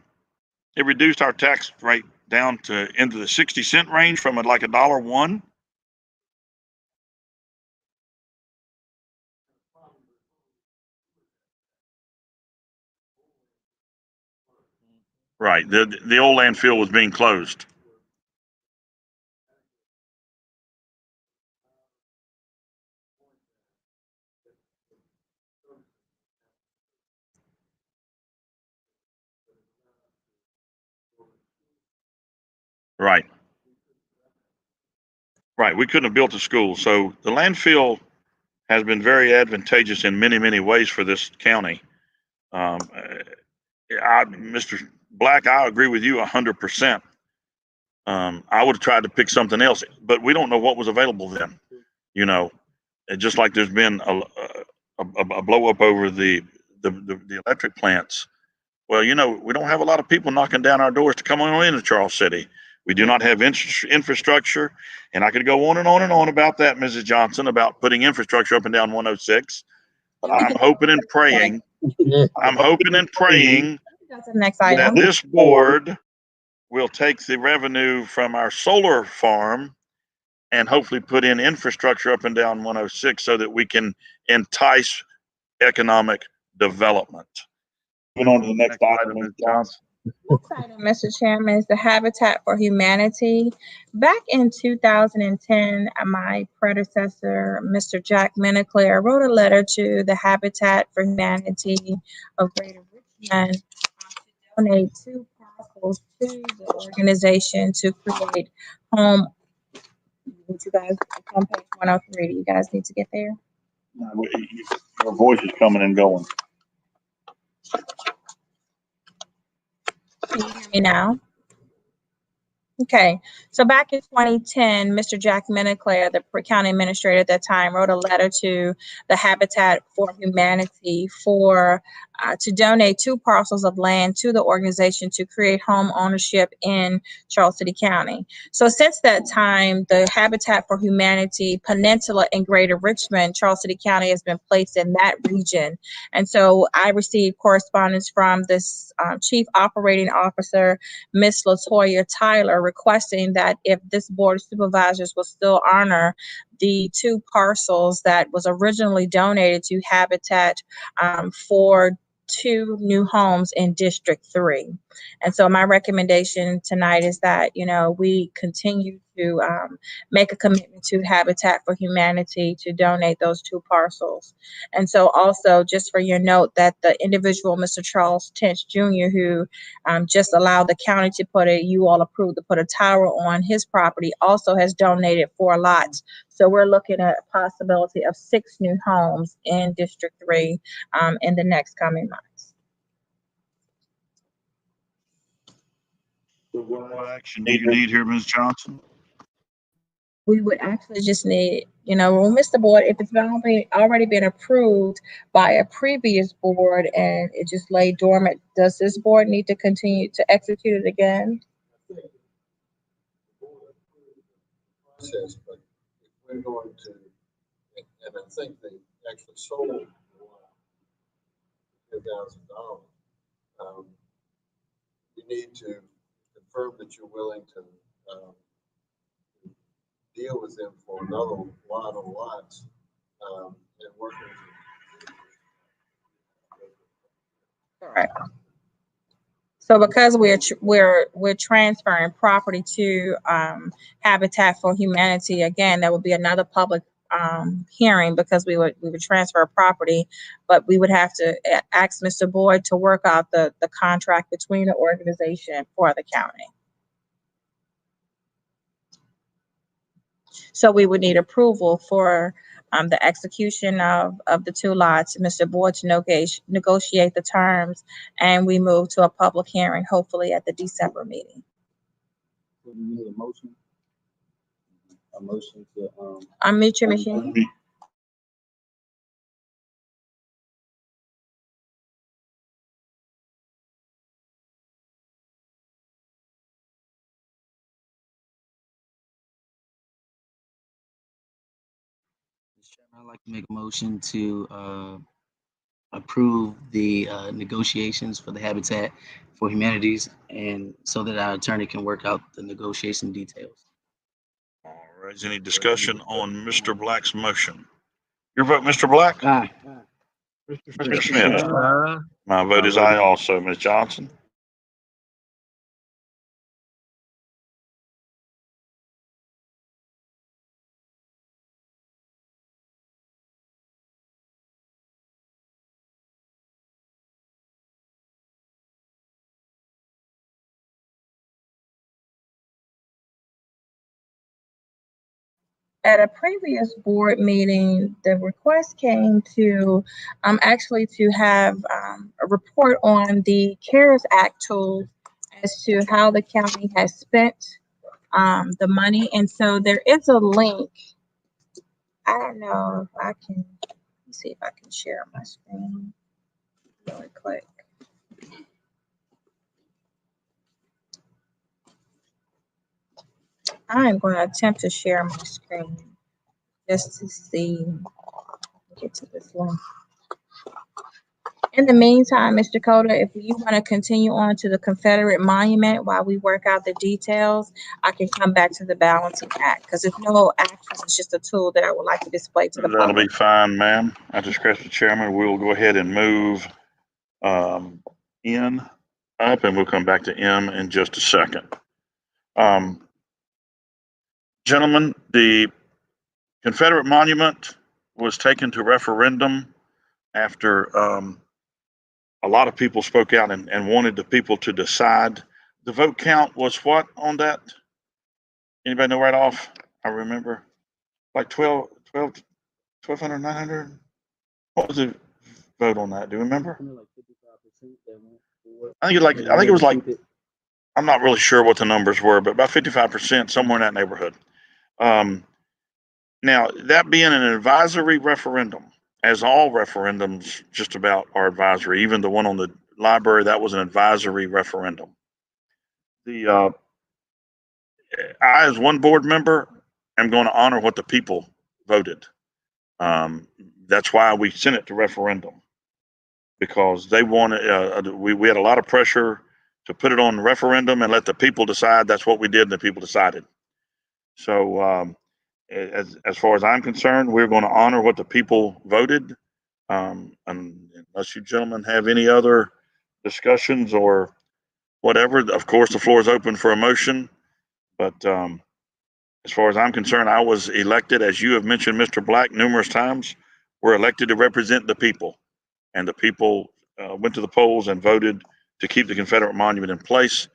it reduced our tax rate down to into the 60-cent range from like $1.01. Right. The old landfill was being closed. Right. Right. We couldn't have built a school. So the landfill has been very advantageous in many, many ways for this county. Mr. Black, I agree with you 100%. I would have tried to pick something else, but we don't know what was available then. You know, just like there's been a blow up over the electric plants. Well, you know, we don't have a lot of people knocking down our doors to come on into Charles City. We do not have infrastructure, and I could go on and on and on about that, Mrs. Johnson, about putting infrastructure up and down 106. But I'm hoping and praying. I'm hoping and praying that this board will take the revenue from our solar farm and hopefully put in infrastructure up and down 106 so that we can entice economic development. Moving on to the next item, Ms. Johnson. Next item, Mr. Chairman, is the Habitat for Humanity. Back in 2010, my predecessor, Mr. Jack Menaclair, wrote a letter to the Habitat for Humanity of Greater Richmond to donate 2 parcels to the organization to create home. You guys, on page 103. Do you guys need to get there? Your voice is coming and going. Can you hear me now? Okay, so back in 2010, Mr. Jack Menaclair, the county administrator at that time, wrote a letter to the Habitat for Humanity to donate 2 parcels of land to the organization to create home ownership in Charles City County. So since that time, the Habitat for Humanity Peninsula and Greater Richmond, Charles City County has been placed in that region. And so I received correspondence from this Chief Operating Officer, Miss Latoya Tyler, requesting that if this Board of Supervisors will still honor the 2 parcels that was originally donated to Habitat for 2 new homes in District 3. And so my recommendation tonight is that, you know, we continue to make a commitment to Habitat for Humanity to donate those 2 parcels. And so also, just for your note, that the individual, Mr. Charles Tench Jr., who just allowed the county to you all approved to put a tower on his property, also has donated 4 lots. So we're looking at a possibility of 6 new homes in District 3 in the next coming months. What action do you need here, Ms. Johnson? We would actually just need You know, when Mr. Board, if it's already been approved by a previous board and it just lay dormant, does this board need to continue to execute it again? Process, but if we're going to, and I think they actually sold $10,000. You need to confirm that you're willing to deal with them for another lot of lots and work with them. Correct. So because we're transferring property to Habitat for Humanity, again, that would be another public hearing because we would transfer property, but we would have to ask Mr. Boyd to work out the contract between the organization for the county. So we would need approval for the execution of the two lots, Mr. Boyd to negotiate the terms, and we move to a public hearing, hopefully at the December meeting. So you need a motion? A motion to, Unmute your machine. Mr. Chairman, I'd like to make a motion to approve the negotiations for the Habitat for Humanities, and so that our attorney can work out the negotiation details. All right, is any discussion on Mr. Black's motion? Your vote, Mr. Black? aye. Mr. Smith? My vote is aye also. Ms. Johnson? At a previous board meeting, the request came to actually to have a report on the CARES Act tools as to how the county has spent the money. And so there is a link. I don't know if I can, let me see if I can share my screen really quick. I'm going to attempt to share my screen just to see, get to this link. In the meantime, Mr. Coda, if you want to continue on to the Confederate Monument while we work out the details, I can come back to the Balancing Act because it's no action, it's just a tool that I would like to display to the That'll public. be fine, ma'am. At the discretion of the chairman, we will go ahead and move N up, and we'll come back to M in just a second. Gentlemen, the Confederate Monument was taken to referendum after a lot of people spoke out and wanted the people to decide. The vote count was what on that? Anybody know right off? I remember like 1,200, 900. What was the vote on that? Do you remember? I think it was like, I'm not really sure what the numbers were, but about 55%, somewhere in that neighborhood. Now, that being an advisory referendum, as all referendums just about are advisory, even the one on the library, that was an advisory referendum. I, as one board member, am going to honor what the people voted. That's why we sent it to referendum, because they wanted, we had a lot of pressure to put it on referendum and let the people decide. That's what we did, and the people decided. So as far as I'm concerned, we're going to honor what the people voted. And unless you gentlemen have any other discussions or whatever, of course, the floor is open for a motion. But as far as I'm concerned, I was elected, as you have mentioned, Mr. Black, numerous times. We're elected to represent the people, and the people went to the polls and voted to keep the Confederate Monument in place.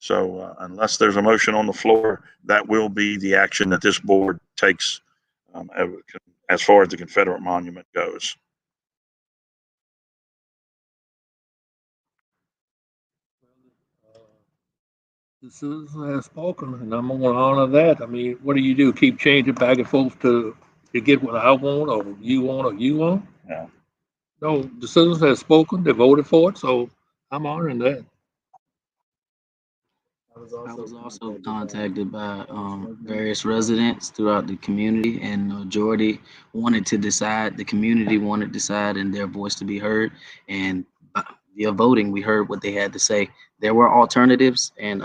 So unless there's a motion on the floor, that will be the action that this board takes as far as the Confederate Monument goes. The citizens have spoken, and I'm going to honor that. I mean, what do? Keep changing back and forth to to get what I want or you want or you want. Yeah. No, the citizens have spoken, they voted for it, so I'm honoring that. I was also contacted by various residents throughout the community, and the majority wanted to decide. The community wanted to decide, and their voice to be heard. And via voting, we heard what they had to say. There were alternatives, and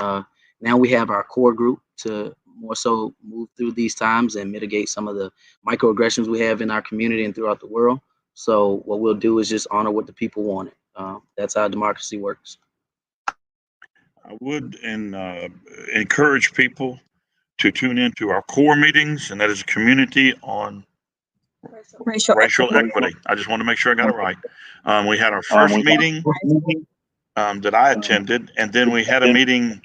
now we have our core group to more so move through these times and mitigate some of the microaggressions we have in our community and throughout the world. So what we'll do is just honor what the people wanted. That's how democracy works. I would encourage people to tune into our core meetings, and that is a community on Racial equity. I just want to make sure I got it right. We had our first meeting that I attended, and then we had a meeting.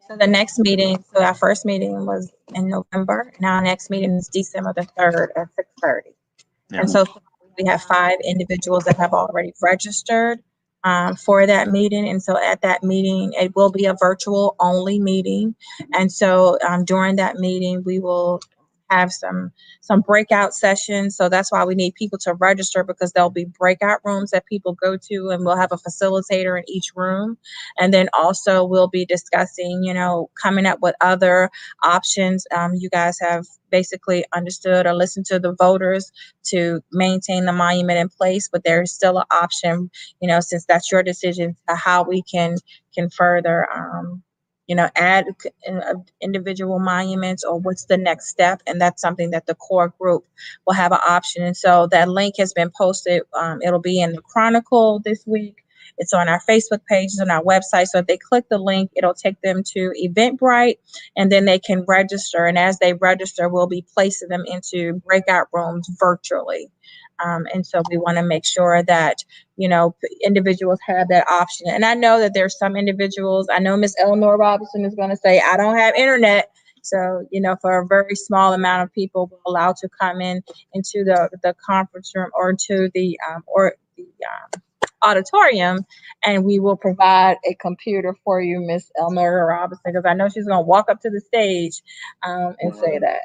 So the next meeting, so our first meeting was in November, and our next meeting is December the 3rd at 6:30. Yeah. And so we have 5 individuals that have already registered for that meeting. And so at that meeting, it will be a virtual only meeting. And so during that meeting, we will have some breakout sessions. So that's why we need people to register, because there'll be breakout rooms that people go to, and we'll have a facilitator in each room. And then also we'll be discussing, coming up with other options. You guys have basically understood or listened to the voters to maintain the monument in place, but there's still an option, since that's your decision, how we can further add individual monuments, or what's the next step. And that's something that the core group will have an option. And so that link has been posted. It'll be in the Chronicle this week. It's on our Facebook pages, on our website. So if they click the link, it'll take them to Eventbrite, and then they can register. And as they register, we'll be placing them into breakout rooms virtually. And so we want to make sure that, individuals have that option. And I know that there's some individuals, I know Miss Eleanor Robinson is going to say, I don't have internet. So, for a very small amount of people, we're allowed to come into the conference room or to the auditorium, and we will provide a computer for you, Miss Eleanor Robinson, because I know she's going to walk up to the stage and say that.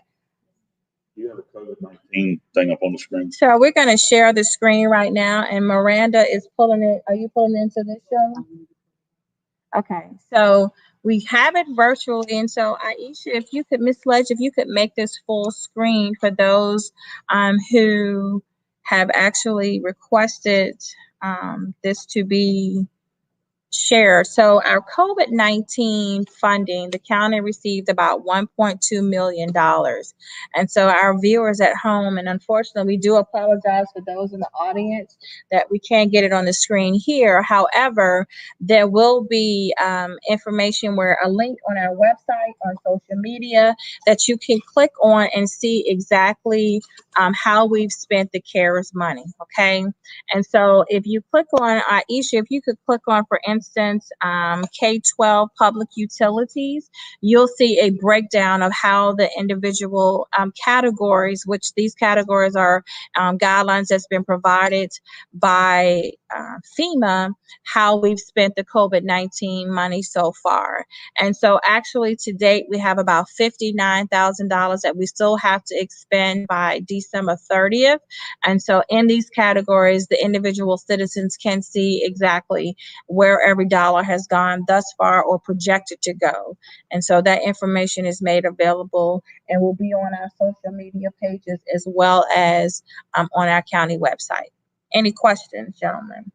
You have a COVID-19 thing up on the screen. So we're going to share the screen right now, and Miranda is pulling it. Are you pulling it into this show? Okay, so we have it virtually. And so Aisha, if you could, Miss Ledge, if you could make this full screen for those who have actually requested this to be shared. So our COVID-19 funding, the county received about $1.2 million. And so our viewers at home, and unfortunately, we do apologize for those in the audience that we can't get it on the screen here. However, there will be information where a link on our website, on social media, that you can click on and see exactly how we've spent the CARES money, okay? And so if you click on, Aisha, if you could click on, for instance, K-12 public utilities, you'll see a breakdown of how the individual categories, which these categories are guidelines that's been provided by FEMA, how we've spent the COVID-19 money so far. And so actually to date, we have about $59,000 that we still have to expend by December 30th. And so in these categories, the individual citizens can see exactly where every dollar has gone thus far or projected to go. And so that information is made available and will be on our social media pages as well as on our county website. Any questions, gentlemen?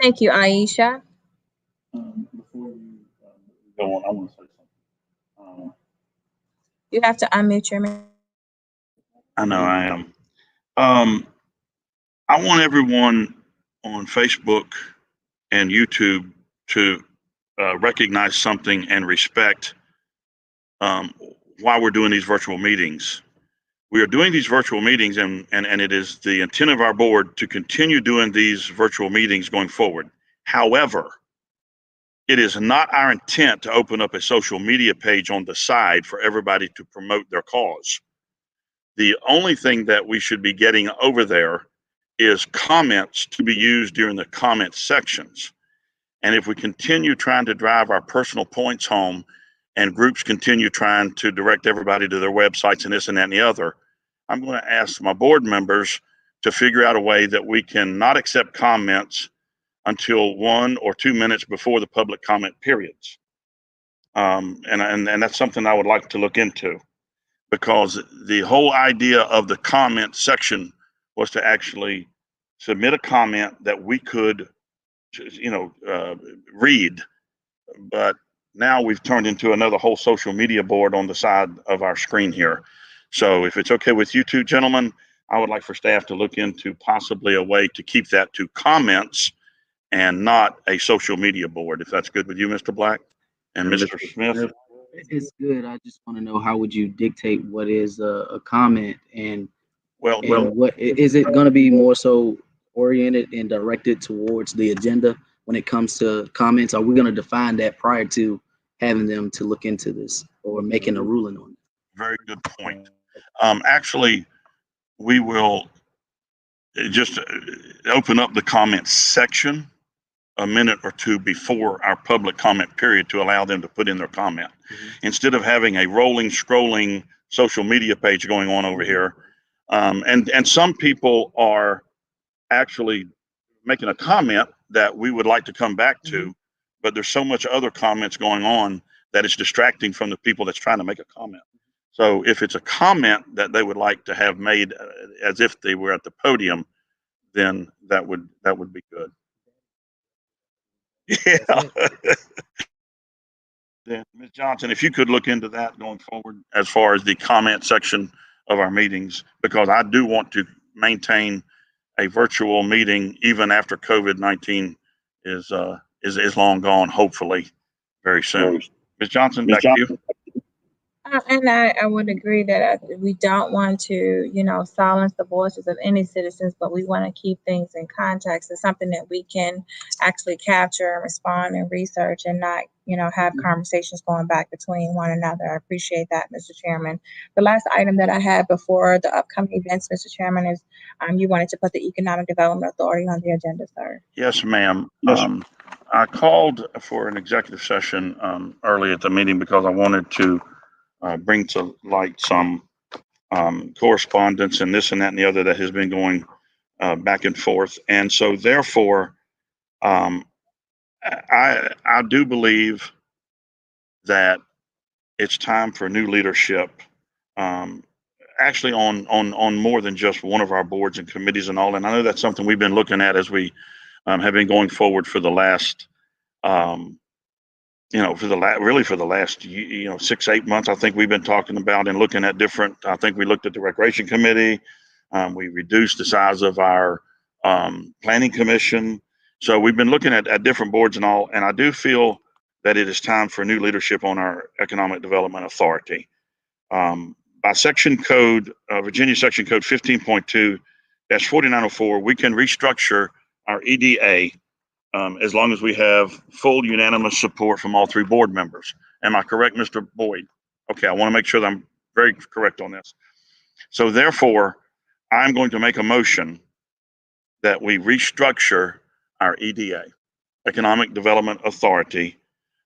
Thank you, Aisha. Before you go on, I want to say something. You have to unmute your mic. I know I am. I want everyone on Facebook and YouTube to recognize something and respect why we're doing these virtual meetings. We are doing these virtual meetings, and it is the intent of our board to continue doing these virtual meetings going forward. However, it is not our intent to open up a social media page on the side for everybody to promote their cause. The only thing that we should be getting over there is comments to be used during the comment sections. And if we continue trying to drive our personal points home and groups continue trying to direct everybody to their websites and this and that and the other, I'm going to ask my board members to figure out a way that we can not accept comments until 1 or 2 minutes before the public comment periods. And that's something I would like to look into, because the whole idea of the comment section was to actually submit a comment that we could, read. But now we've turned into another whole social media board on the side of our screen here. So if it's okay with you two gentlemen, I would like for staff to look into possibly a way to keep that to comments and not a social media board, if that's good with you, Mr. Black and Mr. Smith. It's good. I just want to know, how would you dictate what is a comment, and what is it going to be more so oriented and directed towards the agenda when it comes to comments? Are we going to define that prior to having them to look into this or making a ruling on it? Very good point. Actually, we will just open up the comments section a minute or two before our public comment period to allow them to put in their comment. Instead of having a rolling, scrolling social media page going on over here. And some people are actually making a comment that we would like to come back to, but there's so much other comments going on that it's distracting from the people that's trying to make a comment. So if it's a comment that they would like to have made as if they were at the podium, then that would be good. Yeah. Then Ms. Johnson, if you could look into that going forward as far as the comment section of our meetings, because I do want to maintain a virtual meeting even after COVID-19 is long gone, hopefully very soon. Ms. Johnson, back to you. And I would agree that we don't want to, silence the voices of any citizens, but we want to keep things in context. It's something that we can actually capture and respond and research, and not, have conversations going back between one another. I appreciate that, Mr. Chairman. The last item that I had before the upcoming events, Mr. Chairman, is you wanted to put the Economic Development Authority on the agenda, sir. Yes, ma'am. I called for an executive session early at the meeting because I wanted to bring to light some correspondence and this and that and the other that has been going back and forth. And so therefore, I do believe that it's time for new leadership, actually on more than just one of our boards and committees and all. And I know that's something we've been looking at as we have been going forward for the last for the last 6-8 months. I think we've been talking about and looking at different. I think we looked at the Recreation Committee. We reduced the size of our Planning Commission. So we've been looking at different boards and all. And I do feel that it is time for new leadership on our Economic Development Authority. By section code, Virginia Section Code 15.2-4904, we can restructure our EDA as long as we have full unanimous support from all 3 board members. Am I correct, Mr. Boyd? Okay, I want to make sure that I'm very correct on this. So therefore, I'm going to make a motion that we restructure our EDA, Economic Development Authority.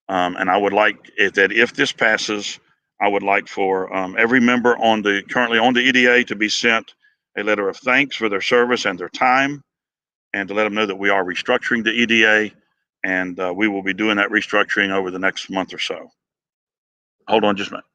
And I would like that if this passes, I would like for every member currently on the EDA to be sent a letter of thanks for their service and their time, and to let them know that we are restructuring the EDA, and we will be doing that restructuring over the next month or so. Hold on just a minute.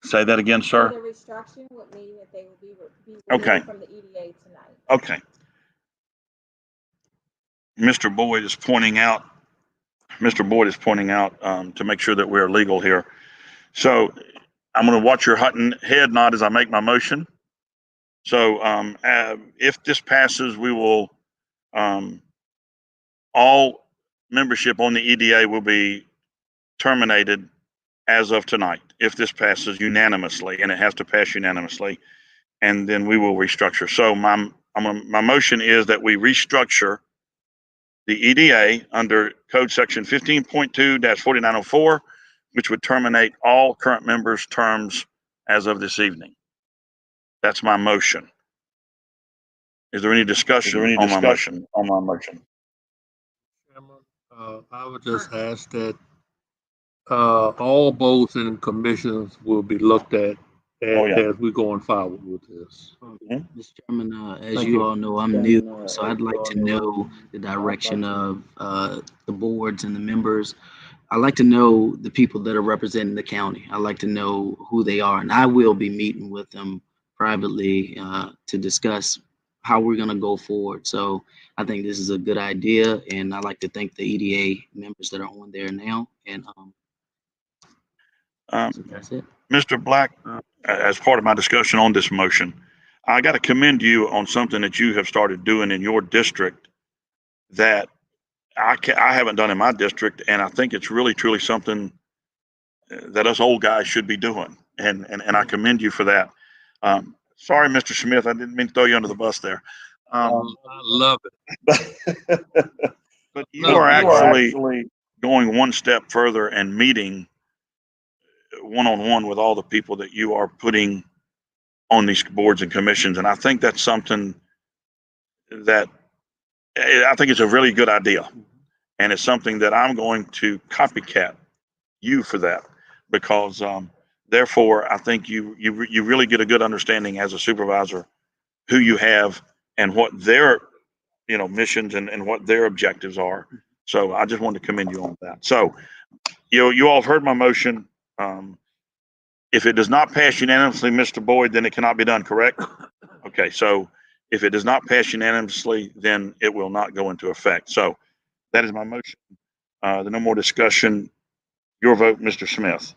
Say that again, sir. The restructuring would mean that they will be okay from the EDA tonight. Okay. Mr. Boyd is pointing out to make sure that we're legal here. So I'm going to watch your head nod as I make my motion. So if this passes, we will all membership on the EDA will be terminated as of tonight, if this passes unanimously, and it has to pass unanimously, and then we will restructure. So my motion is that we restructure the EDA under Code Section 15.2-4904, which would terminate all current members' terms as of this evening. That's my motion. Is there any discussion on my motion? Chairman, I would just ask that all boards and commissions will be looked at as we going forward with this. Mr. Chairman, as Thank you you. all know, I'm new, so I'd like to know the direction of the boards and the members. I'd like to know the people that are representing the county. I'd like to know who they are, and I will be meeting with them privately to discuss how we're going to go forward. So I think this is a good idea, and I'd like to thank the EDA members that are on there now. And so that's it. Mr. Black, as part of my discussion on this motion, I got to commend you on something that you have started doing in your district that I haven't done in my district, and I think it's really truly something that us old guys should be doing, and I commend you for that. Sorry, Mr. Smith, I didn't mean to throw you under the bus there. I love it. But you are actually going one step further and meeting one-on-one with all the people that you are putting on these boards and commissions, and I think that's something that I think it's a really good idea, and it's something that I'm going to copycat you for that, because therefore I think you really get a good understanding as a supervisor who you have and what their missions and what their objectives are. So I just wanted to commend you on that. So you all have heard my motion. If it does not pass unanimously, Mr. Boyd, then it cannot be done, correct? Okay, so if it does not pass unanimously, then it will not go into effect. So that is my motion. There's no more discussion. Your vote, Mr. Smith.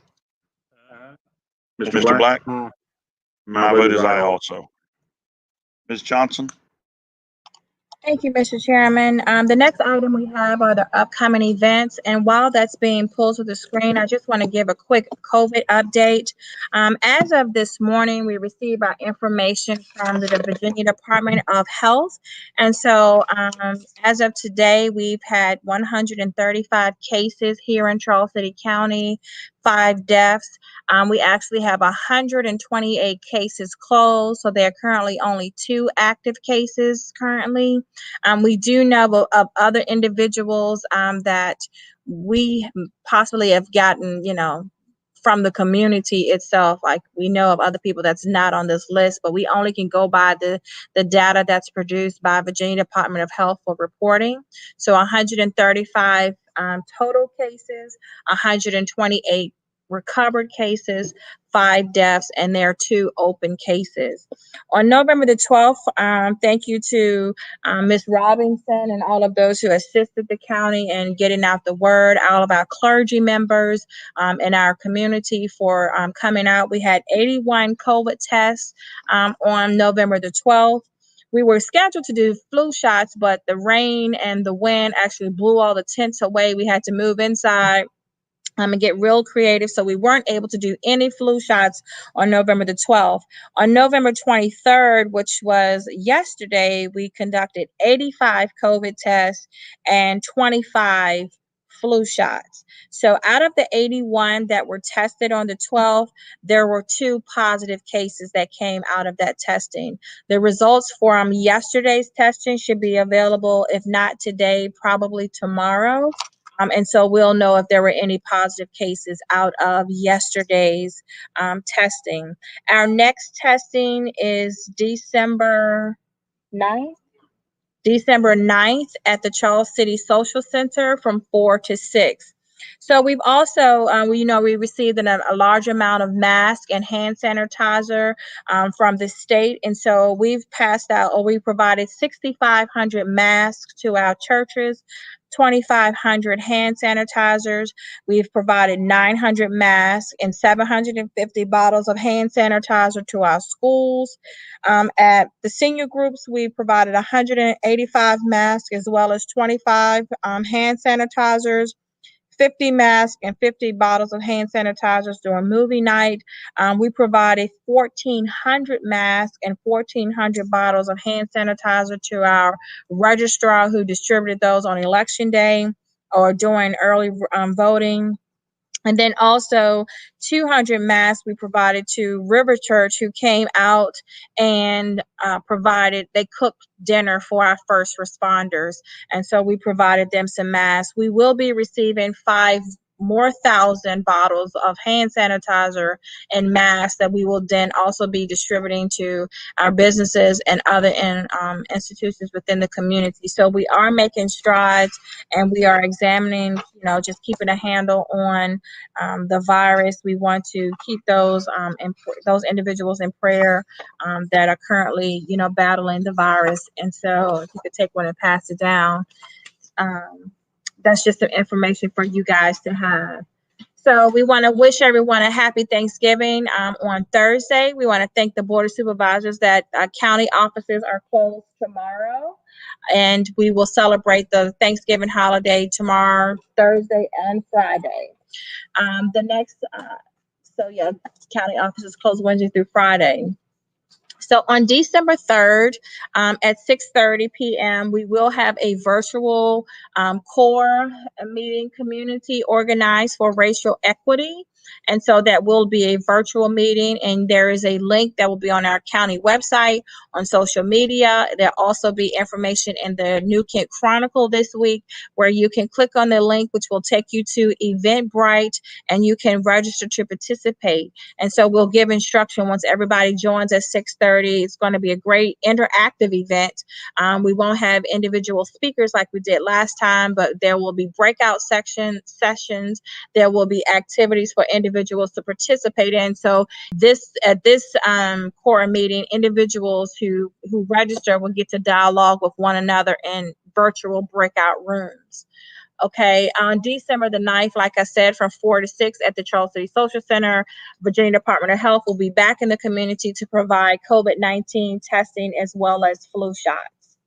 Mr. Black? My vote is aye also. Ms. Johnson? Thank you, Mr. Chairman. The next item we have are the upcoming events, and while that's being pulled to the screen, I just want to give a quick COVID update. As of this morning, we received our information from the Virginia Department of Health, and so as of today, we've had 135 cases here in Charles City County, 5 deaths. We actually have 128 cases closed, so there are currently only 2 active cases currently. We do know of other individuals that we possibly have gotten, from the community itself. Like, we know of other people that's not on this list, but we only can go by the data that's produced by Virginia Department of Health for reporting. So 135 total cases, 128 recovered cases, 5 deaths, and there are 2 open cases. On November the 12th, thank you to Ms. Robinson and all of those who assisted the county in getting out the word, all of our clergy members in our community for coming out. We had 81 COVID tests on November the 12th. We were scheduled to do flu shots, but the rain and the wind actually blew all the tents away. We had to move inside and get real creative. So we weren't able to do any flu shots on November the 12th. On November 23rd, which was yesterday, we conducted 85 COVID tests and 25 flu shots. So out of the 81 that were tested on the 12th, there were 2 positive cases that came out of that testing. The results from yesterday's testing should be available, if not today, probably tomorrow. And so we'll know if there were any positive cases out of yesterday's testing. Our next testing is December 9th. December 9th at the Charles City Social Center from 4 to 6. So we've also, we received a large amount of masks and hand sanitizer from the state. And so we've passed out, or we provided 6,500 masks to our churches, 2,500 hand sanitizers. We've provided 900 masks and 750 bottles of hand sanitizer to our schools. At the senior groups, we provided 185 masks as well as 25 hand sanitizers, 50 masks and 50 bottles of hand sanitizers during movie night. We provided 1,400 masks and 1,400 bottles of hand sanitizer to our registrar who distributed those on election day or during early voting. And then also 200 masks we provided to River Church, who came out and they cooked dinner for our first responders. And so we provided them some masks. We will be receiving 5,000 more bottles of hand sanitizer and masks that we will then also be distributing to our businesses and other institutions within the community. So we are making strides, and we are examining, just keeping a handle on the virus. We want to keep those individuals in prayer that are currently, battling the virus. And so if you could take one and pass it down. That's just some information for you guys to have. So we want to wish everyone a happy Thanksgiving on Thursday. We want to thank the Board of Supervisors that county offices are closed tomorrow. And we will celebrate the Thanksgiving holiday tomorrow, Thursday, and Friday. County offices closed Wednesday through Friday. So on December 3rd at 6:30 p.m., we will have a virtual core meeting community organized for racial equity. And so that will be a virtual meeting, and there is a link that will be on our county website, on social media. There'll also be information in the New Kent Chronicle this week where you can click on the link, which will take you to Eventbrite, and you can register to participate. And so we'll give instruction once everybody joins at 6:30. It's going to be a great interactive event. We won't have individual speakers like we did last time, but there will be breakout sessions. There will be activities for individuals to participate in. So at this core meeting, individuals who register will get to dialogue with one another in virtual breakout rooms. Okay, on December the 9th, like I said, from 4 to 6 at the Charles City Social Center, Virginia Department of Health will be back in the community to provide COVID-19 testing as well as flu shots.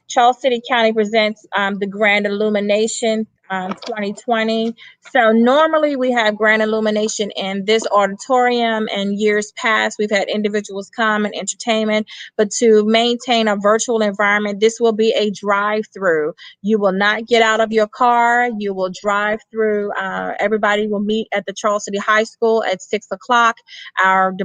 Charles City County presents the Grand Illumination 2020. So normally we have Grand Illumination in this auditorium, and years past we've had individuals come and entertainment, but to maintain a virtual environment, this will be a drive-through. You will not get out of your car. You will drive through. Everybody will meet at the Charles City High School at 6 o'clock. Our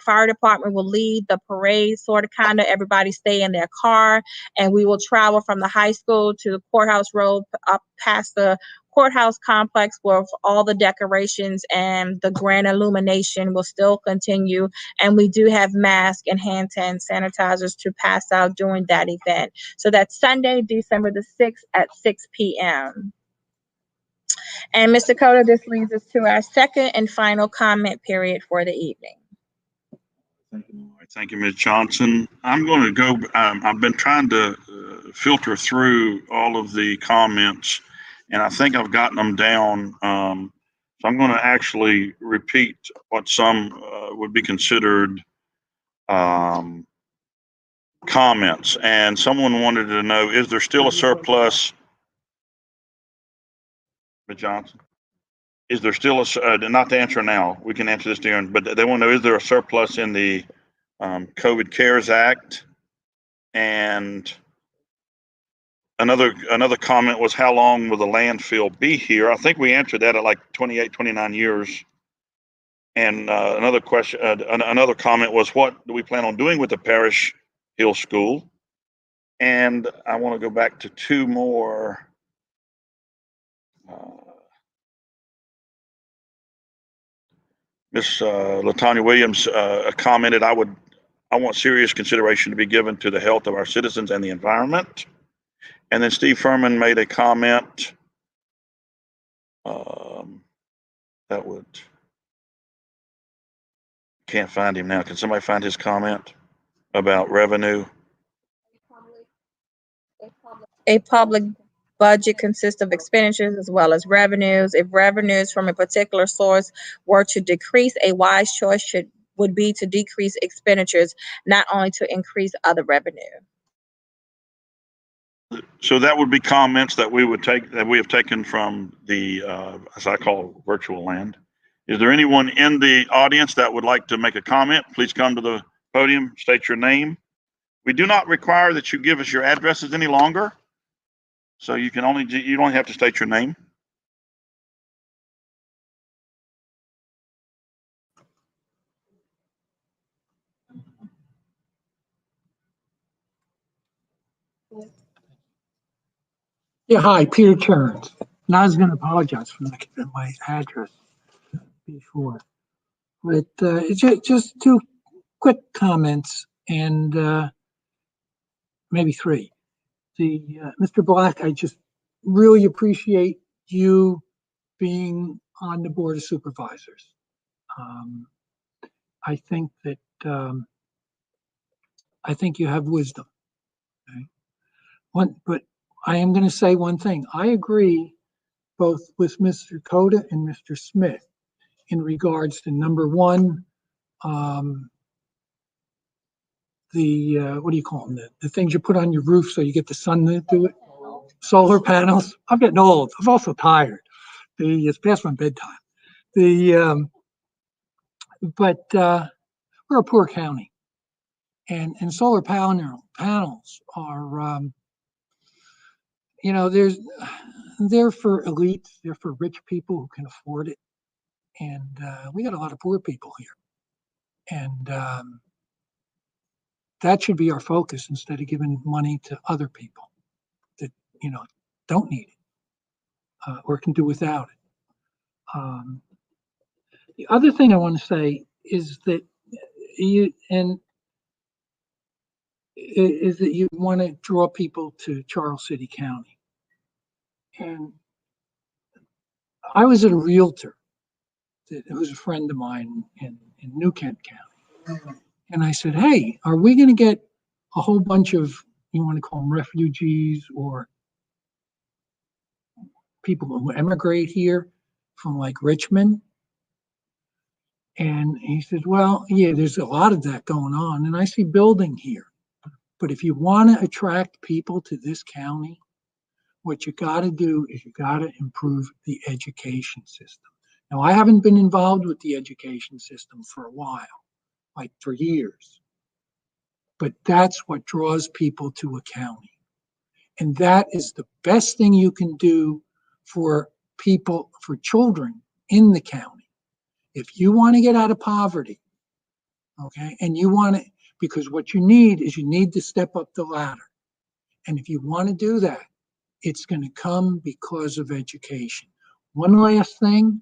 fire department will lead the parade, kind of. Everybody stay in their car, and we will travel from the high school to the courthouse road up past the courthouse complex where all the decorations and the grand illumination will still continue. And we do have masks and hand sanitizers to pass out during that event. So that's Sunday, December the 6th at 6 p.m. And Mr. Cota, this leads us to our second and final comment period for the evening. Thank you, Ms. Johnson. I'm going to go, I've been trying to filter through all of the comments, and I think I've gotten them down. So I'm going to actually repeat what some would be considered comments. And someone wanted to know, is there still a surplus, Ms. Johnson? Is there still not to answer now, we can answer this during, but they want to know, is there a surplus in the COVID CARES Act? And another comment was, how long will the landfill be here? I think we answered that at like 28, 29 years. And another comment was, what do we plan on doing with the Parish Hill School? And I want to go back to two more. Miss Latanya Williams commented, I want serious consideration to be given to the health of our citizens and the environment. And then Steve Furman made a comment can't find him now. Can somebody find his comment about revenue? A public budget consists of expenditures as well as revenues. If revenues from a particular source were to decrease, a wise choice would be to decrease expenditures, not only to increase other revenue. So that would be comments that we would take, that we have taken from the, as I call, virtual land. Is there anyone in the audience that would like to make a comment? Please come to the podium, state your name. We do not require that you give us your addresses any longer. So you don't have to state your name. Yeah, hi, Peter Terrence. And I was going to apologize for not giving my address before. But it's just two quick comments and maybe three. Mr. Black, I just really appreciate you being on the Board of Supervisors. I think that I think you have wisdom. Okay? But I am going to say one thing. I agree both with Mr. Cota and Mr. Smith in regards to number one, what do you call them? The things you put on your roof so you get the sun to do it. Solar panels. I'm getting old. I'm also tired. It's past my bedtime. But we're a poor county, and solar panels are, they're for elites. They're for rich people who can afford it, and we got a lot of poor people here, and that should be our focus instead of giving money to other people that don't need it or can do without it. The other thing I want to say is that you want to draw people to Charles City County, and I was at a realtor who's a friend of mine in New Kent County, and I said, "Hey, are we going to get a whole bunch of, you want to call them refugees or people who emigrate here from like Richmond?" And he said, "Well, yeah, there's a lot of that going on, and I see building here. But if you want to attract people to this county, what you got to do is you got to improve the education system." Now, I haven't been involved with the education system for a while, like for years, but that's what draws people to a county. And that is the best thing you can do for people, for children in the county. If you want to get out of poverty, okay, and you want to, because what you need is you need to step up the ladder. And if you want to do that, it's going to come because of education. One last thing,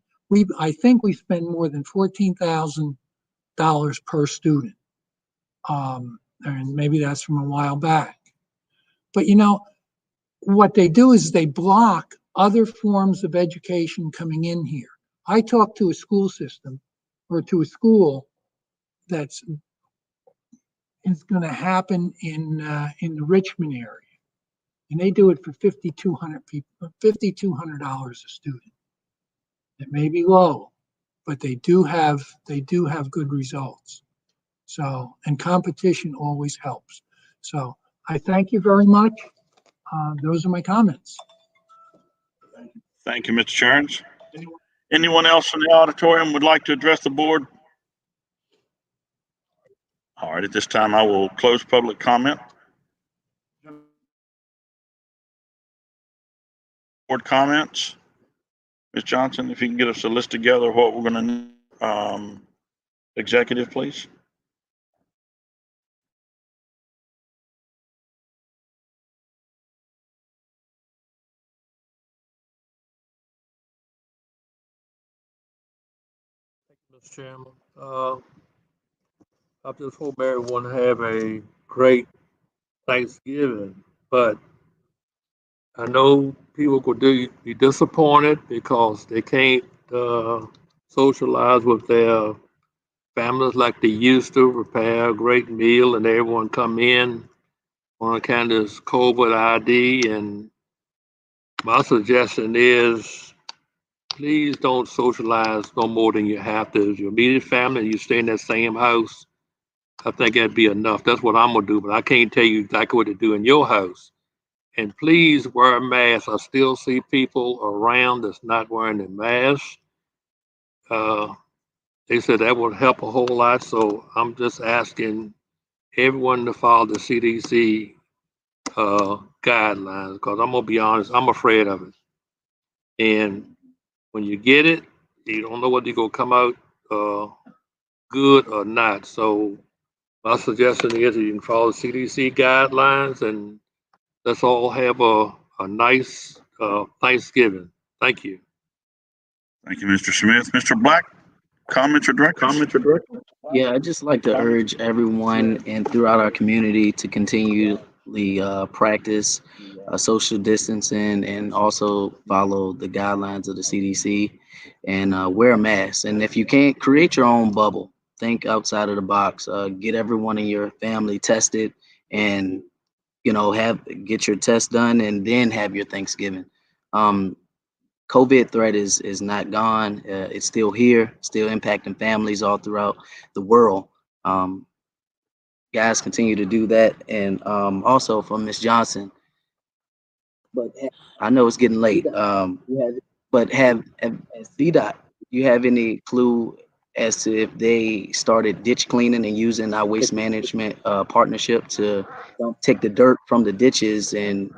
I think we spend more than $14,000 per student. And maybe that's from a while back. But what they do is they block other forms of education coming in here. I talked to a school system or to a school is going to happen in the Richmond area. And they do it for $5,200 a student. It may be low, but they do have good results. So, and competition always helps. So I thank you very much. Those are my comments. Thank you, Mr. Charles. Anyone else in the auditorium would like to address the board? All right, at this time, I will close public comment. Board comments. Ms. Johnson, if you can get us a list together of what we're going to need, executive, please. Mr. Chairman, I just hope everyone have a great Thanksgiving, but I know people could be disappointed because they can't socialize with their families like they used to, prepare a great meal and everyone come in on a kind of COVID ID. And my suggestion is, please don't socialize no more than you have to. If your immediate family and you stay in that same house, I think that'd be enough. That's what I'm gonna do, but I can't tell you exactly what to do in your house. And please wear a mask. I still see people around that's not wearing a mask. They said that would help a whole lot. So I'm just asking everyone to follow the CDC guidelines, because I'm gonna be honest, I'm afraid of it. And when you get it, you don't know whether you're gonna come out good or not. So my suggestion is that you can follow the CDC guidelines, and let's all have a nice Thanksgiving. Thank you. Thank you, Mr. Smith. Mr. Black, comments or directives? Yeah, I'd just like to urge everyone and throughout our community to continually practice social distancing and also follow the guidelines of the CDC and wear a mask. And if you can't, create your own bubble. Think outside of the box. Get everyone in your family tested, and get your test done, and then have your Thanksgiving. COVID threat is not gone. It's still here, still impacting families all throughout the world. Guys, continue to do that. And also from Ms. Johnson, but I know it's getting late. But have VDOT, do you have any clue as to if they started ditch cleaning and using our waste management partnership to take the dirt from the ditches and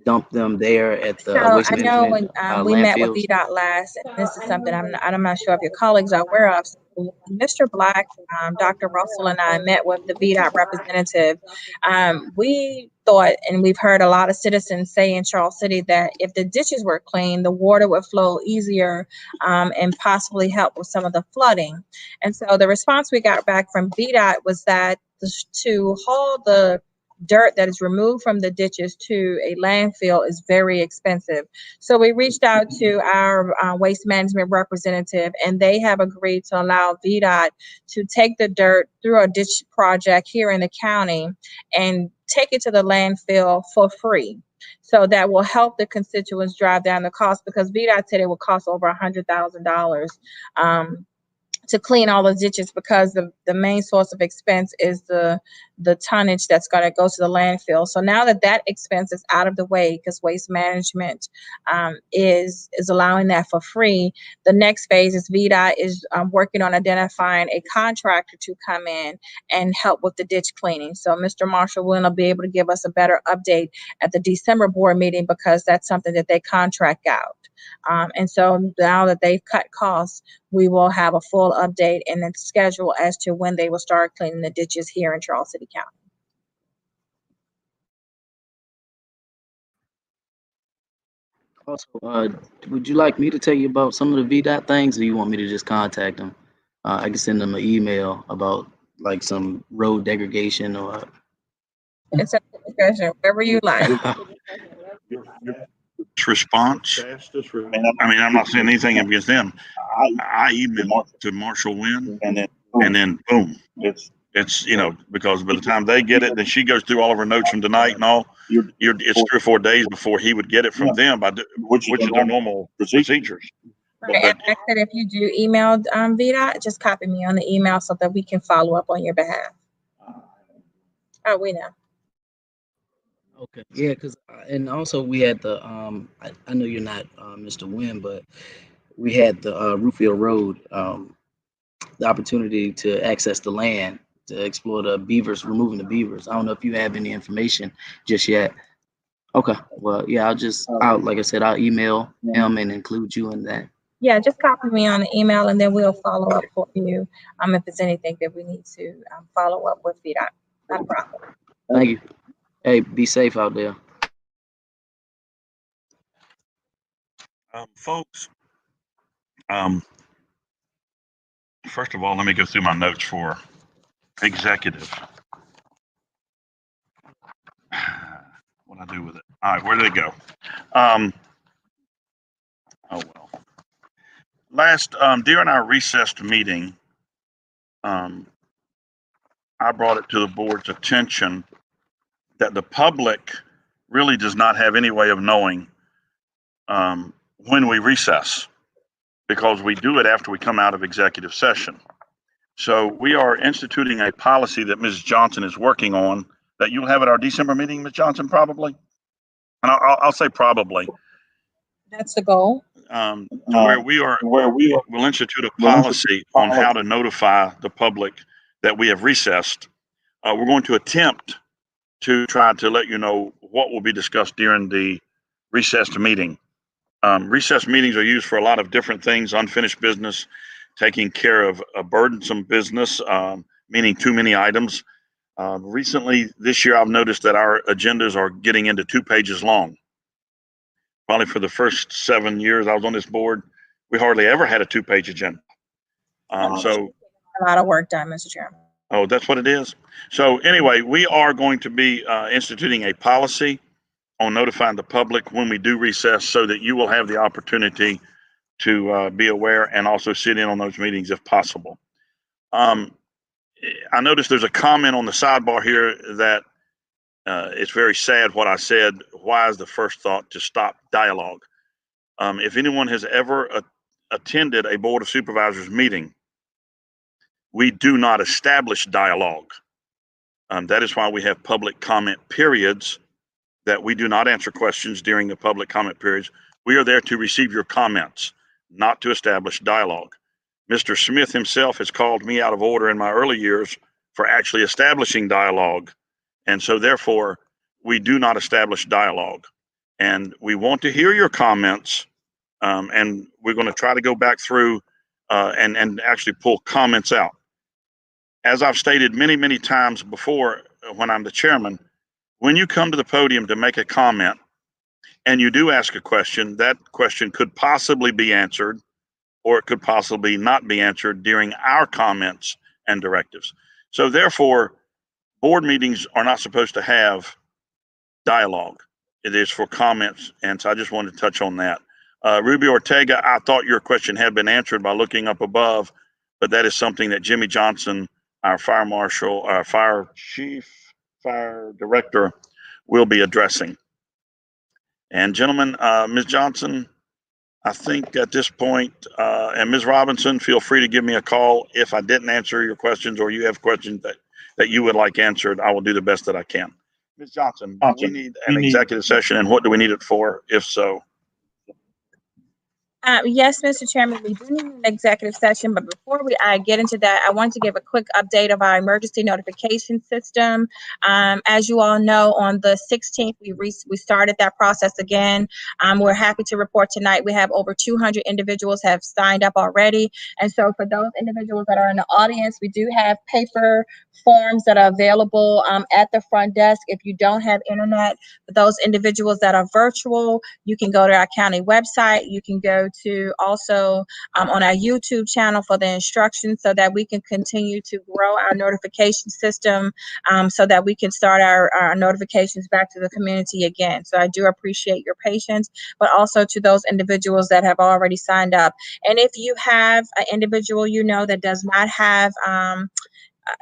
dump them there at the So waste I know when management we met with landfills? VDOT last, and this is something I'm not sure if your colleagues are aware of. So when Mr. Black, Dr. Russell, and I met with the VDOT representative, we thought, and we've heard a lot of citizens say in Charles City, that if the ditches were clean, the water would flow easier and possibly help with some of the flooding. And so the response we got back from VDOT was that to haul the dirt that is removed from the ditches to a landfill is very expensive. So we reached out to our waste management representative, and they have agreed to allow VDOT to take the dirt through a ditch project here in the county and take it to the landfill for free. So that will help the constituents drive down the cost, because VDOT said it would cost over $100,000 to clean all the ditches, because the main source of expense is the tonnage that's going to go to the landfill. So now that expense is out of the way, because waste management is allowing that for free, the next phase is VDOT is working on identifying a contractor to come in and help with the ditch cleaning. So Mr. Marshall will be able to give us a better update at the December board meeting, because that's something that they contract out. And so now that they've cut costs, we will have a full update and a schedule as to when they will start cleaning the ditches here in Charles City County. Also, would you like me to tell you about some of the VDOT things, or you want me to just contact them? I can send them an email about like some road degradation or. It's a discussion, whatever you like. Response. I mean, I'm not saying anything against them. I emailed to Marshall Wynn, and then boom, it's because by the time they get it, then she goes through all of her notes from tonight and all. It's 3 or 4 days before he would get it from them, which is their normal procedures. Right. And I said, if you do email VDOT, just copy me on the email so that we can follow up on your behalf. Oh, we know. Okay. Yeah, because and also we had the I know you're not Mr. Wynn, but we had the Rootfield Road, the opportunity to access the land to explore the beavers, removing the beavers. I don't know if you have any information just yet. Okay. Well, yeah, I'll like I said, I'll email him and include you in that. Yeah, just copy me on the email, and then we'll follow up for you if there's anything that we need to follow up with VDOT. Not a problem. Thank you. Hey, be safe out there. Folks, first of all, let me go through my notes for executive. What I do with it? All right, where did it go? Oh well. Last during our recessed meeting, I brought it to the board's attention that the public really does not have any way of knowing when we recess, because we do it after we come out of executive session. So we are instituting a policy that Ms. Johnson is working on, that you'll have at our December meeting, Ms. Johnson, probably? And I'll say probably, That's the goal. to where we are, we'll institute a policy on how to notify the public that we have recessed. We're going to attempt to try to let you know what will be discussed during the recessed meeting. Recessed meetings are used for a lot of different things: unfinished business, taking care of a burdensome business, meaning too many items. Recently, this year, I've noticed that our agendas are getting into 2 pages long. Probably for the first 7 years I was on this board, we hardly ever had a 2-page agenda. So A lot of work done, Mr. Chairman. Oh, that's what it is. So anyway, we are going to be instituting a policy on notifying the public when we do recess, so that you will have the opportunity to be aware and also sit in on those meetings if possible. I noticed there's a comment on the sidebar here that it's very sad what I said. Why is the first thought to stop dialogue? If anyone has ever attended a Board of Supervisors meeting, we do not establish dialogue. That is why we have public comment periods, that we do not answer questions during the public comment periods. We are there to receive your comments, not to establish dialogue. Mr. Smith himself has called me out of order in my early years for actually establishing dialogue. And so therefore, we do not establish dialogue. And we want to hear your comments. And we're going to try to go back through and actually pull comments out. As I've stated many, many times before when I'm the chairman, when you come to the podium to make a comment and you do ask a question, that question could possibly be answered, or it could possibly not be answered during our comments and directives. So therefore, board meetings are not supposed to have dialogue. It is for comments. And so I just wanted to touch on that. Ruby Ortega, I thought your question had been answered by looking up above, but that is something that Jimmy Johnson, our fire marshal, our fire chief, fire director, will be addressing. And gentlemen, Ms. Johnson, I think at this point, and Ms. Robinson, feel free to give me a call if I didn't answer your questions, or you have questions that you would like answered. I will do the best that I can. Ms. Johnson, do we need an executive session, and what do we need it for, if so? Yes, Mr. Chairman, we do need an executive session, but before I get into that, I want to give a quick update of our emergency notification system. As you all know, on the 16th, we started that process again. We're happy to report tonight we have over 200 individuals have signed up already. And so for those individuals that are in the audience, we do have paper forms that are available at the front desk. If you don't have internet, for those individuals that are virtual, you can go to our county website. You can go to also on our YouTube channel for the instructions, so that we can continue to grow our notification system, so that we can start our notifications back to the community again. So I do appreciate your patience, but also to those individuals that have already signed up. And if you have an individual you know that does not have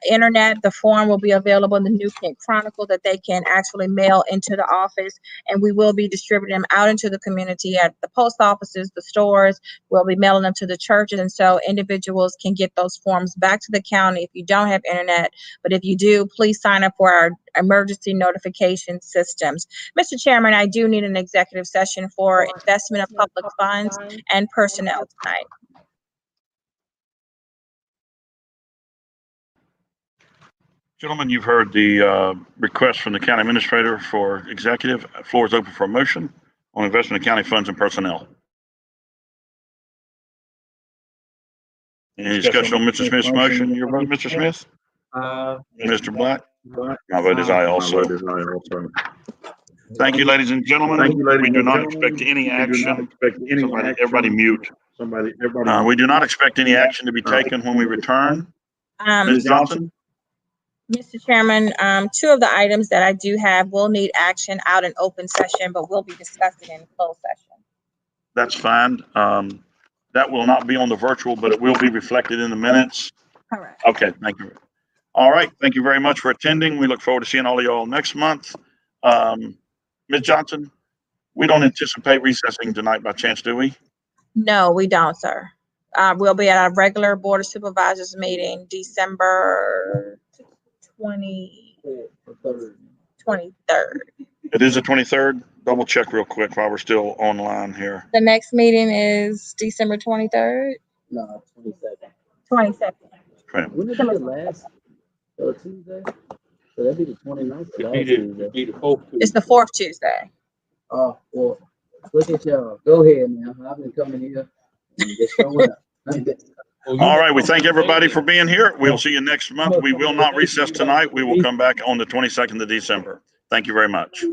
internet, the form will be available in the New Kent Chronicle that they can actually mail into the office, and we will be distributing them out into the community at the post offices, the stores. We'll be mailing them to the churches, and so individuals can get those forms back to the county if you don't have internet. But if you do, please sign up for our emergency notification systems. Mr. Chairman, I do need an executive session for investment of public funds and personnel tonight. Gentlemen, you've heard the request from the county administrator for executive. Floor is open for a motion on investment of county funds and personnel. Any discussion on Mr. Smith's motion? Your vote, Mr. Smith? Mr. Black? My vote is aye also. Thank you, ladies and gentlemen. We do not expect any action. Everybody mute. We do not expect any action to be taken when we return. Ms. Johnson? Mr. Chairman, 2 of the items that I do have will need action out in open session, but we'll be discussing in closed session. That's fine. That will not be on the virtual, but it will be reflected in the minutes. Correct. Okay, thank you. All right, thank you very much for attending. We look forward to seeing all of y'all next month. Ms. Johnson, we don't anticipate recessing tonight by chance, do we? No, we don't, sir. We'll be at our regular Board of Supervisors meeting December 23rd. It is the 23rd. Double check real quick while we're still online here. The next meeting is December 23rd. No, 22nd. 22nd. Okay. When is the last Tuesday? So that'd be the 29th. The last Tuesday. It's the fourth Tuesday. Oh, well, look at y'all. Go ahead now. I've been coming here and just showing up. All right. We thank everybody for being here. We'll see you next month. We will not recess tonight. We will come back on the 22nd of December. Thank you very much.